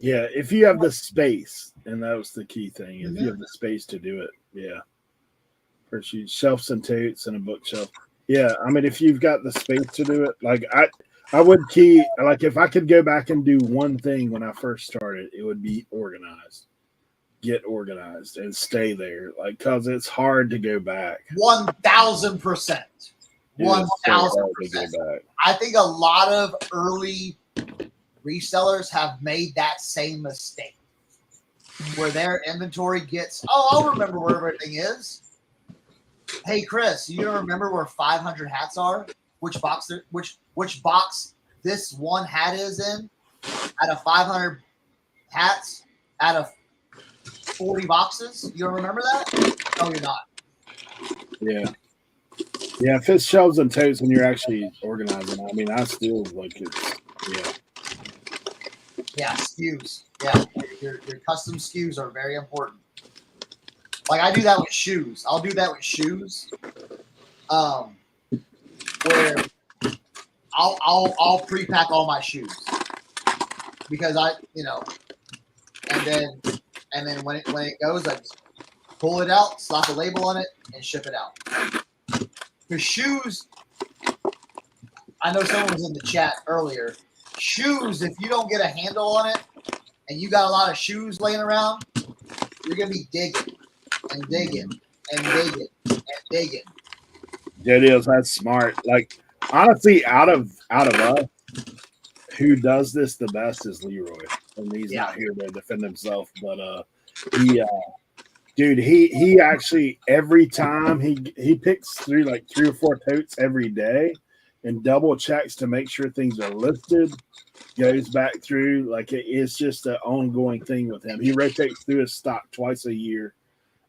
Yeah, if you have the space, and that was the key thing, if you have the space to do it, yeah. First, you shelves and totes and a bookshelf. Yeah, I mean, if you've got the space to do it, I would if I could go back and do one thing when I first started, it would be organized. Get organized and stay there, because it's hard to go back. 1,000%. 1,000%. I think a lot of early resellers have made that same mistake where their inventory gets, I'll remember where everything is. Hey, Chris, you don't remember where 500 hats are? Which box this one hat is in? Out of 500 hats, out of 40 boxes? You don't remember that? No, you're not. Yeah. Yeah, if it's shelves and totes when you're actually organizing, I mean, I still yeah. Yeah, SKUs. Yeah, your custom SKUs are very important. I do that with shoes. I'll do that with shoes. Where I'll pre-pack all my shoes because and then when it goes, I just pull it out, slap a label on it, and ship it out. For shoes, I know someone was in the chat earlier. Shoes, if you don't get a handle on it and you got a lot of shoes laying around, you're going to be digging and digging and digging and digging. It is. That's smart. Honestly, out of us, who does this the best is Leroy, and he's not here to defend himself, but he actually every time he picks through like 3 or 4 totes every day and double checks to make sure things are listed, goes back through, like it's just an ongoing thing with him. He rotates through his stock twice a year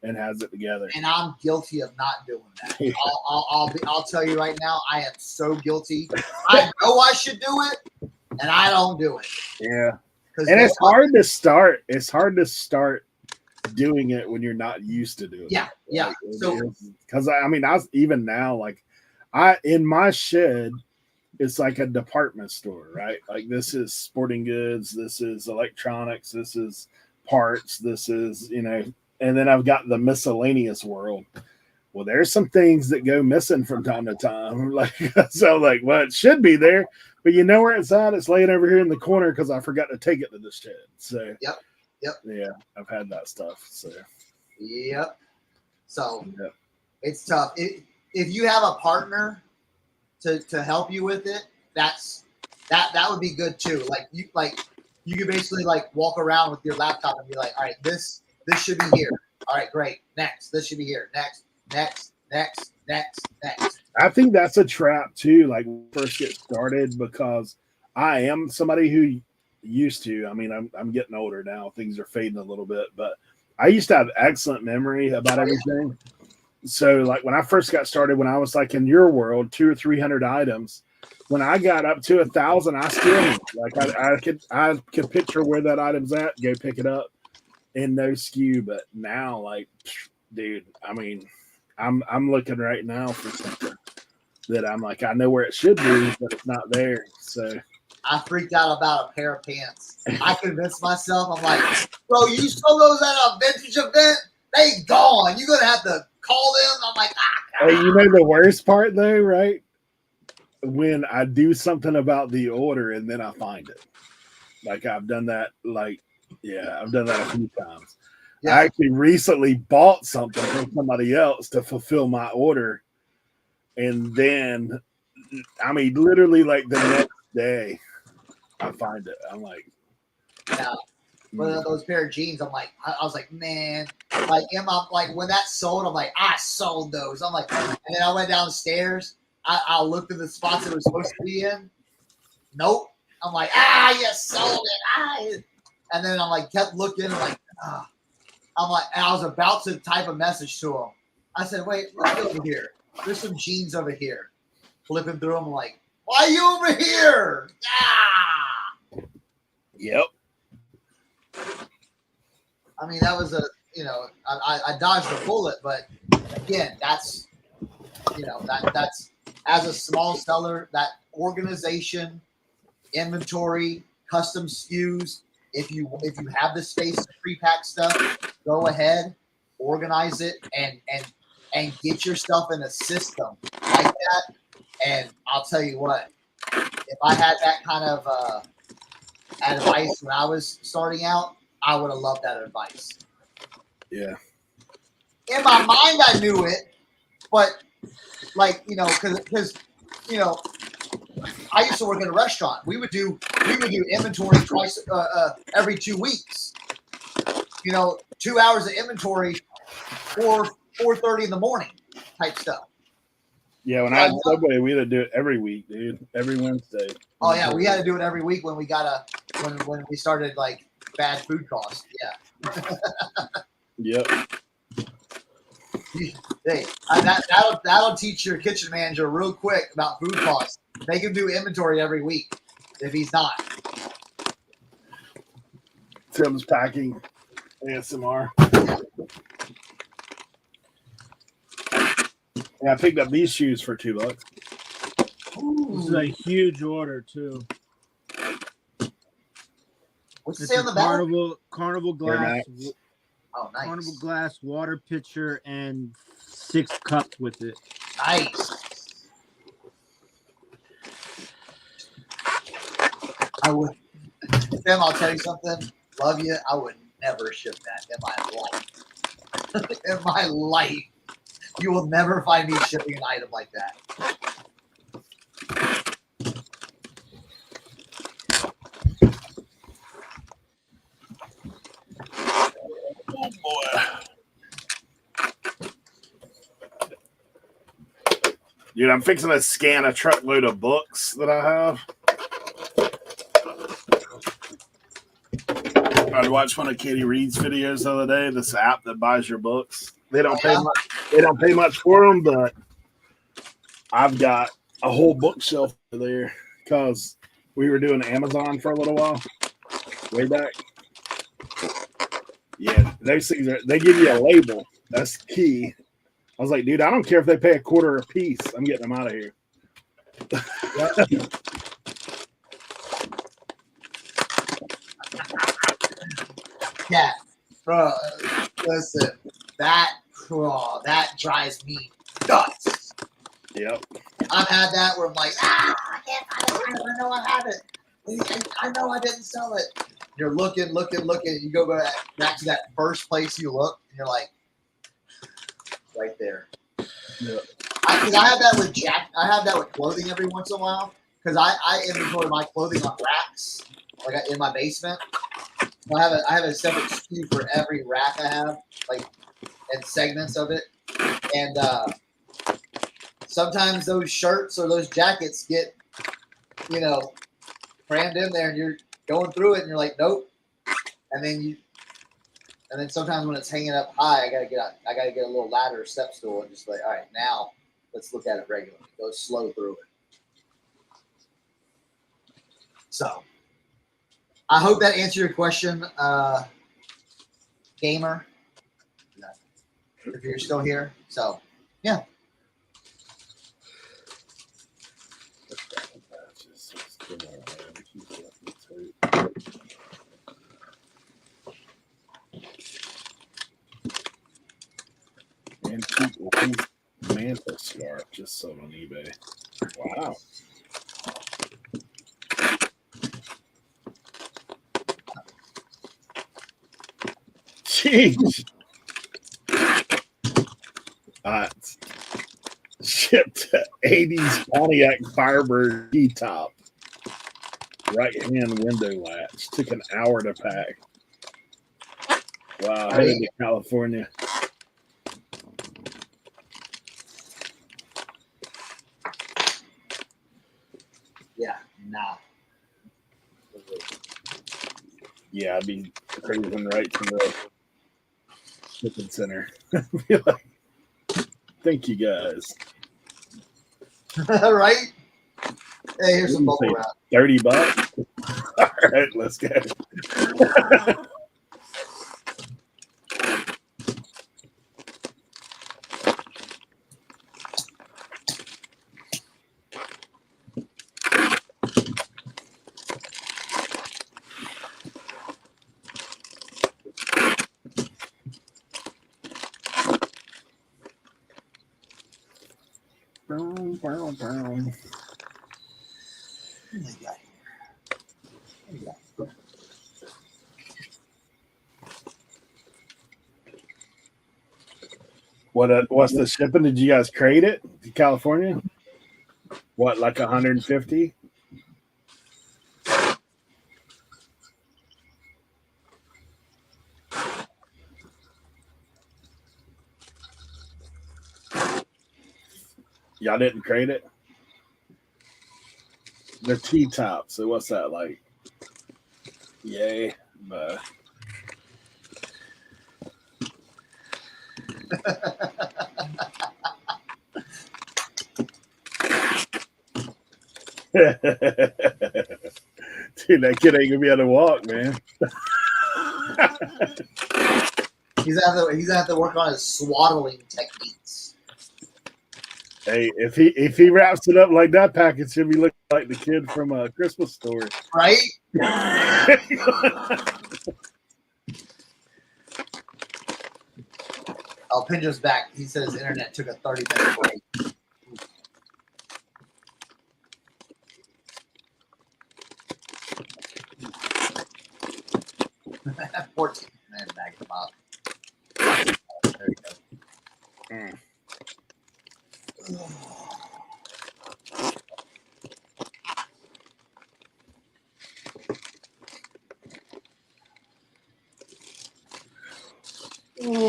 and has it together. And I'm guilty of not doing that. Yeah. I'll tell you right now, I am so guilty. I know I should do it, and I don't do it. Yeah. And it's hard to start. It's hard to start doing it when you're not used to doing it. Yeah. Like, So, because I was even now, like in my shed, it's like a department store, right? Like this is sporting goods, this is electronics, this is parts, this is, and then I've got the miscellaneous world. Well, there's some things that go missing from time to time. Like, so like, well, it should be there, but you know where it's at? It's laying over here in the corner because I forgot to take it to the shed. So Yep. Yeah, I've had that stuff. So it's tough. If you have a partner to help you with it, that would be good too. Like you could basically like walk around with your laptop and be like, all right, this should be here. All right, great. Next, this should be here. Next. I think that's a trap too. Like when you first get started, because I am somebody who used to. I mean, I'm getting older now. Things are fading a little bit, but I used to have excellent memory about everything. So like when I first got started, when I was like in your world, 200 or 300 items, when I got up to 1,000, I still like I could picture where that item's at, go pick it up in no SKU. But now, like, dude, I mean, I'm looking right now for something that I'm like, I know where it should be, but it's not there. So I freaked out about a pair of pants. I convinced myself, I'm like, bro, you sold those at a vintage event? They gone. You're gonna have to call them. I'm like, Hey, you know the worst part though, right? When I do something about the order and then I find it. Like I've done that. I've done that a few times. Yeah. I actually recently bought something from somebody else to fulfill my order, and then, I mean, literally like the next day, I find it. I'm like, one of those pair of jeans. I'm like, I was like, man, like, when that sold, I'm like, I sold those. I'm like, and then I went downstairs. I looked at the spots it was supposed to be in. Nope. I'm like, you sold it. And then I'm like, kept looking. I'm like, I'm like, and I was about to type a message to him. I said, wait, look over here. There's some jeans over here. Flipping through them, I'm like, why are you over here? Yep. I mean, that was I dodged a bullet, but again, that's as a small seller, that organization, inventory, custom SKUs. If you have the space to pre-pack stuff, go ahead, organize it, and get your stuff in a system like that. And I'll tell you what, if I had that kind of advice when I was starting out, I would have loved that advice. Yeah. In my mind, I knew it, but because I used to work in a restaurant. We would do inventory twice every 2 weeks. 2 hours of inventory, 4:30 in the morning type stuff. Yeah, when I had Subway, we had to do it every week, dude. Every Wednesday. Oh yeah, we had to do it every week when we when we started like bad food costs. Yeah. Yep. Hey, that'll teach your kitchen manager real quick about food costs. They can do inventory every week if he's not. Tim's packing ASMR. Yeah, I picked up these shoes for $2. This is a huge order too. What's it say on the back? Carnival glass. Oh, nice. Carnival glass water pitcher and 6 cups with it. Nice. I would, Tim, I'll tell you something. Love you. I would never ship that in my life. In my life. You will never find me shipping an item like that. boy. Dude, I'm fixing to scan a truckload of books that I have. I watched one of Katie Reed's videos the other day. This app that buys your books. They don't pay much. They don't pay much for them, but I've got a whole bookshelf there because we were doing Amazon for a little while, way back. Yeah, those things they give you a label. That's key. I was like, dude, I don't care if they pay $0.25 a piece. I'm getting them out of here. Yeah, bro. Listen, that drives me nuts. Yep. I've had that where I'm like, I can't find it. I know I have it. I know I didn't sell it. You're looking. You go back to that first place you look, and you're like, right there. Yep. Because I have that with I have that with clothing every once in a while. Because I inventory my clothing on racks, like in my basement. I have a separate SKU for every rack I have, like, and segments of it. And sometimes those shirts or those jackets get, crammed in there, and you're going through it, and you're like, nope. And then sometimes when it's hanging up high, I gotta get a little ladder or step stool and just like, all right, now let's look at it regularly. Go slow through it. So I hope that answered your question, gamer. If you're still here. So yeah. Antique mantle scarf just sold on eBay. Wow. Jeez. Shipped 80s Pontiac Firebird T-top. Right-hand window latch. Took an hour to pack. Wow, headed to California. Yeah, nah. Yeah, I'd be cruising right to the shipping center. Be like, thank you guys. Right? Hey, here's some bubble wrap. $30. All right, let's go. Brown. What's the shipping? Did you guys crate it to California? What, like 150? Y'all didn't crate it? They're T-tops. So what's that like? Yay. Dude, that kid ain't gonna be able to walk, man. He's gonna have to work on his swaddling techniques. Hey, if he wraps it up like that package, he'll be looking like the kid from a Christmas Story. Right? Oh, Pinjo's back. He says internet took a 30-minute break. 14 minutes back him up. There you go.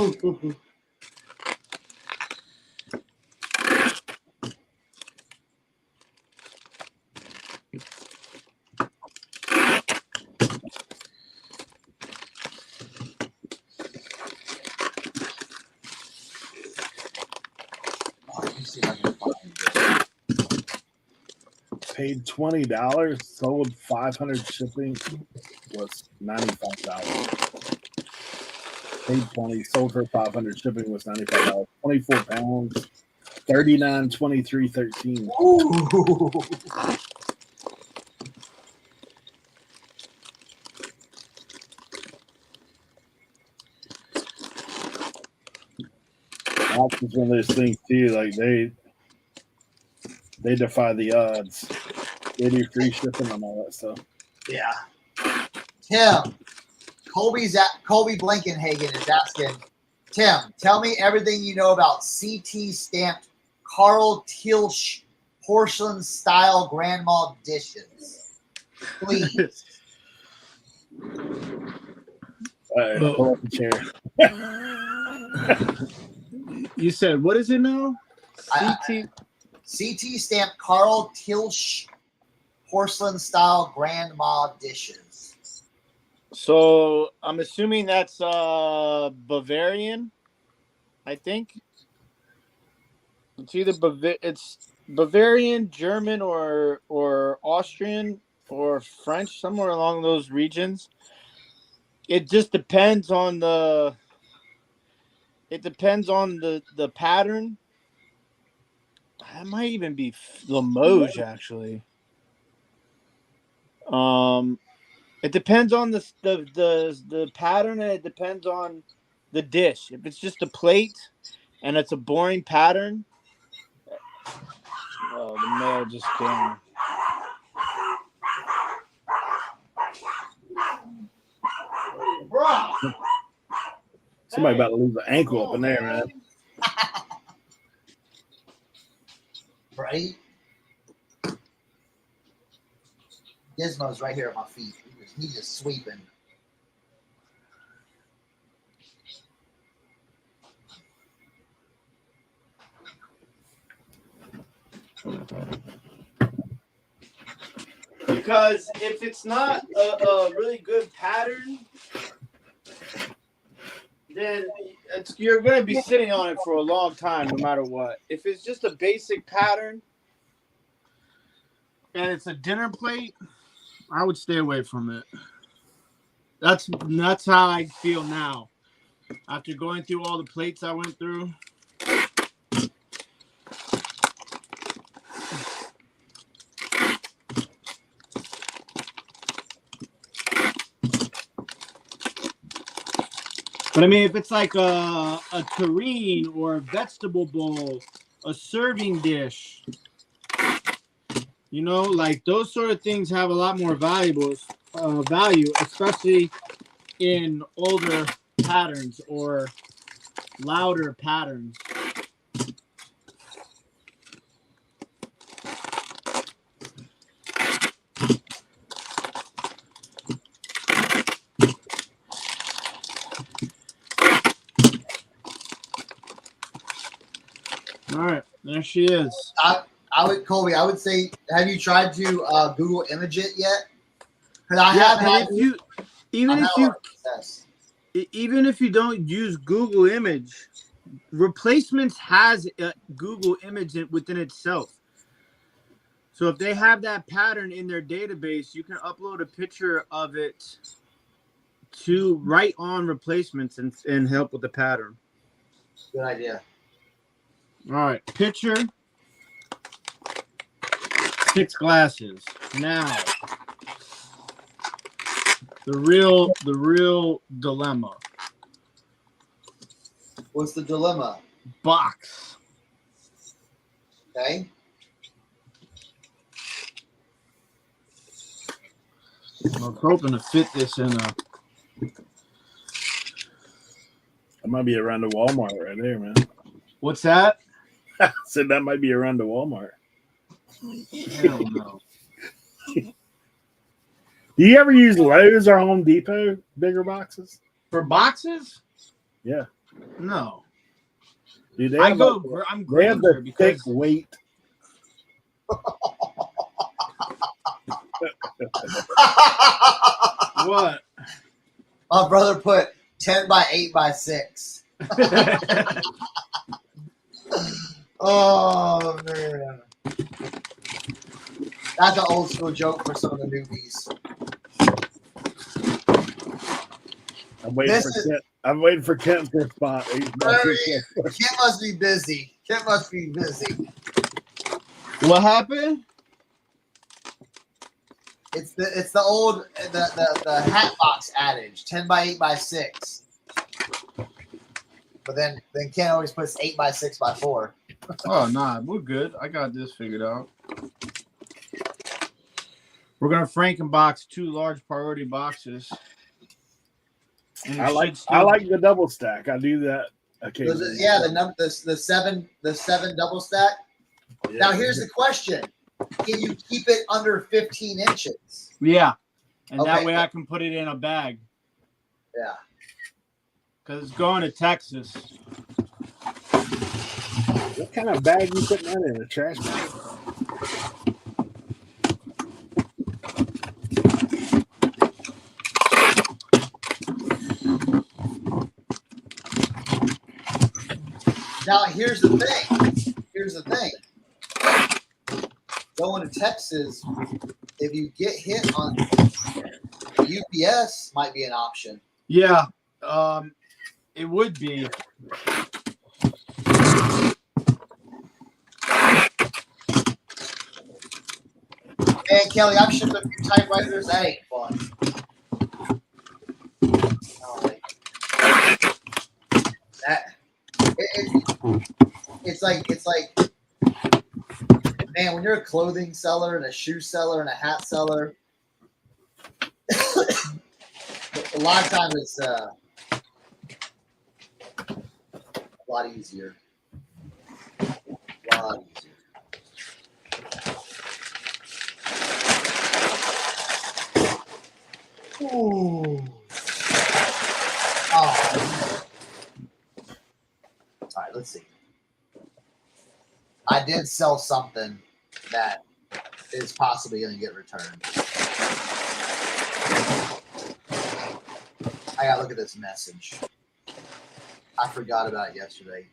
Let me see if I can find this. Paid $20, sold 500 shipping was $95. Paid 20, sold for 500 shipping was $95. 24 pounds, 39, 23, 13. Ooh. That's just one of those things too. Like they defy the odds. They do free shipping and all that stuff. Yeah. Tim, Colby Blankenhagen is asking, Tim, tell me everything you know about CT stamped Carl Tilsch porcelain style grandma dishes. Please. Pull up the chair. You said, what is it now? CT? CT stamped Carl Tilsch porcelain style grandma dishes. So I'm assuming that's Bavarian, I think. It's either Bavarian, German, or Austrian or French, somewhere along those regions. It just depends on the pattern. That might even be Limoges, actually. It depends on the pattern, and it depends on the dish. If it's just a plate and it's a boring pattern, oh, the mail just came. Bro. Somebody about to lose an ankle up in there, man. Right? Gizmo's right here at my feet. He's just sweeping. Because if it's not a really good pattern, then you're going to be sitting on it for a long time, no matter what. If it's just a basic pattern and it's a dinner plate, I would stay away from it. That's how I feel now. After going through all the plates I went through. But I mean, if it's like a terrine or a vegetable bowl, a serving dish, you know, like those sort of things have a lot more value, especially in older patterns or louder patterns. All right, there she is. I would, Colby, I would say, have you tried to Google image it yet? Because I have had. Even if you don't use Google Image, Replacements has a Google Image within itself. So if they have that pattern in their database, you can upload a picture of it to right on Replacements and help with the pattern. Good idea. All right, picture, 6 glasses. Now, the real dilemma. What's the dilemma? Box. Okay. I was hoping to fit this in a. That might be around the Walmart right there, man. What's that? I said that might be around the Walmart. Hell no. Do you ever use Lowe's or Home Depot bigger boxes? For boxes? Yeah. No. Dude, I'm they have Granger the thick because weight. what? My brother put 10 by 8 by 6. Oh man, that's an old school joke for some of the newbies. I'm waiting for Kent's response. Kent must be busy. Kent must be busy. What happened? It's the old the hat box adage, 10 by 8 by 6. But then Kent always puts 8 by 6 by 4. Oh nah, we're good. I got this figured out. We're gonna Frankenbox 2 large priority boxes. And I like the double stack. I do that occasionally. Yeah, the seven double stack. Yeah. Now here's the question: can you keep it under 15 inches? Yeah, and that way I can put it in a bag. Yeah, because it's going to Texas. What kind of bag you putting that in? A trash bag? Now, here's the thing. Going to Texas, if you get hit on UPS, might be an option. Yeah, it would be. Hey, Kelly, I've shipped a few typewriters. That ain't fun. It's like, man, when you're a clothing seller and a shoe seller and a hat seller, a lot of times it's a lot easier. A lot easier. Ooh. Oh. All right, let's see. I did sell something that is possibly going to get returned. I got to look at this message. I forgot about it yesterday.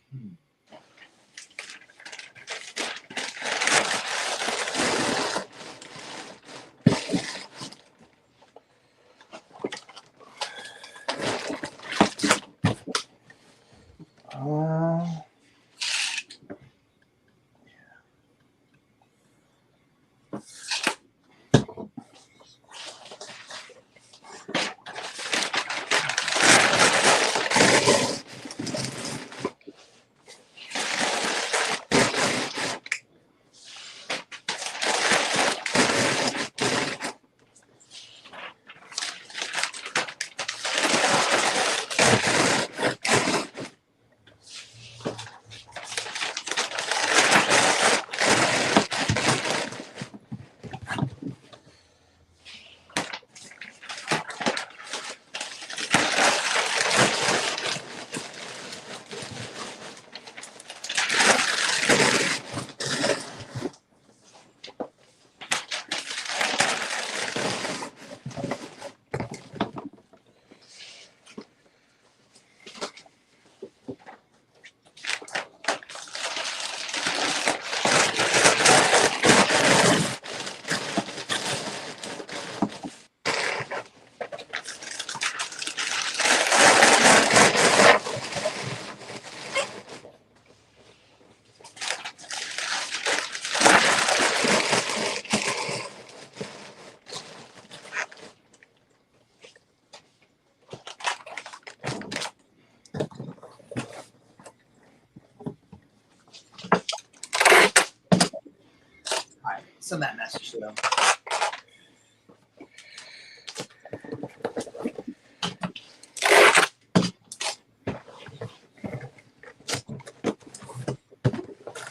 Send that message to them.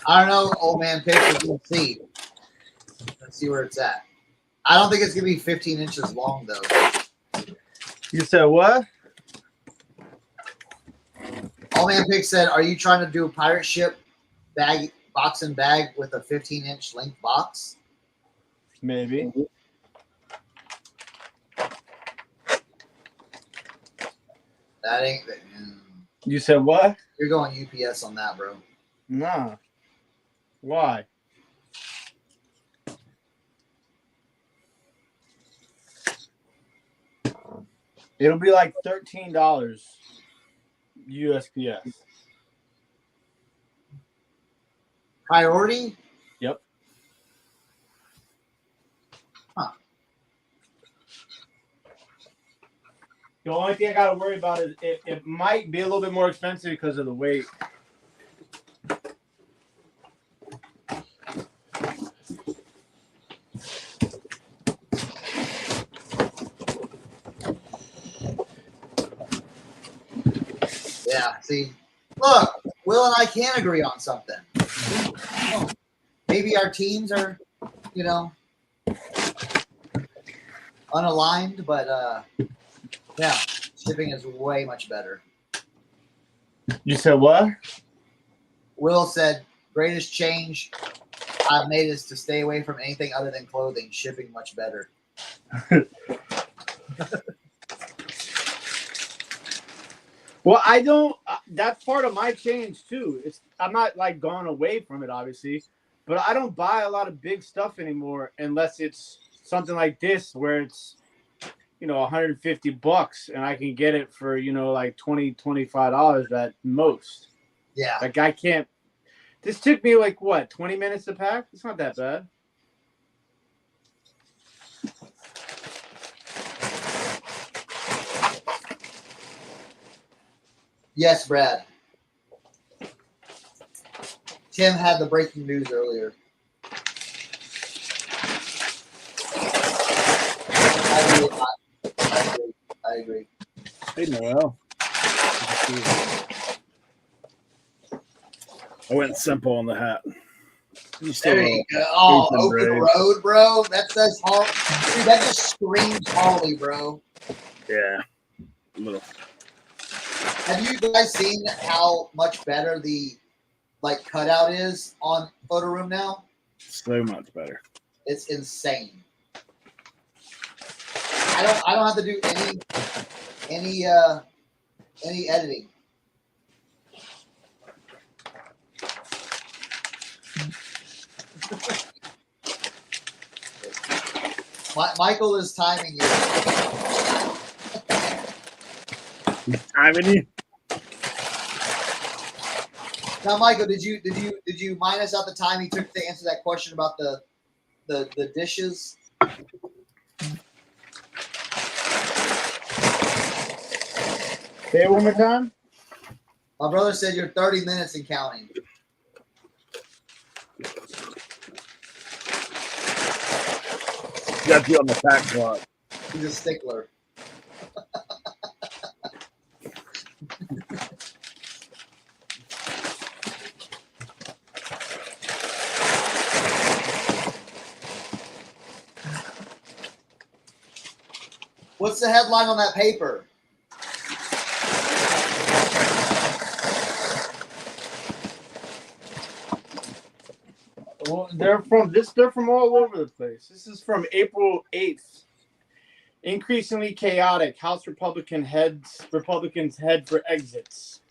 I don't know, old man picture. We'll see. Let's see where it's at. I don't think it's gonna be 15 inches long though. You said what? Old Tall Man Pick said, "Are you trying to do a pirate ship bag, box and bag with a 15-inch length box?" Maybe. That ain't. You said what? You're going UPS on that, bro. Nah. Why? It'll be like $13 USPS. Priority? Yep. Huh. The only thing I got to worry about is it might be a little bit more expensive because of the weight. Yeah, see, look, Will and I can agree on something. Maybe our teams are, unaligned, but yeah, shipping is way much better. You said what? Will said, "Greatest change I've made is to stay away from anything other than clothing. Shipping much better." Well, I don't. That's part of my change too. I'm not like gone away from it, obviously, but I don't buy a lot of big stuff anymore unless it's something like this where it's $150 and I can get it for like $20-$25 at most. Yeah. Like I can't. This took me like what 20 minutes to pack. It's not that bad. Yes, Brad. Tim had the breaking news earlier. I agree. Hey, Noel. I went simple on the hat. There you go. Oh, open road, bro. That says Harley. Dude, that just screams Harley, bro. Yeah. A little. Have you guys seen how much better the cutout is on Photoroom now? So much better. It's insane. I don't have to do any editing. Michael is timing you. Timing you? Now, Michael, did you minus out the time he took to answer that question about the dishes? Say it one more time. My brother said you're 30 minutes and counting. Got you on the pack clock. He's a stickler. What's the headline on that paper? Well, they're from all over the place. This is from April 8th. Increasingly chaotic. House Republicans head for exits.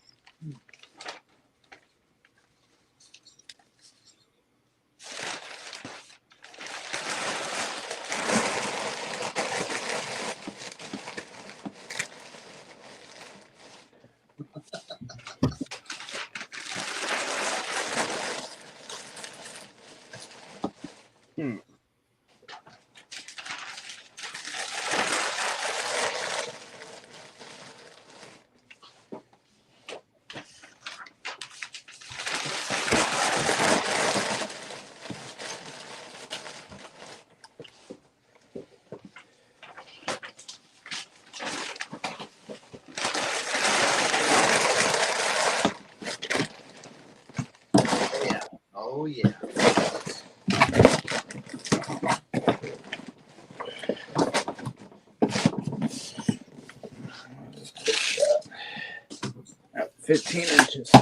Oh yeah. 15 inches.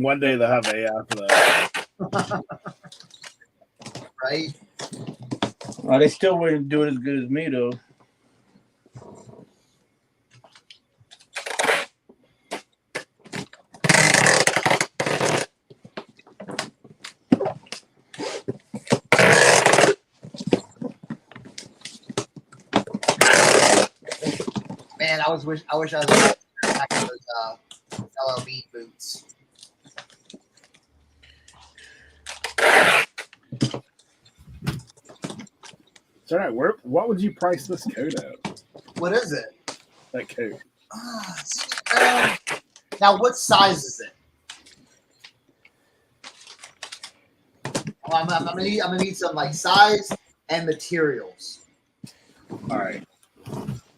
One day they'll have AI for that. Right? They still wouldn't do it as good as me, though. Man, I wish I was back in those LLB boots. It's all right. What would you price this coat at? What is it? That coat. Now, what size is it? I'm gonna need some like size and materials. All right.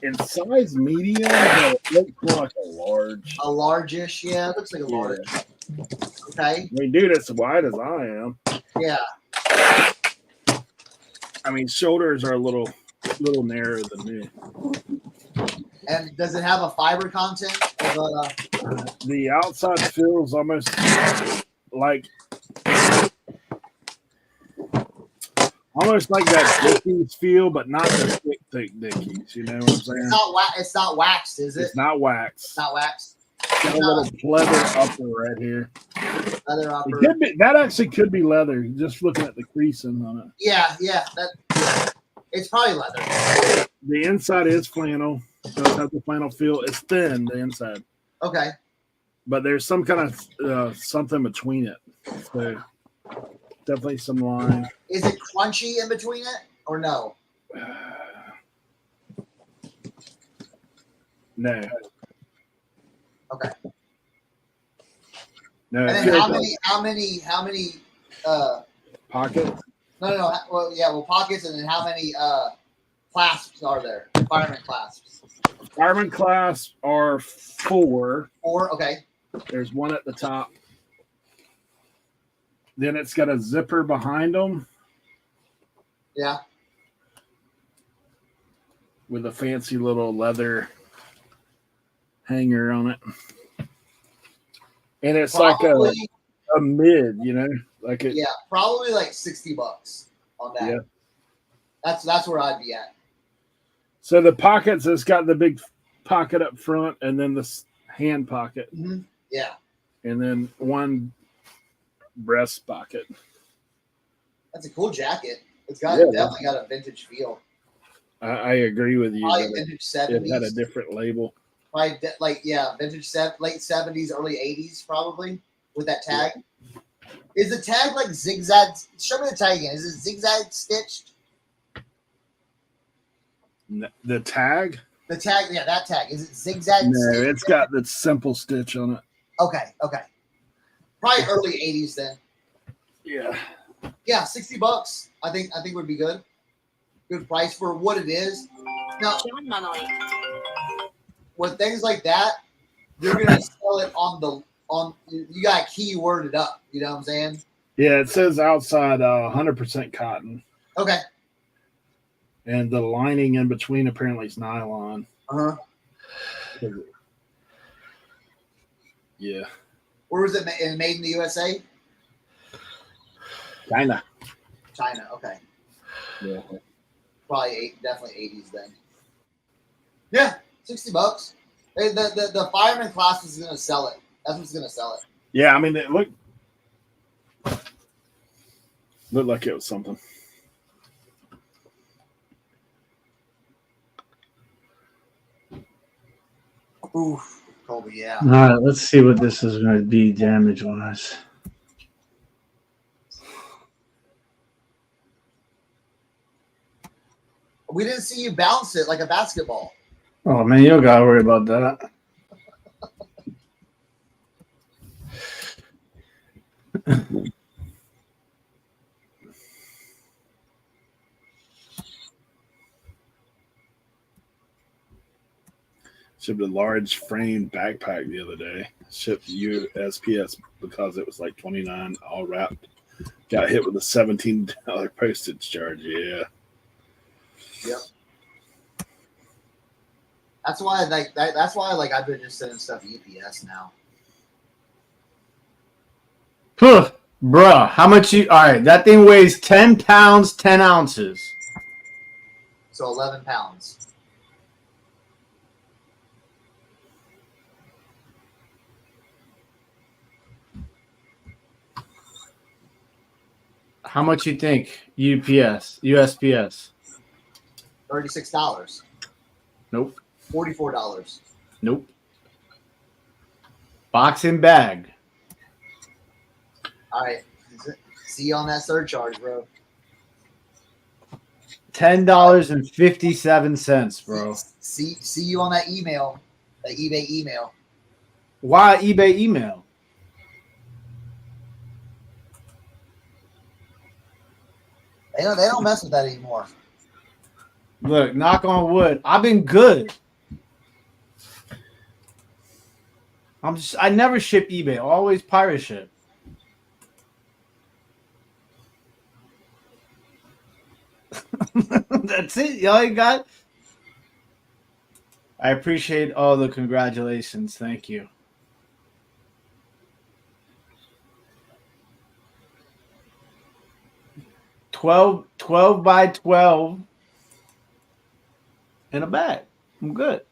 In size medium, but it looks more like a large. A largish, yeah, it looks like a large. Okay. I mean, dude, it's wide as I am. Yeah. I mean, shoulders are a little narrower than me. And does it have a fiber content? The outside feels almost like that Dickies feel, but not the thick Dickies. You know what I'm saying? It's not waxed, is it? It's not waxed. It's not waxed. It's got a little leather upper right here. Leather upper. It could be, that actually could be leather. Just looking at the creasing on it. Yeah. It's probably leather. The inside is flannel. So it's got the flannel feel. It's thin, the inside. Okay. But there's some kind of something between it. So definitely some line. Is it crunchy in between it or no? No. Okay. No. And then how many pockets? No. Well, yeah, pockets, and then how many clasps are there? Fireman clasps. Fireman clasps are 4. 4, okay. There's one at the top. Then it's got a zipper behind them. Yeah. With a fancy little leather hanger on it. And it's probably like a mid, you know? Like it. Yeah, probably like $60 on that. Yeah. That's where I'd be at. So the pockets, it's got the big pocket up front and then the hand pocket. Mm-hmm. Yeah. And then one breast pocket. That's a cool jacket. It's definitely got a vintage feel. I agree with you. Probably vintage 70s. It had a different label. Probably vintage late 70s, early 80s, probably with that tag. Yeah. Is the tag like zigzag? Show me the tag again. Is it zigzag stitched? The tag? The tag, yeah, that tag. Is it zigzag? No, it's got the simple stitch on it. Okay. Probably early 80s then. Yeah. Yeah, $60. I think would be good. Good price for what it is. Now, with things like that, you're gonna sell it on you got to keyword it up. You know what I'm saying? Yeah, it says outside 100% cotton. Okay. And the lining in between apparently is nylon. Uh-huh. Yeah. Where was it made in the USA? China. Okay. Yeah. Probably definitely 80s then. Yeah, $60. The fireman class is gonna sell it. That's what's gonna sell it. Yeah, I mean it looked like it was something. Oof, Colby, yeah. All right, let's see what this is going to be damage-wise. We didn't see you bounce it like a basketball. Oh, man, you don't got to worry about that. Shipped a large frame backpack the other day. Shipped USPS because it was like $29 all wrapped. Got hit with a $17 postage charge. Yeah. Yep. That's why that's why I've been just sending stuff UPS now. Bruh, how much you? All right, that thing weighs 10 pounds, 10 ounces. So 11 pounds. How much you think? USPS? $36. Nope. $44. Nope. Box and bag. All right. See you on that surcharge, bro. $10.57, bro. See you on that email, that eBay email. Why eBay email? They don't mess with that anymore. Look, knock on wood. I've been good. I never ship eBay. Always pirate ship. That's it. Y'all ain't got. I appreciate all the congratulations. Thank you. Twelve by 12 in a bag. I'm good.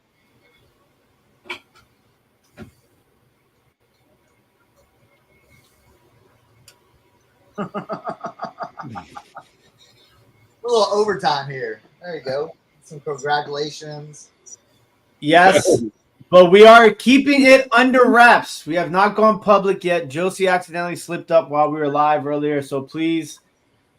A little overtime here. There you go. Some congratulations. Yes, but we are keeping it under wraps. We have not gone public yet. Josie accidentally slipped up while we were live earlier, so please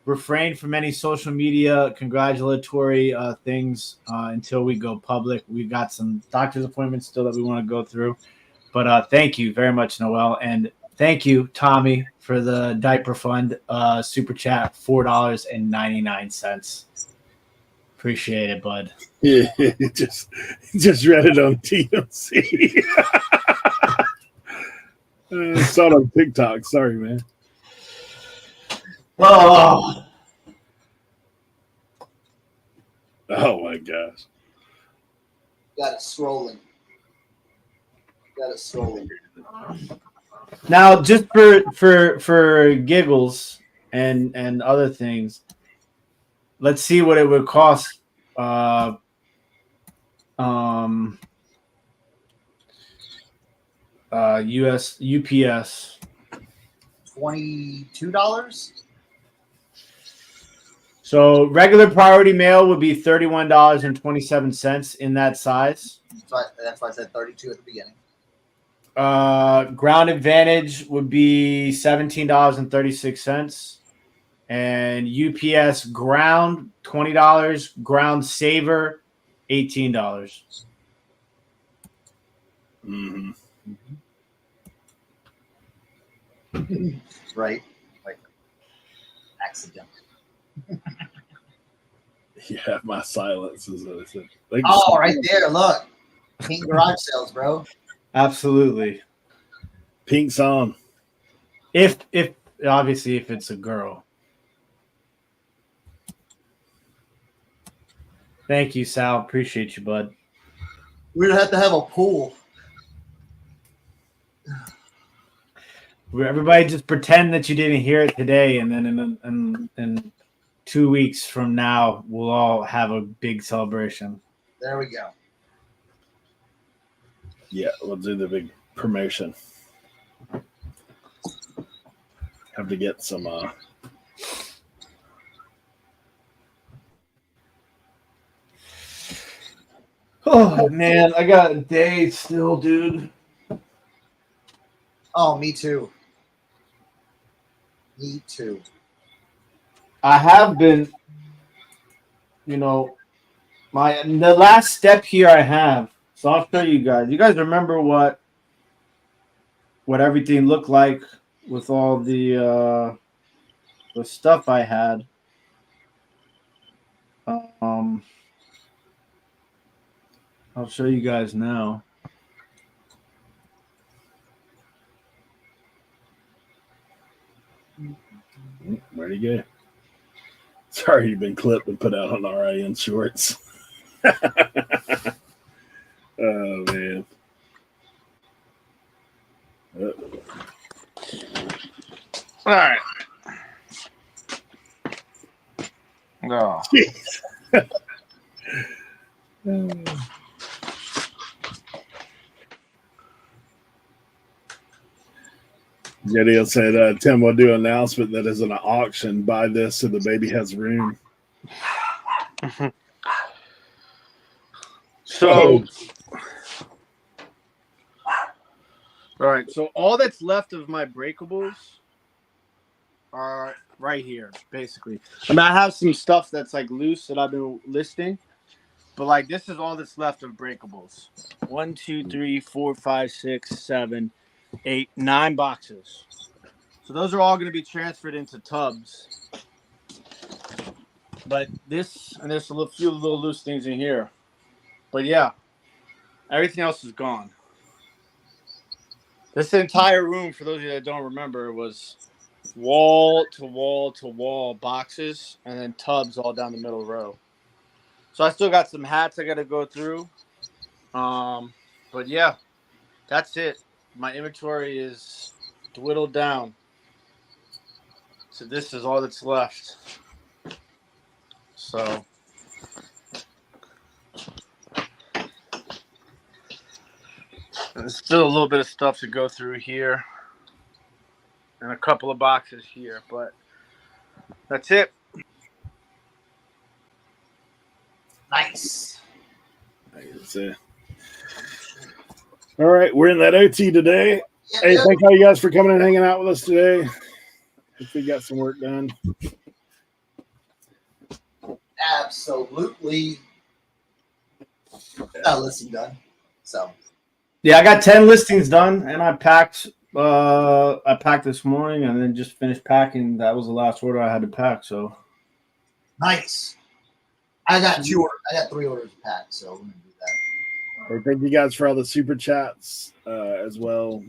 refrain from any social media congratulatory things until we go public. We've got some doctor's appointments still that we want to go through. But thank you very much, Noel. And thank you, Tommy, for the diaper fund super chat, $4.99. Appreciate it, bud. Yeah, just read it on TMC. Saw it on TikTok. Sorry, man. Oh my gosh. Got it scrolling. Now, just for giggles and other things, let's see what it would cost. UPS $22. So regular priority mail would be $31.27 in that size. That's why I said 32 at the beginning. Ground Advantage would be $17.36. And UPS Ground, $20. Ground Saver, $18. Mm-hmm. Right. Like accident. Yeah, my silence is what I said. Oh, right there. Look. Pink garage sales, bro. Absolutely. Pink song. If obviously if it's a girl. Thank you, Sal. Appreciate you, bud. We're gonna have to have a pool. Everybody just pretend that you didn't hear it today, and then in 2 weeks from now, we'll all have a big celebration. There we go. Yeah, we'll do the big promotion. Have to get some Oh man, I got a day still, dude. Oh, me too. Me too. I have been, the last step here I have. So I'll show you guys. You guys remember what everything looked like with all the stuff I had. I'll show you guys now. Where'd he go? Sorry, you've been clipped and put out on RIN shorts. Oh, man. All right. No. JDL said, Tim will do an announcement that is an auction. Buy this so the baby has room. So, all right. So all that's left of my breakables are right here, basically. I mean, I have some stuff that's like loose that I've been listing, but like this is all that's left of breakables. 1, 2, 3, 4, 5, 6, 7, 8, 9 boxes. So those are all going to be transferred into tubs. But this, and there's a few little loose things in here. But yeah, everything else is gone. This entire room, for those of you that don't remember, was wall to wall to wall boxes and then tubs all down the middle row. So I still got some hats I got to go through. But yeah, that's it. My inventory is dwindled down. So this is all that's left. So there's still a little bit of stuff to go through here and a couple of boxes here, but that's it. Nice. All right, we're in that OT today. Yep, Hey, yep. thank all you guys for coming and hanging out with us today. Hope we got some work done. Absolutely. Got a listing done. So Yeah, I got 10 listings done, and I packed this morning and then just finished packing. That was the last order I had to pack. So nice. I got 3 orders packed, so we're gonna do that. Hey, thank you guys for all the super chats as well.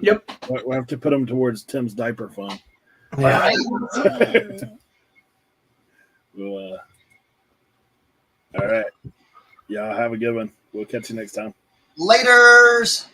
Yep. We'll have to put them towards Tim's diaper fund. Yeah. Right. We'll, all right. Y'all have a good one. We'll catch you next time. Laters.